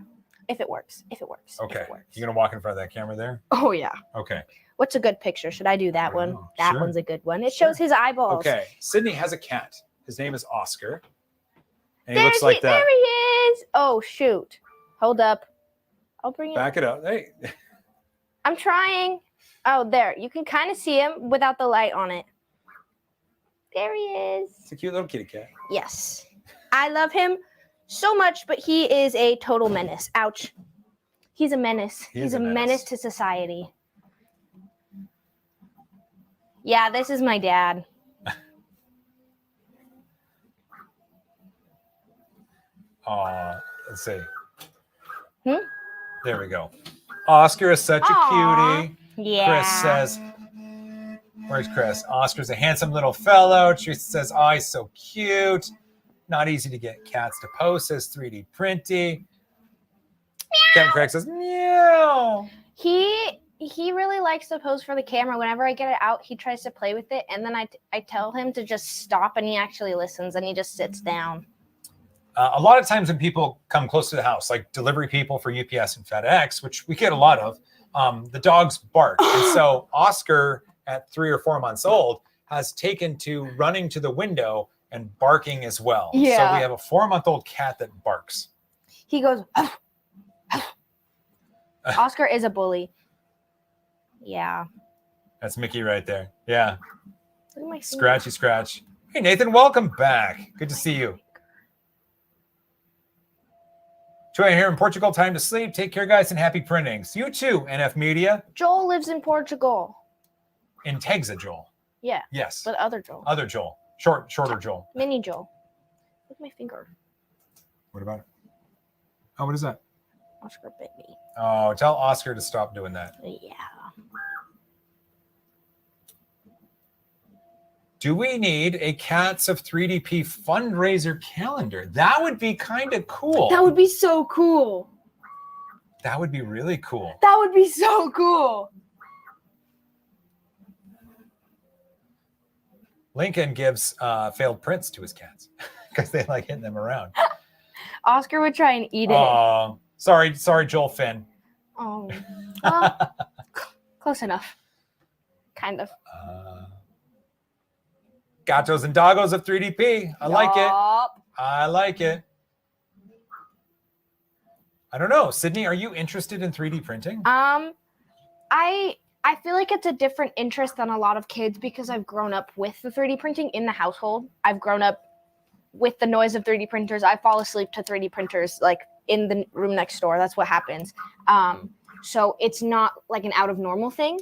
If it works. Okay. It works. You're going to walk in front of that camera there? Oh, yeah. Okay. What's a good picture? Should I do that one? Know. That Sure. one's a good one. It shows his eyeballs. Okay. Sydney has a cat. His name is Oscar. And he looks like that. There he is. Oh, shoot. Hold up. I'll bring it. Back it up. Hey. I'm trying. Oh, there. You can kind of see him without the light on it. There he is. It's a cute little kitty cat. Yes. I love him so much, but he is a total menace. Ouch. He's a menace. He's a menace to society. Yeah, this is my dad. Let's see. There we go. Oscar is such a cutie. Yeah. Chris says, where's Chris? Oscar's a handsome little fellow. Teresa says, oh, he's so cute. Not easy to get cats to pose, says 3D printy. Kevin Craig says, meow. He really likes to pose for the camera. Whenever I get it out, he tries to play with it. And then I tell him to just stop, and he actually listens, and he just sits down. A lot of times when people come close to the house, like delivery people for UPS and FedEx, which we get a lot of, the dogs bark. And so Oscar, at 3 or 4 months old, has taken to running to the window and barking as well. Yeah. So we have a 4-month-old cat that barks. He goes, Oscar is a bully. Yeah. That's Mickey right there. Yeah. Look at my Scratchy scratch. Hey, Nathan, welcome back. Good to see you. Joy here in Portugal. Time to sleep. Take care, guys, and happy printings. You too, NF Media. Joel lives in Portugal. In Tegza, Joel. Yeah. Yes. But other Joel. Other Joel. Shorter Joel. Mini Joel. Look at my finger. What about it? Oh, what is that? Oscar bit me. Oh, tell Oscar to stop doing that. Yeah. Do we need a Cats of 3DP fundraiser calendar? That would be kind of cool. That would be so cool. That would be really cool. That would be so cool. Lincoln gives failed prints to his cats because they like hitting them around. Oscar would try and eat it. Oh, sorry, Joel Finn. Oh, well, close enough. Kind of. Gatos and Doggos of 3DP. I like it. Yup. I like it. I don't know. Sydney, are you interested in 3D printing? I feel like it's a different interest than a lot of kids because I've grown up with the 3D printing in the household. I've grown up with the noise of 3D printers. I fall asleep to 3D printers like in the room next door. That's what happens. So it's not like an out of normal thing.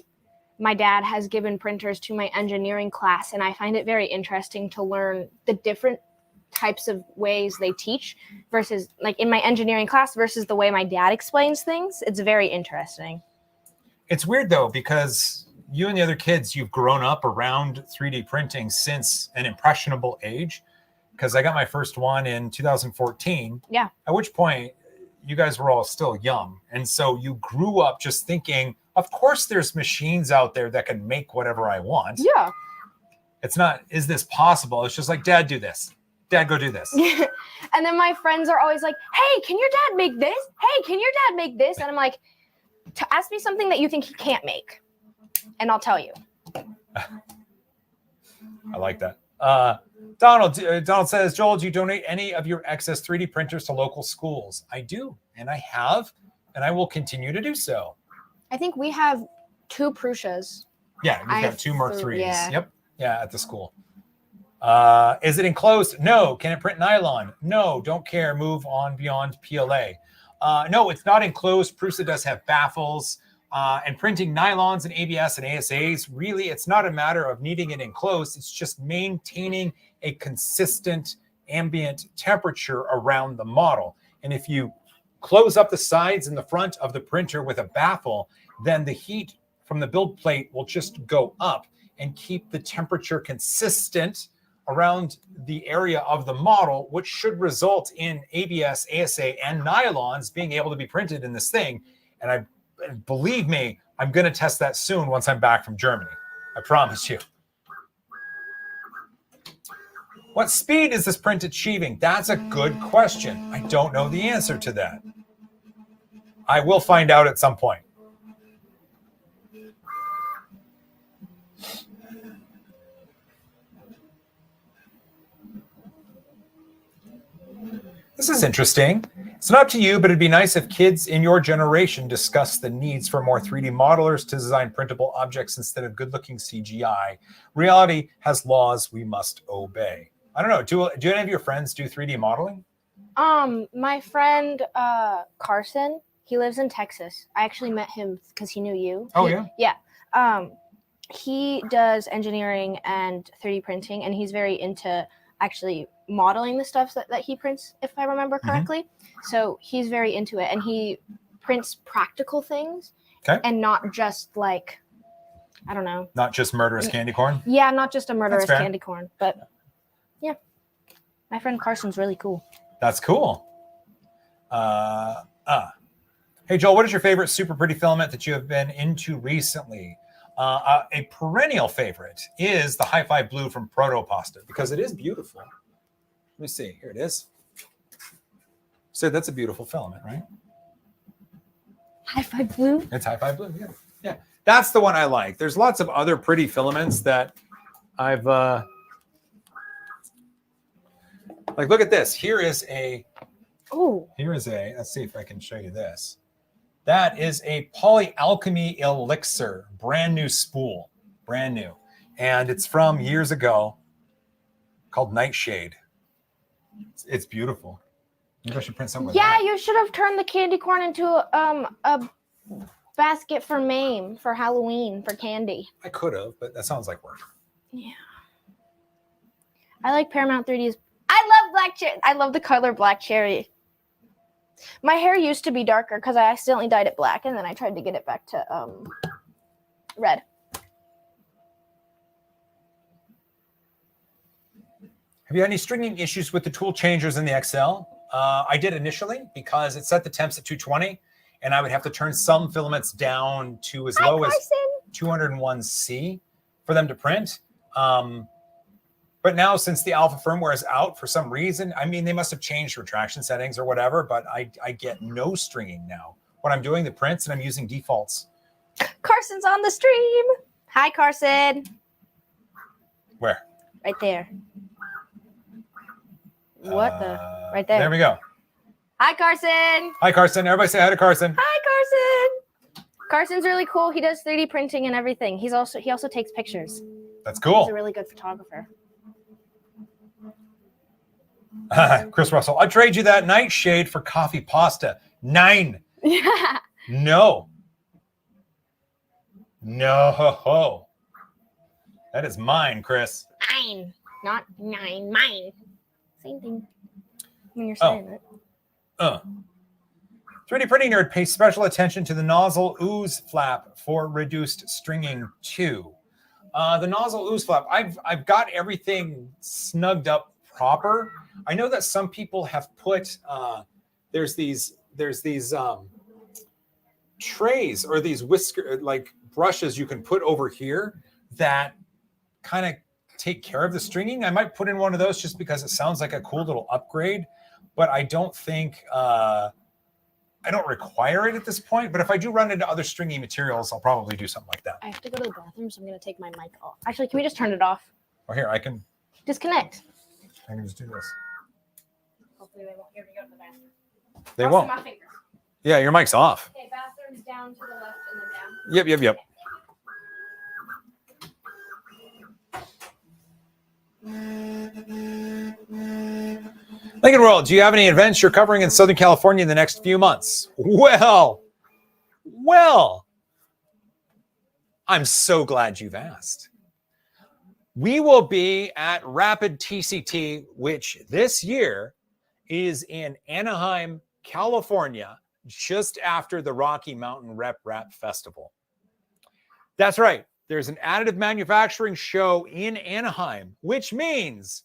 My dad has given printers to my engineering class, and I find it very interesting to learn the different types of ways they teach versus like in my engineering class versus the way my dad explains things. It's very interesting. It's weird though, because you and the other kids, you've grown up around 3D printing since an impressionable age. Because I got my first one in 2014. Yeah. At which point you guys were all still young. And so you grew up just thinking, of course there's machines out there that can make whatever I want. Yeah. It's not, is this possible? It's just like, Dad, do this. Dad, go do this. And then my friends are always like, hey, can your dad make this? Hey, can your dad make this? And I'm like, ask me something that you think he can't make, and I'll tell you. I like that. Donald says, Joel, do you donate any of your excess 3D printers to local schools? I do, and I have, and I will continue to do so. I think we have 2 Prusas. Yeah, we've got 2 Mark IIIs. Yeah. Yep. Yeah, at the school. Is it enclosed? No. Can it print nylon? No. Don't care. Move on beyond PLA. No, it's not enclosed. Prusa does have baffles. And printing nylons and ABS and ASAs, really, it's not a matter of needing it enclosed. It's just maintaining a consistent ambient temperature around the model. And if you close up the sides and the front of the printer with a baffle, then the heat from the build plate will just go up and keep the temperature consistent around the area of the model, which should result in ABS, ASA, and nylons being able to be printed in this thing. And believe me, I'm going to test that soon once I'm back from Germany. I promise you. What speed is this print achieving? That's a good question. I don't know the answer to that. I will find out at some point. This is interesting. It's not up to you, but it'd be nice if kids in your generation discuss the needs for more 3D modelers to design printable objects instead of good-looking CGI. Reality has laws we must obey. I don't know. Do any of your friends do 3D modeling? My friend Carson, he lives in Texas. I actually met him because he knew you. Oh, yeah? Yeah. He does engineering and 3D printing, and he's very into actually modeling the stuff that he prints, if I remember correctly. Mm-hmm. So he's very into it, and he prints practical things. Okay. And not just like, I don't know. Not just murderous candy corn? Yeah, not just a murderous candy corn, but yeah. My friend Carson's really cool. That's cool. Hey, Joel, what is your favorite super pretty filament that you have been into recently? A perennial favorite is the Hi-Fi Blue from Protopasta because it is beautiful. Let me see. Here it is. So that's a beautiful filament, right? Hi-Fi Blue? It's Hi-Fi Blue, yeah. Yeah, that's the one I like. There's lots of other pretty filaments that I've... like, look at this. Here is a... Oh. Here is a... Let's see if I can show you this. That is a Polyalchemy Elixir, brand new spool, brand new. And it's from years ago called Nightshade. It's beautiful. Maybe I should print something with that. Yeah, you should have turned the candy corn into a basket for Mame for Halloween for candy. I could have, but that sounds like work. Yeah. I like Paramount 3Ds. I love black cherry. I love the color black cherry. My hair used to be darker because I accidentally dyed it black, and then I tried to get it back to red. Have you had any stringing issues with the tool changers in the XL? I did initially because it set the temps at 220, and I would have to turn some filaments down to as low as 201C for them to print. But now, since the alpha firmware is out for some reason, I mean, they must have changed retraction settings or whatever, but I get no stringing now when I'm doing the prints and I'm using defaults. Carson's on the stream. Hi, Carson. Where? Right there. What the? Right there. There we go. Hi, Carson. Hi, Carson. Everybody say hi to Carson. Hi, Carson. Carson's really cool. He does 3D printing and everything. He also takes pictures. That's cool. He's a really good photographer. Chris Russell, I'll trade you that nightshade for coffee pasta. 9. Yeah. No. No. That is mine, Chris. Mine. Not 9. Mine. Same thing. When you're saying it. 3D printing nerd pays special attention to the nozzle ooze flap for reduced stringing too. The nozzle ooze flap, I've got everything snugged up proper. I know that some people have put there's these trays or these whisker like brushes you can put over here that kind of take care of the stringing. I might put in one of those just because it sounds like a cool little upgrade, but I don't think I don't require it at this point. But if I do run into other stringy materials, I'll probably do something like that. I have to go to the bathroom, so I'm going to take my mic off. Actually, can we just turn it off? Or here, I can Disconnect. just do this. Hopefully they won't hear me go to the bathroom. They won't. My fingers. Yeah, your mic's off. Okay, bathroom's down to the left and then down. Yep. Lincoln World, do you have any events you're covering in Southern California in the next few months? Well, I'm so glad you've asked. We will be at Rapid TCT, which this year is in Anaheim, California, just after the Rocky Mountain Rep Rap Festival. That's right. There's an additive manufacturing show in Anaheim, which means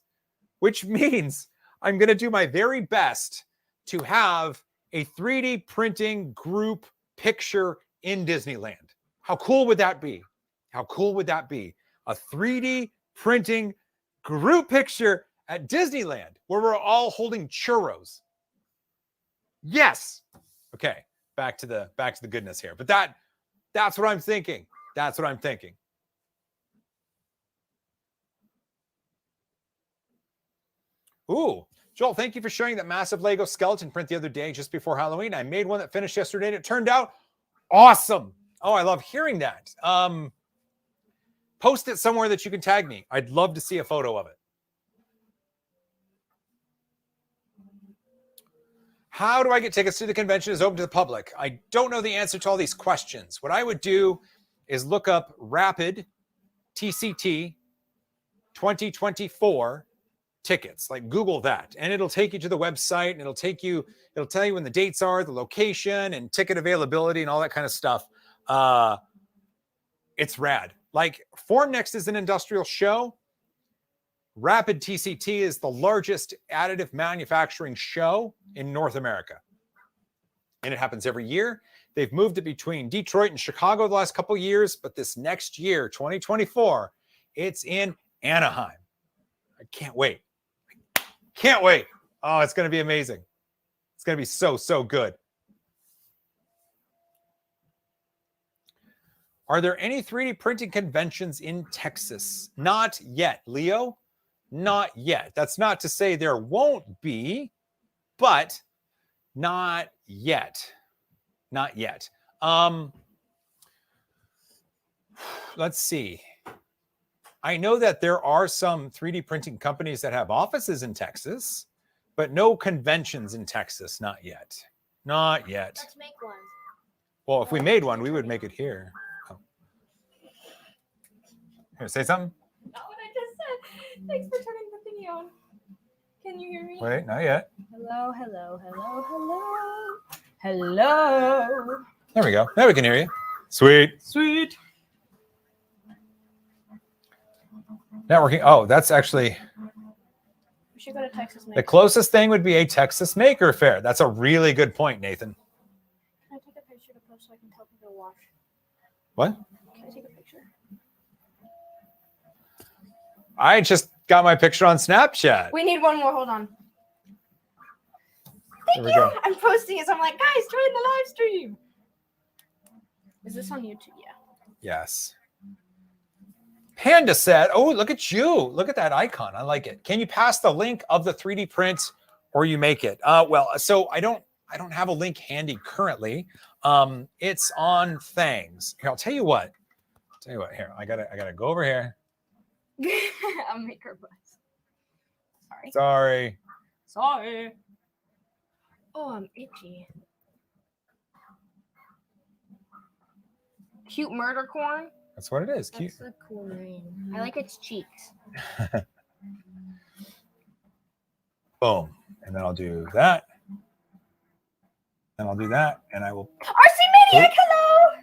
I'm going to do my very best to have a 3D printing group picture in Disneyland. How cool would that be? A 3D printing group picture at Disneyland where we're all holding churros. Yes. Okay, back to the goodness here. But that's what I'm thinking. Ooh, Joel, thank you for sharing that massive Lego skeleton print the other day just before Halloween. I made one that finished yesterday and it turned out awesome. Oh, I love hearing that. Post it somewhere that you can tag me. I'd love to see a photo of it. How do I get tickets to the convention? Is open to the public. I don't know the answer to all these questions. What I would do is look up Rapid TCT 2024 tickets. Like Google that, and it'll take you to the website, and it'll tell you when the dates are, the location, and ticket availability, and all that kind of stuff. It's rad. Like Formnext is an industrial show. Rapid TCT is the largest additive manufacturing show in North America. And it happens every year. They've moved it between Detroit and Chicago the last couple of years, but this next year, 2024, it's in Anaheim. I can't wait. Oh, it's going to be amazing. It's going to be so good. Are there any 3D printing conventions in Texas? Not yet, Leo. Not yet. That's not to say there won't be, but not yet. Let's see. I know that there are some 3D printing companies that have offices in Texas, but no conventions in Texas. Not yet. Let's make one. Well, if we made one, we would make it here. Oh. Here, say something. Not what I Thanks for turning the thingy on. Can you hear me? Wait, not yet. Hello, hello, hello, hello. Hello. There we go. Now we can hear you. Sweet. Sweet. Networking. Oh, that's actually We should go to Texas the Maker. closest thing would be a Texas Maker Fair. That's a really good point, Nathan. Can I take a picture to post so I can tell people to watch? What? Can I take a picture? I just got my picture on Snapchat. We need one more. Hold on. There we go. I'm posting it, so I'm like, guys, join the live stream. Is this on YouTube? Yeah. Yes. Panda said, oh, look at you. Look at that icon. I like it. Can you pass the link of the 3D print or you make it? Well, so I don't have a link handy currently. It's on Things. Here, I'll tell you what. Here, I gotta go over here. I'll make her buzz. Sorry. Oh, I'm itchy. Cute murder corn. That's what it is. Cute. That's a cool name. I like its cheeks. Boom. And then I'll do that. And I'll do that. And I will. RC Maniac, hello.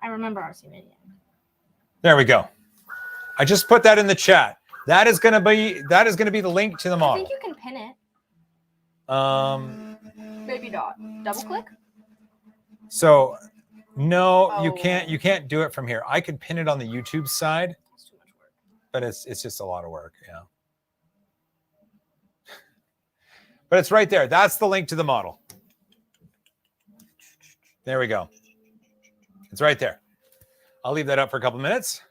I remember RC Maniac. There we go. I just put that in the chat. That is gonna be the link to the I model. think you can pin it. Maybe not. Double click. So no, you Oh. can't do it from here. I could pin it on the YouTube side, That's too much work. but it's just a lot of work, yeah. But it's right there. That's the link to the model. There we go. It's right there. I'll leave that up for a couple minutes.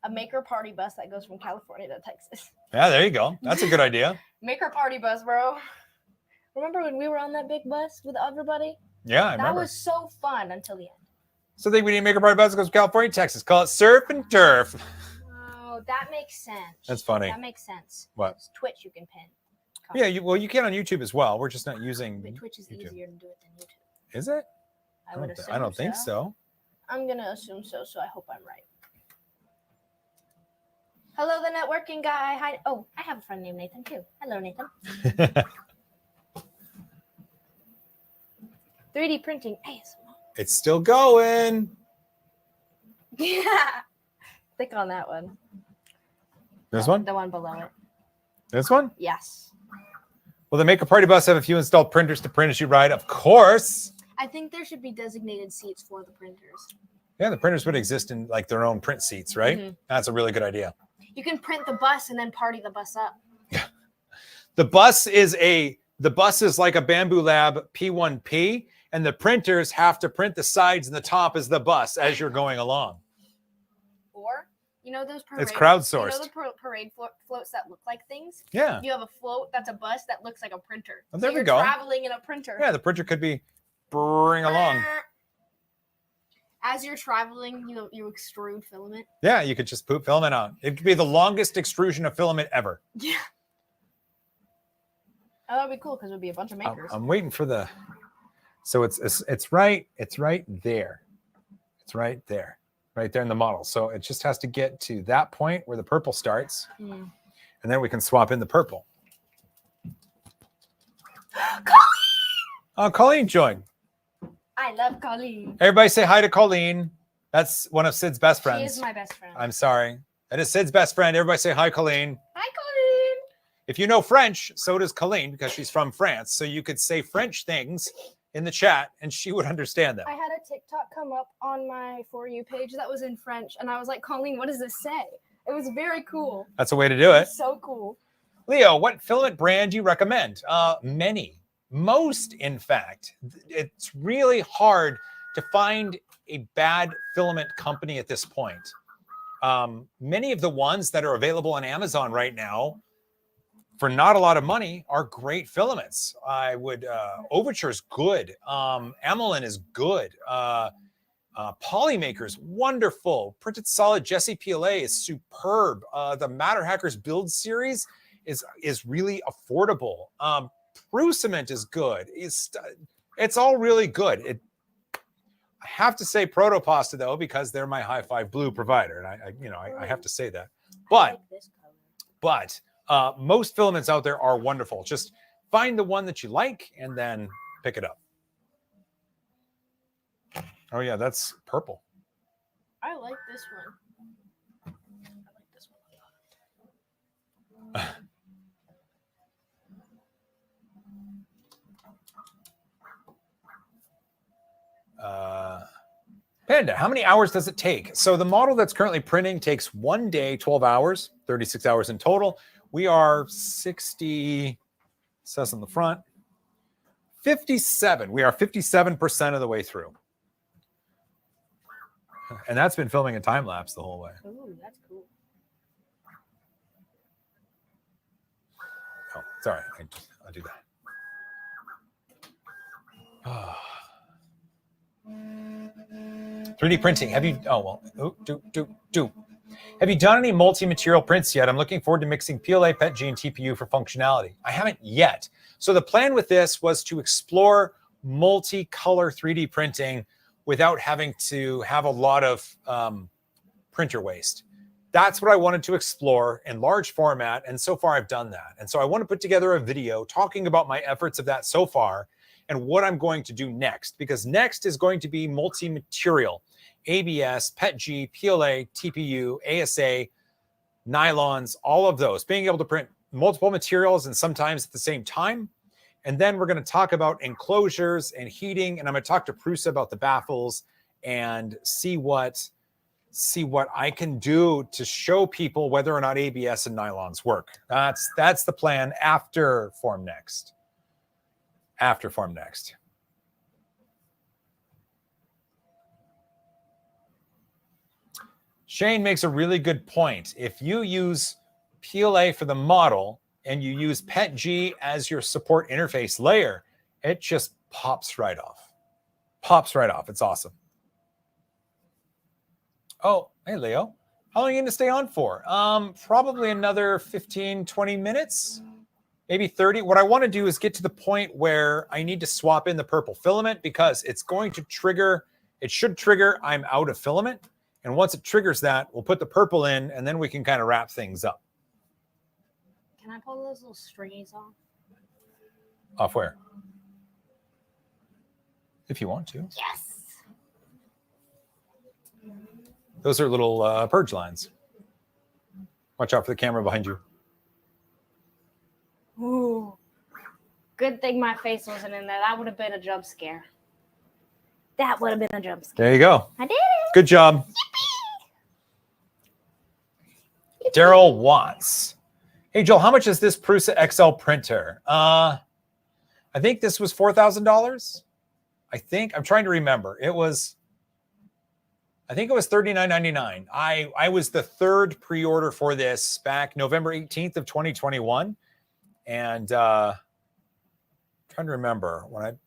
A maker party bus that goes from California to Texas. Yeah, there you go. That's a good idea. Maker party bus, bro. Remember when we were on that big bus with everybody? Yeah, I That remember. was so fun until the end. So we need to make a party bus that goes to California, Texas. Call it Surf and Turf. Oh, that makes sense. That's funny. That makes sense. What? It's Twitch you can pin. Yeah, you can on YouTube as well. We're just not using But Twitch is YouTube. easier to do it than YouTube. Is it? I would assume I don't think so. I'm gonna assume so, so I hope I'm right. Hello, the networking guy. Hi. Oh, I have a friend named Nathan too. Hello, Nathan. 3D printing ASMR. It's still going. Yeah. Click on that one. This one? The one below it. This one? Yes. Will the Maker Party Bus have a few installed printers to print as you ride? Of course. I think there should be designated seats for the printers. Yeah, the printers would exist in like their own print seats, right? Mhm. That's a really good idea. You can print the bus and then party the bus up. The bus is like a Bamboo Lab P1P, and the printers have to print the sides and the top as the bus as you're going along. Or, you know those parade, It's crowdsourced. You know the parade floats that look like things? Yeah. You have a float that's a bus that looks like a printer. Well, there we you're go. Traveling in a printer. Yeah, the printer could be bring along. As you're traveling, you extrude filament. Yeah, you could just poop filament out. It could be the longest extrusion of filament ever. Yeah. Oh, that'd be cool because it would be a bunch of makers. I'm waiting for the. So it's right there. It's right there in the model. So it just has to get to that point where the purple starts, and then we can swap in the purple. Oh, Colleen joined. I love Colleen. Everybody say hi to Colleen. That's one of Sid's best friends. She is my best friend. I'm sorry. That is Sid's best friend. Everybody say hi, Colleen. Hi, Colleen. If you know French, so does Colleen because she's from France. So you could say French things in the chat and she would understand them. I had a TikTok come up on my For You page that was in French, and I was like, Colleen, what does this say? It was very cool. That's a way to do it. Was so cool. Leo, what filament brand do you recommend? Many. Most, in fact. It's really hard to find a bad filament company at this point. Many of the ones that are available on Amazon right now for not a lot of money are great filaments. I would, Overture's good. Amelin is good. Polymaker's wonderful. Printed Solid Jesse PLA is superb. The Matter Hackers build series is really affordable. Prusa is good. It's all really good. I have to say Protopasta though, because they're my high five blue provider, and I have to say that. But most filaments out there are wonderful. Just find the one that you like and then pick it up. Oh yeah, that's purple. I like this one. I like this one a lot. Panda, how many hours does it take? So the model that's currently printing takes 1 day, 12 hours, 36 hours in total. We are 60, says on the front, 57. We are 57% of the way through. And that's been filming a time lapse the whole way. Ooh, that's cool. Oh, sorry. I'll do that. 3D printing. Have you? Oh well. Have you done any multi-material prints yet? I'm looking forward to mixing PLA, PETG, and TPU for functionality. I haven't yet. So the plan with this was to explore multi-color 3D printing without having to have a lot of printer waste. That's what I wanted to explore in large format, and so far I've done that. And so I want to put together a video talking about my efforts of that so far and what I'm going to do next, because next is going to be multi-material, ABS, PETG, PLA, TPU, ASA, nylons, all of those, being able to print multiple materials and sometimes at the same time. And then we're going to talk about enclosures and heating, and I'm going to talk to Prusa about the baffles and see what I can do to show people whether or not ABS and nylons work. That's the plan after Form Next. After Form Next. Shane makes a really good point. If you use PLA for the model and you use PETG as your support interface layer, it just pops right off. Pops right off. It's awesome. Oh, hey, Leo. How long are you going to stay on for? Probably another 15, 20 minutes, maybe 30. What I want to do is get to the point where I need to swap in the purple filament because it's going to trigger. It should trigger I'm out of filament. And once it triggers that, we'll put the purple in, and then we can kind of wrap things up. Can I pull those little stringies off? Off where? If you want to. Yes. Those are little purge lines. Watch out for the camera behind you. Ooh. Good thing my face wasn't in there. That would have been a jump scare. That would have been a jump scare. There you go. I did it. Good job. Daryl Watts. Hey, Joel, how much is this Prusa XL printer? I think this was $4,000. I think. I'm trying to remember. I think it was $39.99. I was the third pre-order for this back November 18th of 2021. And trying to remember what.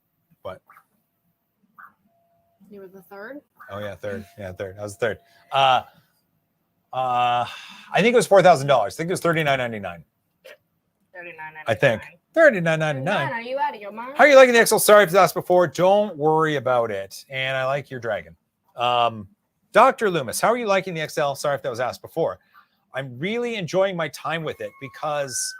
You were the third? Oh, yeah, third. Yeah, third. I was the third. I think it was $4,000. I think it was $39.99. $39.99. I think. $39.99. Are you out of your mind? How are you liking the XL? Sorry if that's before. Don't worry about it. And I like your dragon. Dr. Loomis, how are you liking the XL? Sorry if that was asked before. I'm really enjoying my time with it because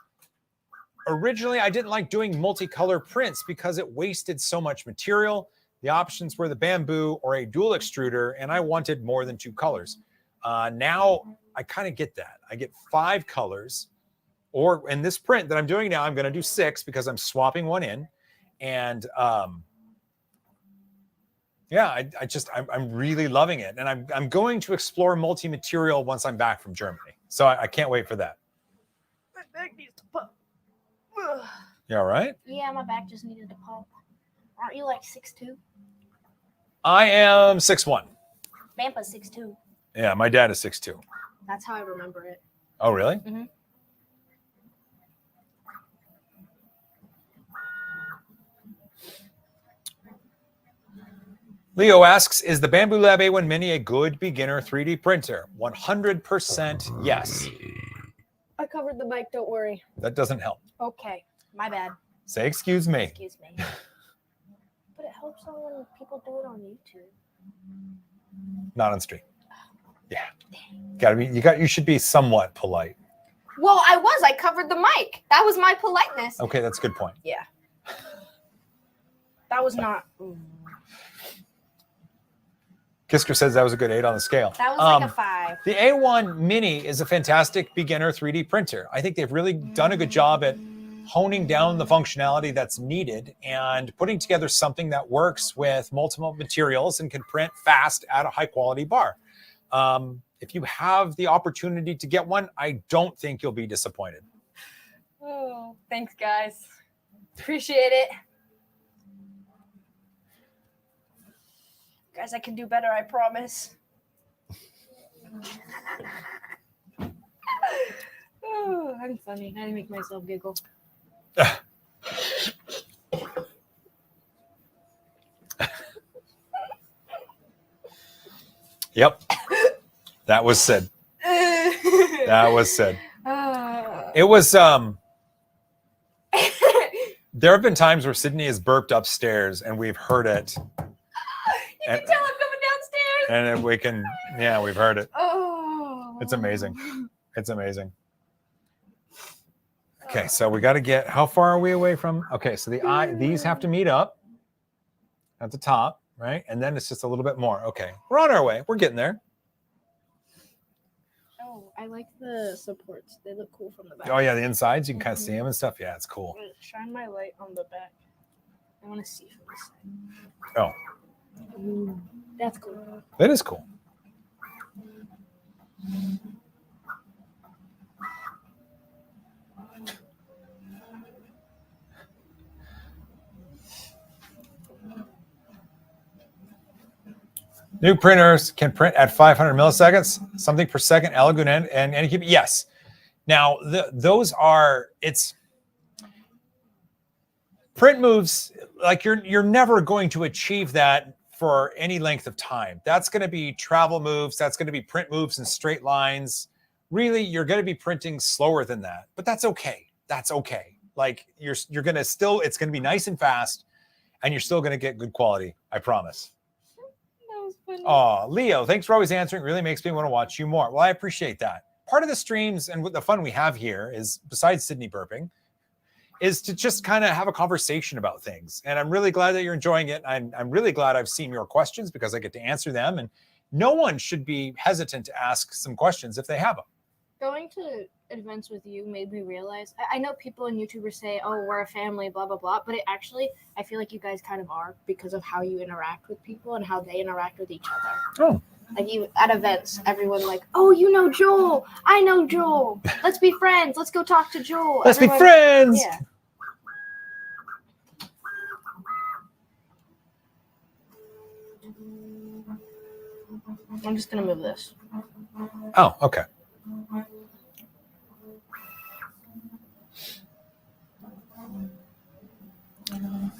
originally I didn't like doing multicolor prints because it wasted so much material. The options were the bamboo or a dual extruder, and I wanted more than 2 colors. Now I kind of get that. I get 5 colors, or in this print that I'm doing now, I'm going to do 6 because I'm swapping one in. And yeah, I'm really loving it. And I'm going to explore multi-material once I'm back from Germany. So I can't wait for that. My back needs to pump. You all right? Yeah, my back just needed to pump. Aren't you like 6'2"? I am 6'1". Vampa's 6'2". Yeah, my dad is 6'2". That's how I remember it. Oh, really? Mm-hmm. Leo asks, is the Bamboo Lab A1 Mini a good beginner 3D printer? 100% yes. I covered the mic, don't worry. That doesn't help. Okay, my bad. Say excuse me. Excuse me. But it helps when people do it on YouTube. Not on stream. Yeah. You should be somewhat polite. Well, I covered the mic. That was my politeness. Okay, that's a good point. Yeah. That was not. Kisker says that was a good 8 on the scale. That was like a 5. The A1 Mini is a fantastic beginner 3D printer. I think they've really done a good job at honing down the functionality that's needed and putting together something that works with multiple materials and can print fast at a high quality bar. If you have the opportunity to get one, I don't think you'll be disappointed. Oh, thanks, guys. Appreciate it. Guys, I can do better, I promise. Oh, I'm funny. I make myself giggle. Yep. That was said. That was said. It was there have been times where Sydney has burped upstairs and we've heard it. You can tell I'm coming downstairs. And we can, yeah, we've heard it. Oh. It's amazing. It's amazing. Okay, so we got to get, how far are we away from? Okay, so these have to meet up at the top, right? And then it's just a little bit more. Okay, we're on our way. We're getting there. Oh, I like the supports. They look cool from the back. Oh yeah, the insides, you can kind of see them and stuff. Yeah, it's cool. Wait, shine my light on the back. I want to see from this side. Oh. Ooh, that's cool. That is cool. New printers can print at 500 milliseconds, something per second, elegant and any. Yes. Now, those are, it's print moves, like you're never going to achieve that for any length of time. That's going to be travel moves. That's going to be print moves in straight lines. Really, you're going to be printing slower than that, but that's okay. That's okay. Like you're going to still, it's going to be nice and fast and you're still going to get good quality. I promise. Oh, Leo, thanks for always answering. It really makes me want to watch you more. Well, I appreciate that. Part of the streams and the fun we have here is, besides Sydney burping, is to just kind of have a conversation about things. And I'm really glad that you're enjoying it. I'm really glad I've seen your questions because I get to answer them. And no one should be hesitant to ask some questions if they have them. Going to events with you made me realize, I know people and YouTubers say, oh, we're a family, blah, blah, blah. But it actually, I feel like you guys kind of are because of how you interact with people and how they interact with each other. Oh. Like you at events, everyone like, oh, you know Joel. I know Joel. Let's be friends. Let's go talk to Joel. Let's be friends. Yeah. I'm just going to move this. Oh, okay.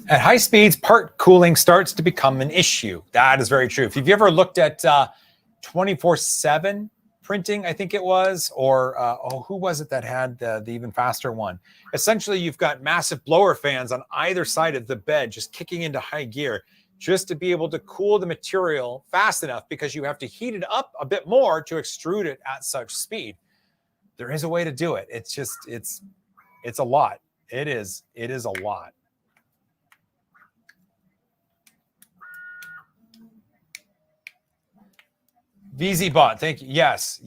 At high speeds, part cooling starts to become an issue. That is very true. If you've ever looked at 24/7 printing, I think it was, or who was it that had the even faster one? Essentially, you've got massive blower fans on either side of the bed just kicking into high gear just to be able to cool the material fast enough because you have to heat it up a bit more to extrude it at such speed. There is a way to do it. It's just, it's a lot. It is a lot. VZBot, thank you. Yes.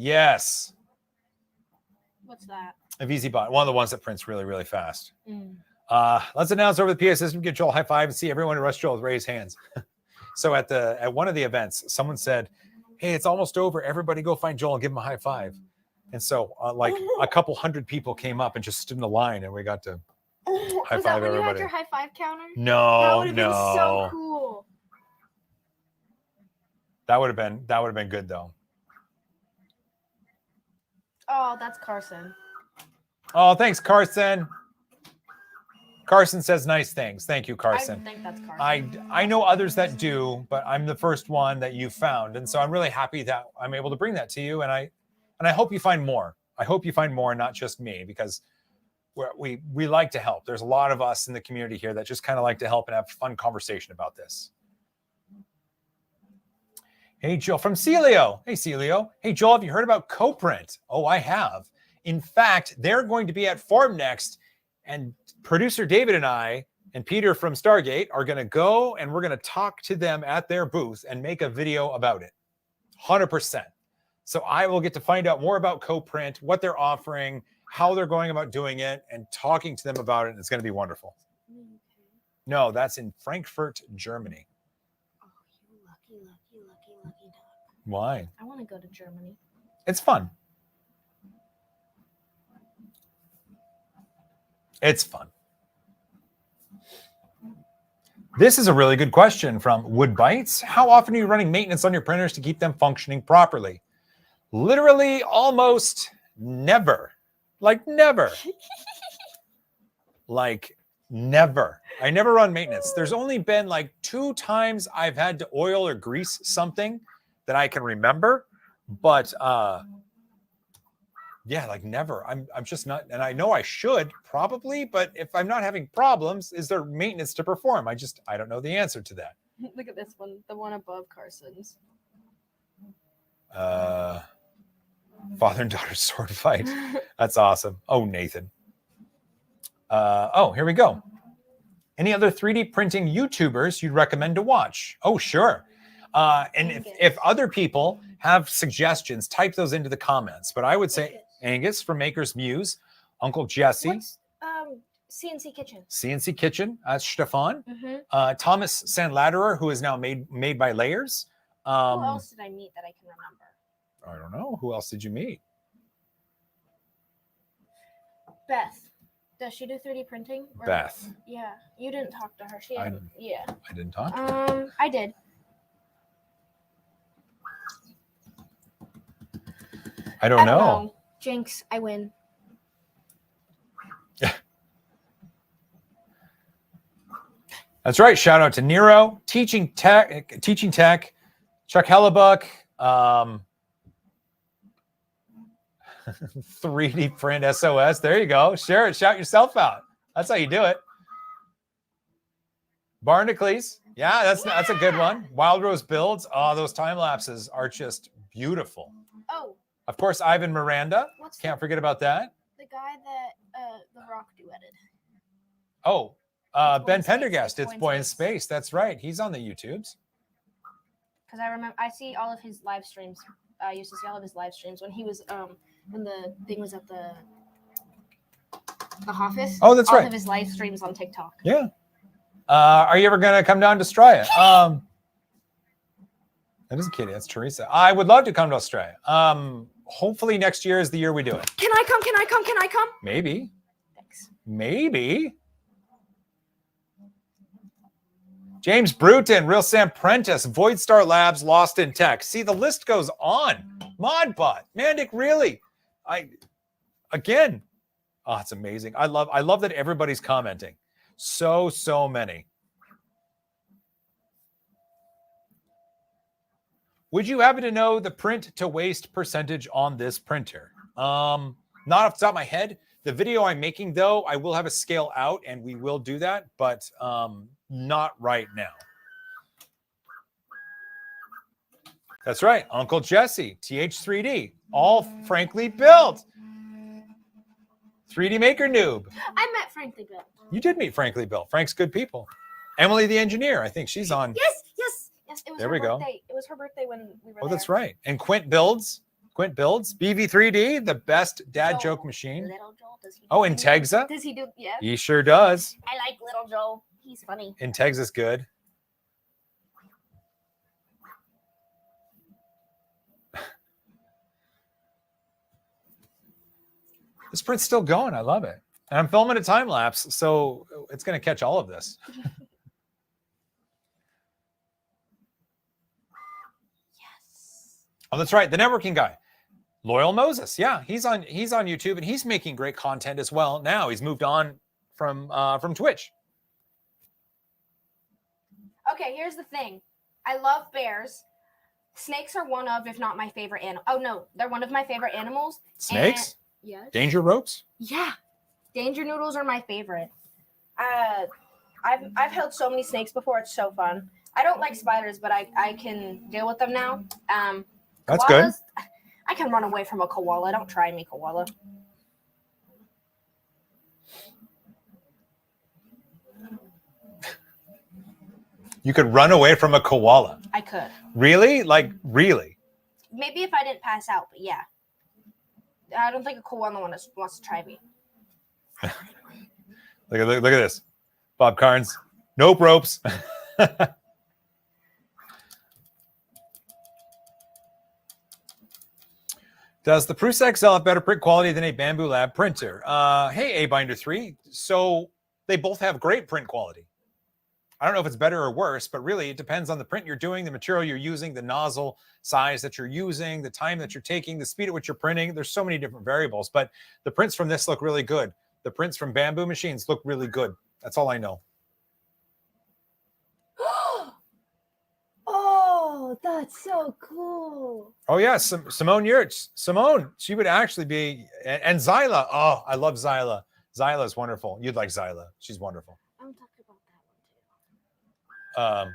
What's that? A VZBot, one of the ones that prints really, really fast. Mm. Let's announce over the PA system, give Joel a high five and see everyone in Rush Joel raise hands. So at one of the events, someone said, hey, it's almost over. Everybody go find Joel and give him a high five. And so like a couple hundred people came up and just stood in a line and we got to high five everybody. Was that when you had your high five counter? No, that would have been so cool. That would have been good though. Oh, that's Carson. Oh, thanks, Carson. Carson says nice things. Thank you, Carson. I think that's Carson. I know others that do, but I'm the first one that you found. And so I'm really happy that I'm able to bring that to you. And I hope you find more. I hope you find more, not just me, because we like to help. There's a lot of us in the community here that just kind of like to help and have fun conversation about this. Hey, Joel from Celio. Hey, Celio. Hey, Joel, have you heard about CoPrint? Oh, I have. In fact, they're going to be at Farm Next, and producer David and I and Peter from Stargate are going to go and we're going to talk to them at their booth and make a video about it. 100%. So I will get to find out more about CoPrint, what they're offering, how they're going about doing it, and talking to them about it. And it's going to be wonderful. No, that's in Frankfurt, Germany. Oh, you lucky dog. Why? I want to go to Germany. It's fun. It's fun. This is a really good question from Wood Bites. How often are you running maintenance on your printers to keep them functioning properly? Literally almost never. Like never. Like never. I never run maintenance. There's only been like 2 times I've had to oil or grease something that I can remember, but yeah, like never. I'm just not, and I know I should probably, but if I'm not having problems, is there maintenance to perform? I don't know the answer to that. Look at this one, the one above Carson's. Father and daughter sword fight. That's awesome. Oh, Nathan. Oh, here we go. Any other 3D printing YouTubers you'd recommend to watch? Oh, sure. And if other people have suggestions, type those into the comments. But I would say Angus from Maker's Muse, Uncle Jesse. What's CNC Kitchen? CNC Kitchen, Stefan. Mm-hmm. Thomas Sandlatterer, who is now made by Layers. Who else did I meet that I can remember? I don't know. Who else did you meet? Beth. Does she do 3D printing? Or- Beth. Yeah. You didn't talk to her. She had, yeah. I didn't talk. I did. I don't know. Jinx, I win. That's right. Shout out to Nero, Teaching Tech, Chuck Hellebuck, 3D Print SOS. There you go. Share it. Shout yourself out. That's how you do it. Barnacles. Yeah, that's a good one. Wild Rose Builds. Oh, those time lapses are just beautiful. Oh. Of course, Ivan Miranda. Can't forget about that. The guy that The Rock duetted. Oh, Ben Pendergast. It's Boy in Space. That's right. He's on the YouTubes. Because I remember, I see all of his live streams. I used to see all of his live streams when he was, when the thing was at the office. Oh, that's right. All of his live streams on TikTok. Yeah. Are you ever going to come down to Australia? That isn't Kitty. That's Teresa. I would love to come to Australia. Hopefully next year is the year we do it. Can I come? Can I come? Can I come? Maybe. Thanks. Maybe. James Bruton, Real Sam Prentice, Void Star Labs, Lost in Tech. See, the list goes on. Modbot, Mandic, really. Again. Oh, it's amazing. I love that everybody's commenting. So many. Would you happen to know the print to waste percentage on this printer? Not off the top of my head. The video I'm making, though, I will have a scale out and we will do that, but not right now. That's right. Uncle Jesse, TH3D, all frankly built. 3D Maker Noob. I met Frankly Built. You did meet Frankly Built. Frank's good people. Emily the engineer, I think she's on. Yes. It was there her we go. birthday. It was her birthday when we were there. Oh, that's right. And Quint builds. BV3D, the best dad joke machine. Little Joel, does he? Oh, and Tegza. Does he do? Yeah. He sure does. I like Little Joel. He's funny. And Tegza's good. This print's still going. I love it. And I'm filming a time lapse, so it's going to catch all of this. Oh, that's right. The networking guy, Loyal Moses. Yeah, he's on YouTube and he's making great content as well. Now he's moved on from Twitch. Okay, here's the thing. I love bears. Snakes are one of, if not my favorite animal. Oh no, they're one of my favorite animals. Snakes? Yes. Danger ropes? Yeah. Danger noodles are my favorite. I've held so many snakes before. It's so fun. I don't like spiders, but I can deal with them now. That's good. Koalas, I can run away from a koala. Don't try me, koala. You could run away from a koala. I could. Really? Like, really? Maybe if I didn't pass out, but yeah. I don't think a koala wants to try me. Look at this. Bob Carnes. Nope, ropes. Does the Prusa XL have better print quality than a Bamboo Lab printer? Hey, A-Binder3. So they both have great print quality. I don't know if it's better or worse, but really it depends on the print you're doing, the material you're using, the nozzle size that you're using, the time that you're taking, the speed at which you're printing. There's so many different variables, but the prints from this look really good. The prints from Bamboo machines look really good. That's all I know. Oh, that's so cool. Oh, yeah, Simone Yurts. Simone, she would actually be, and Zyla. Oh, I love Zyla. Zyla is wonderful. You'd like Zyla. She's wonderful. I'm talking about that one too.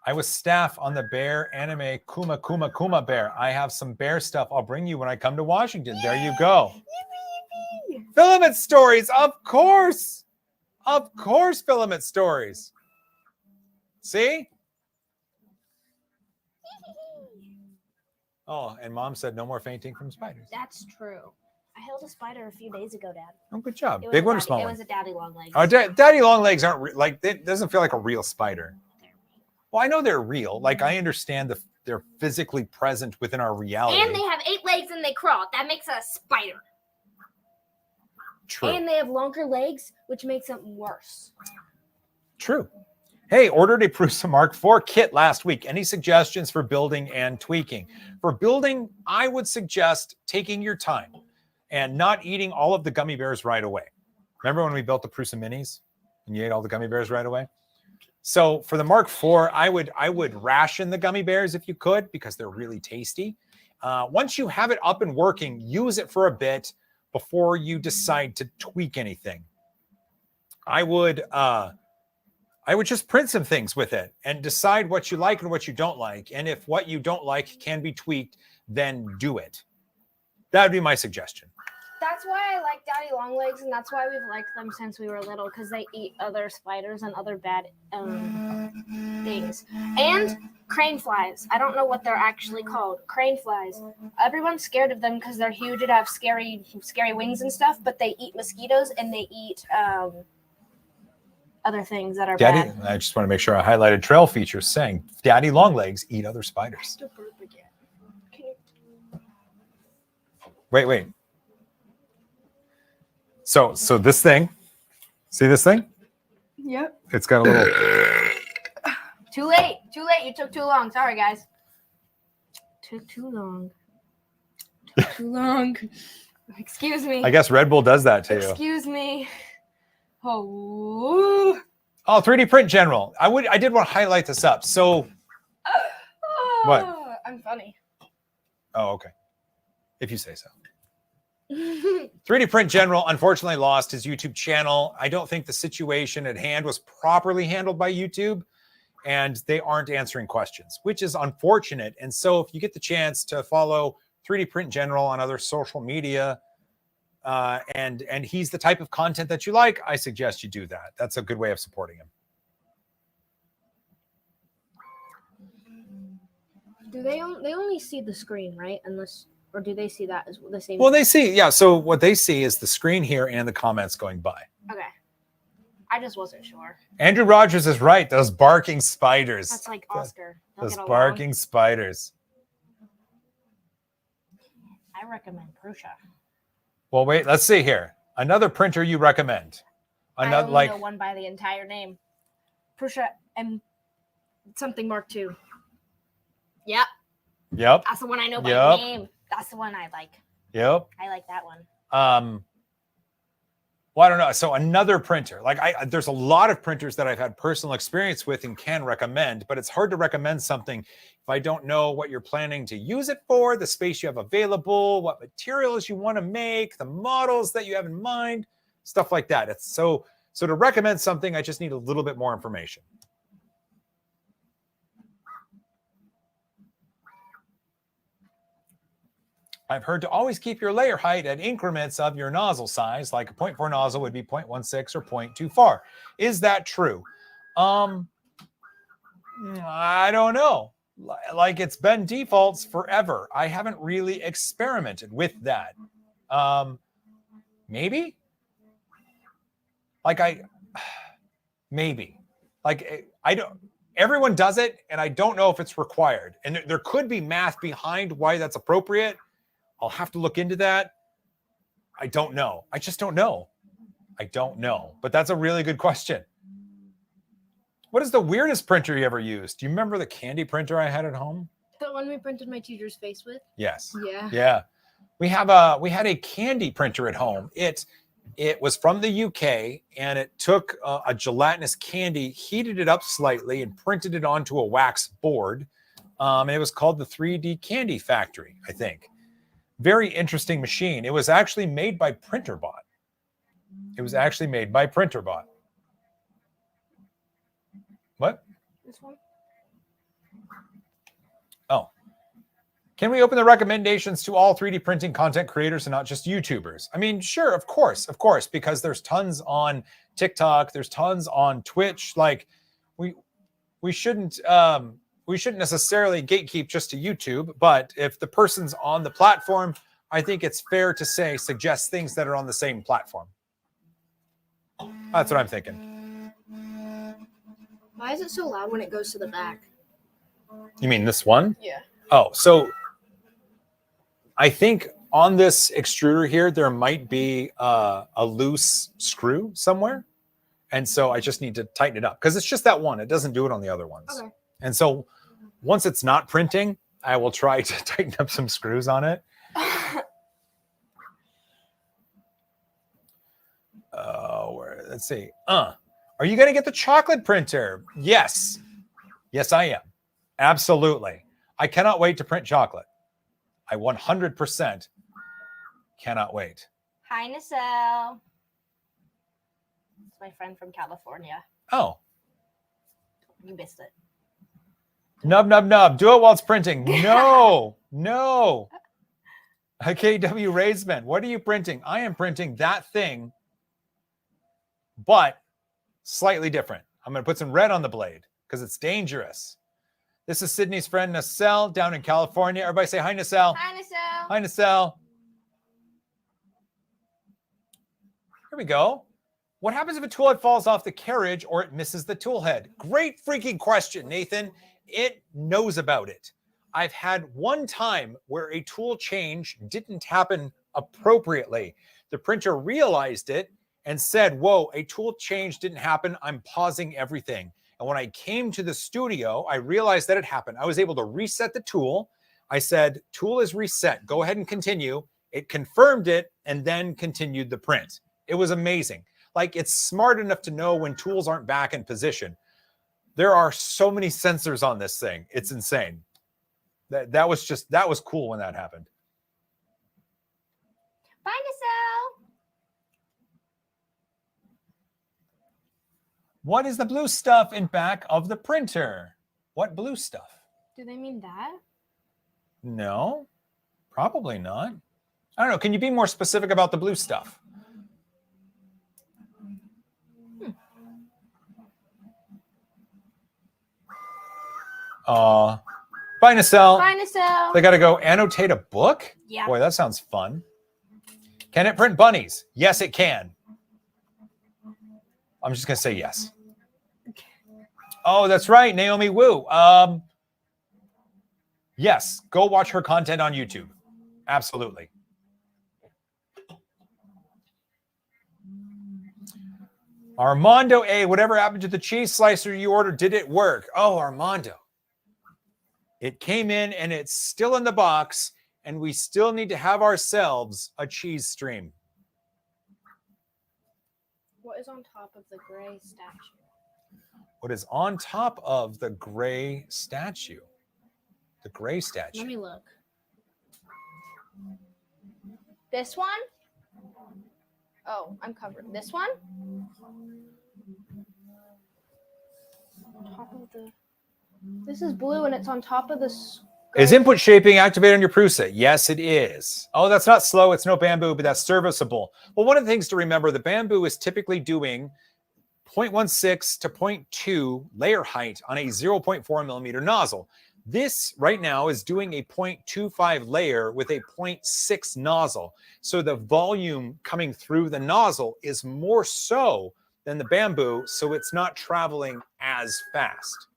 I was staff on the bear anime Kuma Bear. I have some bear stuff I'll bring you when I come to Washington. There you go. Filament stories, of course. Of course, filament stories. See? Oh, and Mom said no more fainting from spiders. That's true. I held a spider a few days ago, Dad. Oh, good job. It was Big a one or daddy- small It one? was a daddy long legs. Oh, daddy long legs aren't like, it doesn't feel like a real spider. Well, I know they're real. Like, I understand they're physically present within our reality. And they have 8 legs and they crawl. That makes it a spider. True. And they have longer legs, which makes it worse. True. Hey, ordered a Prusa Mark IV kit last week. Any suggestions for building and tweaking? For building, I would suggest taking your time and not eating all of the gummy bears right away. Remember when we built the Prusa Minis and you ate all the gummy bears right away? So for the Mark IV, I would ration the gummy bears if you could, because they're really tasty. Once you have it up and working, use it for a bit before you decide to tweak anything. I would just print some things with it and decide what you like and what you don't like. And if what you don't like can be tweaked, then do it. That would be my suggestion. That's why I like daddy long legs, and that's why we've liked them since we were little, because they eat other spiders and other bad things. And crane flies. I don't know what they're actually called. Crane flies. Everyone's scared of them because they're huge and have scary wings and stuff, but they eat mosquitoes and they eat other things that are bad. I just want to make sure I highlighted trail features saying daddy long legs eat other spiders. Wait. So this thing, see this thing? Yep. It's got a little. Too late. You took too long. Sorry, guys. Took too long. Excuse me. I guess Red Bull does that to you. Excuse me. Oh. Oh, 3D Print General. I did want to highlight this up. So. What? I'm funny. Oh, okay. If you say so. 3D Print General unfortunately lost his YouTube channel. I don't think the situation at hand was properly handled by YouTube, and they aren't answering questions, which is unfortunate. And so if you get the chance to follow 3D Print General on other social media, and he's the type of content that you like, I suggest you do that. That's a good way of supporting him. Do they only see the screen, right? Or do they see that as the same? Well, they see, yeah. So what they see is the screen here and the comments going by. Okay. I just wasn't sure. Andrew Rogers is right. Those barking spiders. That's like Oscar. They'll Those get along. barking spiders. I recommend Prusa. Well, wait, let's see here. Another printer you recommend. I only know one by the entire name. Prusa and something Mark II. Yep. Yep. That's the one I know by name. That's the one I like. Yep. I like that one. Well, I don't know. So another printer, there's a lot of printers that I've had personal experience with and can recommend, but it's hard to recommend something if I don't know what you're planning to use it for, the space you have available, what materials you want to make, the models that you have in mind, stuff like that. It's so So to recommend something, I just need a little bit more information. I've heard to always keep your layer height at increments of your nozzle size, like a 0.4 nozzle would be 0.16 or 0.2 far. Is that true? I don't know. Like it's been defaults forever. I haven't really experimented with that. Maybe? Maybe. Like I don't, everyone does it and I don't know if it's required. And there could be math behind why that's appropriate. I'll have to look into that. I don't know. I just don't know. I don't know. But that's a really good question. What is the weirdest printer you ever used? Do you remember the candy printer I had at home? The one we printed my teacher's face with? Yes. Yeah. Yeah. We had a candy printer at home. It was from the UK and it took a gelatinous candy, heated it up slightly and printed it onto a wax board. And it was called the 3D Candy Factory, I think. Very interesting machine. It was actually made by PrinterBot. What? This one? Oh. Can we open the recommendations to all 3D printing content creators and not just YouTubers? I mean, sure, of course, because there's tons on TikTok, there's tons on Twitch. Like we shouldn't necessarily gatekeep just to YouTube, but if the person's on the platform, I think it's fair to say suggest things that are on the same platform. That's what I'm thinking. Why is it so loud when it goes to the back? You mean this one? Yeah. Oh, so I think on this extruder here, there might be a loose screw somewhere. And so I just need to tighten it up because it's just that one. It doesn't do it on the other ones. Okay. And so once it's not printing, I will try to tighten up some screws on it. Let's see. Are you going to get the chocolate printer? Yes. Yes, I am. Absolutely. I cannot wait to print chocolate. I 100% cannot wait. Hi, Nacelle. It's my friend from California. Oh. You missed it. Nub. Do it while it's printing. No. KW Raisman, what are you printing? I am printing that thing, but slightly different. I'm going to put some red on the blade because it's dangerous. This is Sydney's friend Nacelle down in California. Everybody say hi, Nacelle. Hi, Nacelle. Hi, Nacelle. Here we go. What happens if a tool head falls off the carriage or it misses the tool head? Great freaking question, Nathan. It knows about it. I've had one time where a tool change didn't happen appropriately. The printer realized it and said, whoa, a tool change didn't happen. I'm pausing everything. And when I came to the studio, I realized that it happened. I was able to reset the tool. I said, tool is reset. Go ahead and continue. It confirmed it and then continued the print. It was amazing. Like, it's smart enough to know when tools aren't back in position. There are so many sensors on this thing. It's insane. That was cool when that happened. Bye, Nacelle. What is the blue stuff in back of the printer? What blue stuff? Do they mean that? No, probably not. I don't know. Can you be more specific about the blue stuff? Bye, Nacelle. Bye, Nacelle. They got to go annotate a book? Yeah. Boy, that sounds fun. Can it print bunnies? Yes, it can. I'm just going to say yes. Oh, that's right. Naomi Wu. Yes, go watch her content on YouTube. Absolutely. Armando A, whatever happened to the cheese slicer you ordered? Did it work? Oh, Armando. It came in and it's still in the box, and we still need to have ourselves a cheese stream. What is on top of the gray statue? What is on top of the gray statue? The gray statue. Let me look. This one? Oh, I'm covered. This one? On top of the... This is blue and it's on top of the... Is input shaping activated on your Prusa? Yes, it is. Oh, that's not slow. It's no bamboo, but that's serviceable. Well, one of the things to remember, the bamboo is typically doing 0.16 to 0.2 layer height on a 0.4 millimeter nozzle. This right now is doing a 0.25 layer with a 0.6 nozzle. So the volume coming through the nozzle is more so than the bamboo, so it's not traveling as fast.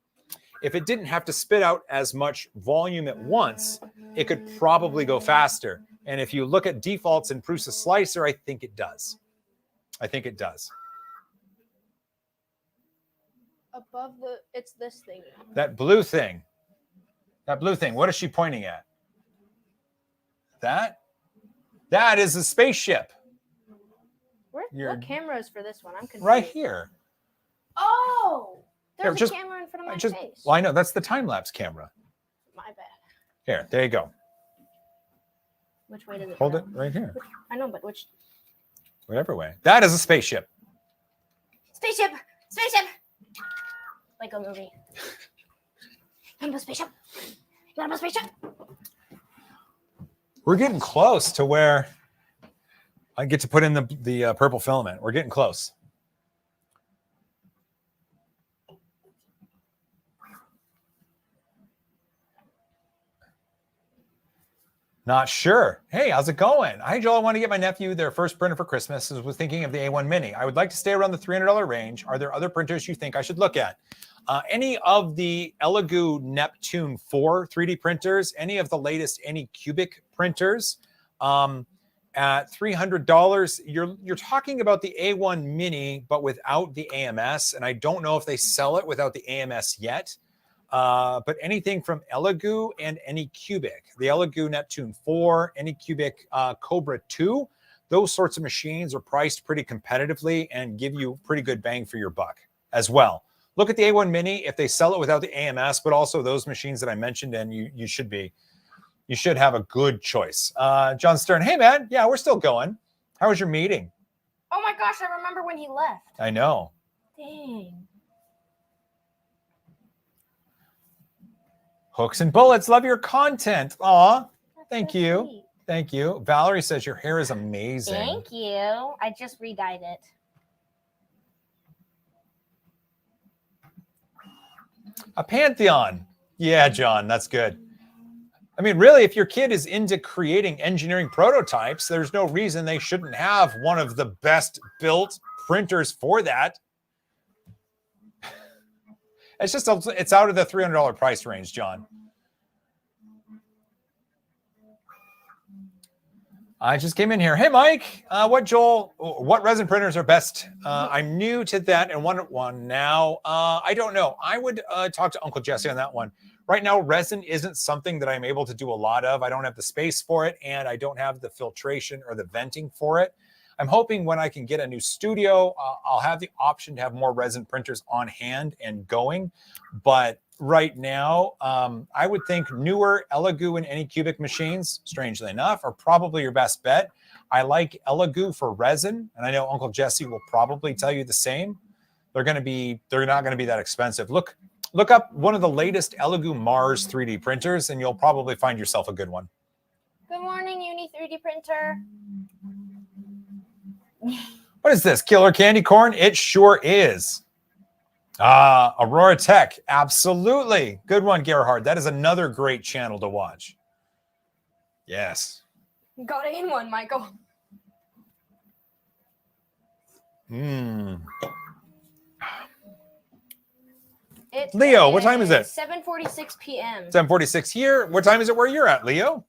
If it didn't have to spit out as much volume at once, it could probably go faster. And if you look at defaults in Prusa Slicer, I think it does. I think it does. Above the... It's this thing. That blue thing. That blue thing. What is she pointing at? That? That is a spaceship. What camera is for this one? I'm confused. Right here. Oh! There's Here, a camera in front of my face. Well, I know. That's the time-lapse camera. My bad. Here, there you go. Which way does it Hold go? it right here. I know, but which... Whatever way. That is a spaceship. Spaceship! Spaceship! Lego movie. Rainbow spaceship. Rainbow spaceship. We're getting close to where I get to put in the purple filament. We're getting close. Not sure. Hey, how's it going? Hi, Joel. I want to get my nephew their first printer for Christmas. I was thinking of the A1 Mini. I would like to stay around the $300 range. Are there other printers you think I should look at? Any of the Elegoo Neptune 4 3D printers, any of the latest Anycubic printers at $300, you're talking about the A1 Mini, but without the AMS. And I don't know if they sell it without the AMS yet. But anything from Elegoo and Anycubic, the Elegoo Neptune 4, Anycubic Cobra 2, those sorts of machines are priced pretty competitively and give you pretty good bang for your buck as well. Look at the A1 Mini if they sell it without the AMS, but also those machines that I mentioned, and you should have a good choice. John Stern, hey man, yeah, we're still going. How was your meeting? Oh my gosh, I remember when he left. I know. Dang. Hooks and bullets, love your content. Aw, thank so you. sweet. Thank you. Valerie says your hair is amazing. Thank you. I just re-dyed it. A Pantheon. Yeah, John, that's good. I mean, really, if your kid is into creating engineering prototypes, there's no reason they shouldn't have one of the best built printers for that. It's out of the $300 price range, John. I just came in here. Hey, Mike, what resin printers are best? I'm new to that and want one now. I don't know. I would talk to Uncle Jesse on that one. Right now, resin isn't something that I'm able to do a lot of. I don't have the space for it, and I don't have the filtration or the venting for it. I'm hoping when I can get a new studio, I'll have the option to have more resin printers on hand and going. But right now, I would think newer Elegoo and Anycubic machines, strangely enough, are probably your best bet. I like Elegoo for resin, and I know Uncle Jesse will probably tell you the same. They're not going to be that expensive. Look up one of the latest Elegoo Mars 3D printers, and you'll probably find yourself a good one. Good morning, Uni 3D printer. What is this? Killer candy corn? It sure is. Aurora Tech. Absolutely. Good one, Gerhard. That is another great channel to watch. Yes. Got it in one, Michael. Leo, what time is it? 7:46 p.m. 7:46 here. What time is it where you're at, Leo?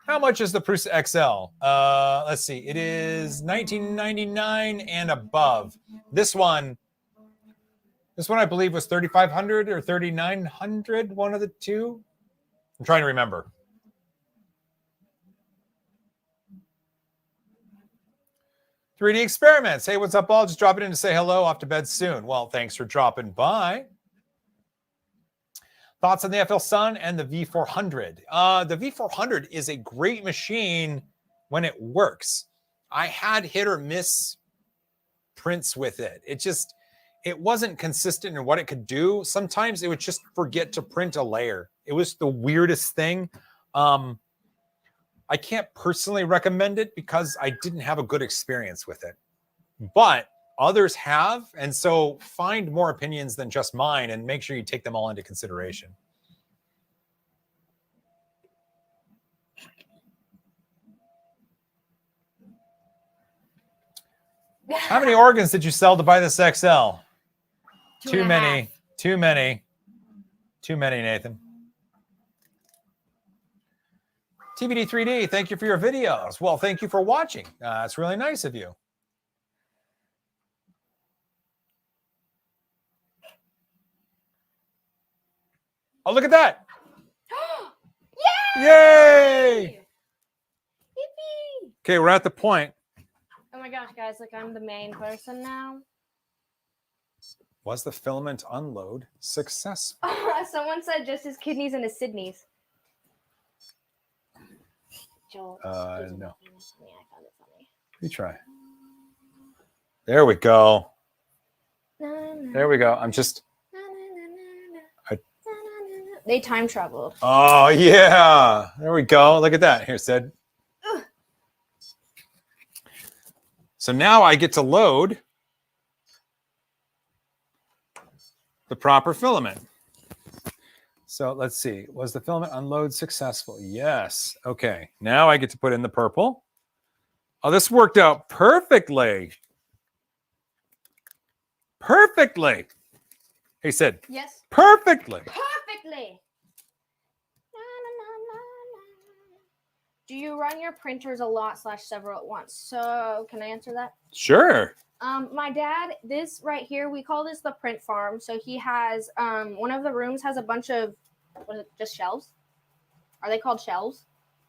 How much is the Prusa XL? Let's see. It is $19.99 and above. This one I believe was $3,500 or $3,900, one of the two. I'm trying to remember. "3D Experiments. Hey, what's up, all? Just dropping in to say hello. Off to bed soon." Well, thanks for dropping by. Thoughts on the FL Sun and the V400? The V400 is a great machine when it works. I had hit or miss prints with it. It wasn't consistent in what it could do. Sometimes it would just forget to print a layer. It was the weirdest thing. I can't personally recommend it because I didn't have a good experience with it, but others have. And so find more opinions than just mine and make sure you take them all into consideration. How many organs did you sell to buy this XL? Too many, Nathan. TBD 3D, thank you for your videos. Well, thank you for watching. It's really nice of you. Oh, look at that. Yay! Yippee! Okay, we're at the point. Oh my gosh, guys, like I'm the main person now. Was the filament unload successful? Someone said just his kidneys and his Sydneys. Joel, No. I found it funny. You try. There we go. There we go. I'm just... They time traveled. Oh, yeah. There we go. Look at that. Here, Sid. So now I get to load the proper filament. So let's see. Was the filament unload successful? Yes. Okay. Now I get to put in the purple. Oh, this worked out perfectly. Perfectly. Hey, Sid. Yes. Perfectly. Perfectly. Do you run your printers a lot / several at once? So can I answer that? Sure. My dad, this right here, we call this the print farm. So he has one of the rooms has a bunch of what is it, just shelves? Are they called shelves?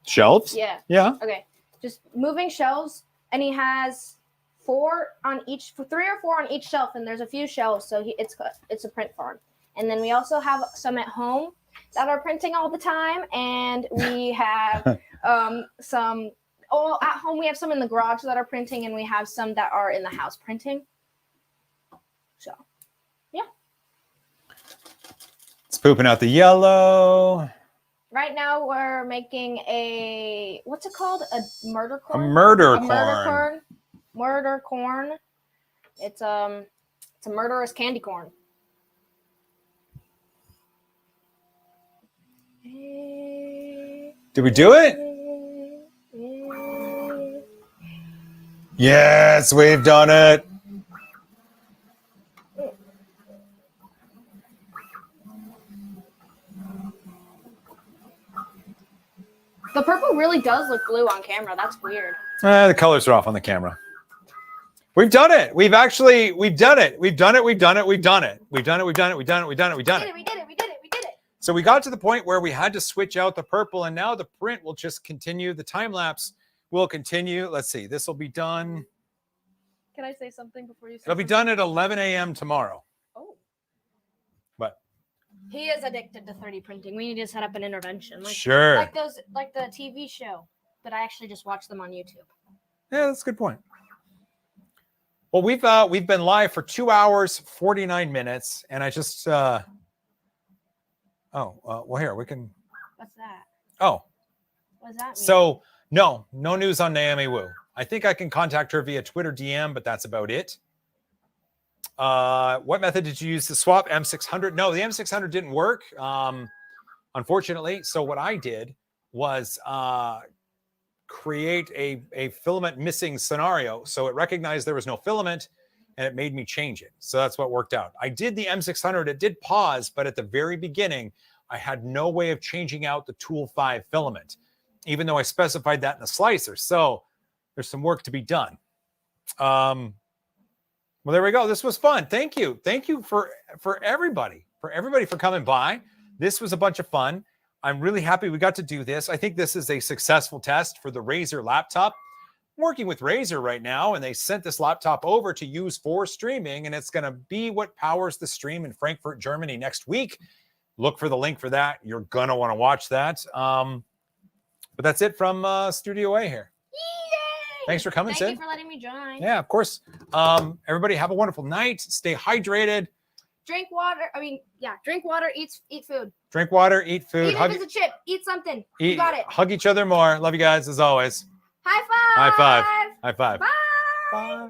Shelves? Yeah. Yeah. Okay. Just moving shelves, and he has 3 or 4 on each shelf, and there's a few shelves, so it's a print farm. And then we also have some at home that are printing all the time, and we have some. Oh, at home we have some in the garage that are printing, and we have some that are in the house printing. So, yeah. It's pooping out the yellow. Right now we're making a what's it called? A murder corn. A murder A corn. murder corn. Murder corn. It's a murderous candy corn. Did we do it? Yes, we've done it. The purple really does look blue on camera. That's weird. The colors are off on the camera. We've done it. We've done it. We've done it. We've done it. We've done it. We've done it. We've done it. We've done it. We've done it. We've done it. We did it. We did it. We did it. So we got to the point where we had to switch out the purple, and now the print will just continue. The time lapse will continue. Let's see. This will be done. Can I say something before you say It'll be done at 11 a.m. tomorrow. Oh. What? He is addicted to 3D printing. We need to set up an intervention. Sure. Like the TV show, but I actually just watch them on YouTube. Yeah, that's a good point. Well, we've been live for 2 hours, 49 minutes, and I just well, here we can. What's that? Oh, What does that mean? so no news on Naomi Wu. I think I can contact her via Twitter DM, but that's about it. What method did you use to swap M600? No, the M600 didn't work, unfortunately. So what I did was create a filament missing scenario. So it recognized there was no filament, and it made me change it. So that's what worked out. I did the M600. It did pause, but at the very beginning, I had no way of changing out the Tool 5 filament, even though I specified that in the slicer. So there's some work to be done. Well, there we go. This was fun. Thank you. Thank you for everybody for coming by. This was a bunch of fun. I'm really happy we got to do this. I think this is a successful test for the Razer laptop. I'm working with Razer right now, and they sent this laptop over to use for streaming, and it's going to be what powers the stream in Frankfurt, Germany next week. Look for the link for that. You're going to want to watch that. But that's it from Studio A here. Thanks for coming, Thank Sid. you for letting me join. Yeah, of course. Everybody have a wonderful night. Stay hydrated. Drink water. Drink water. Eat food. Drink water. Eat food. Even if it's a chip, eat something. Eat, You got it. Hug each other more. Love you guys as always. High five. High five. High five. Bye. Bye.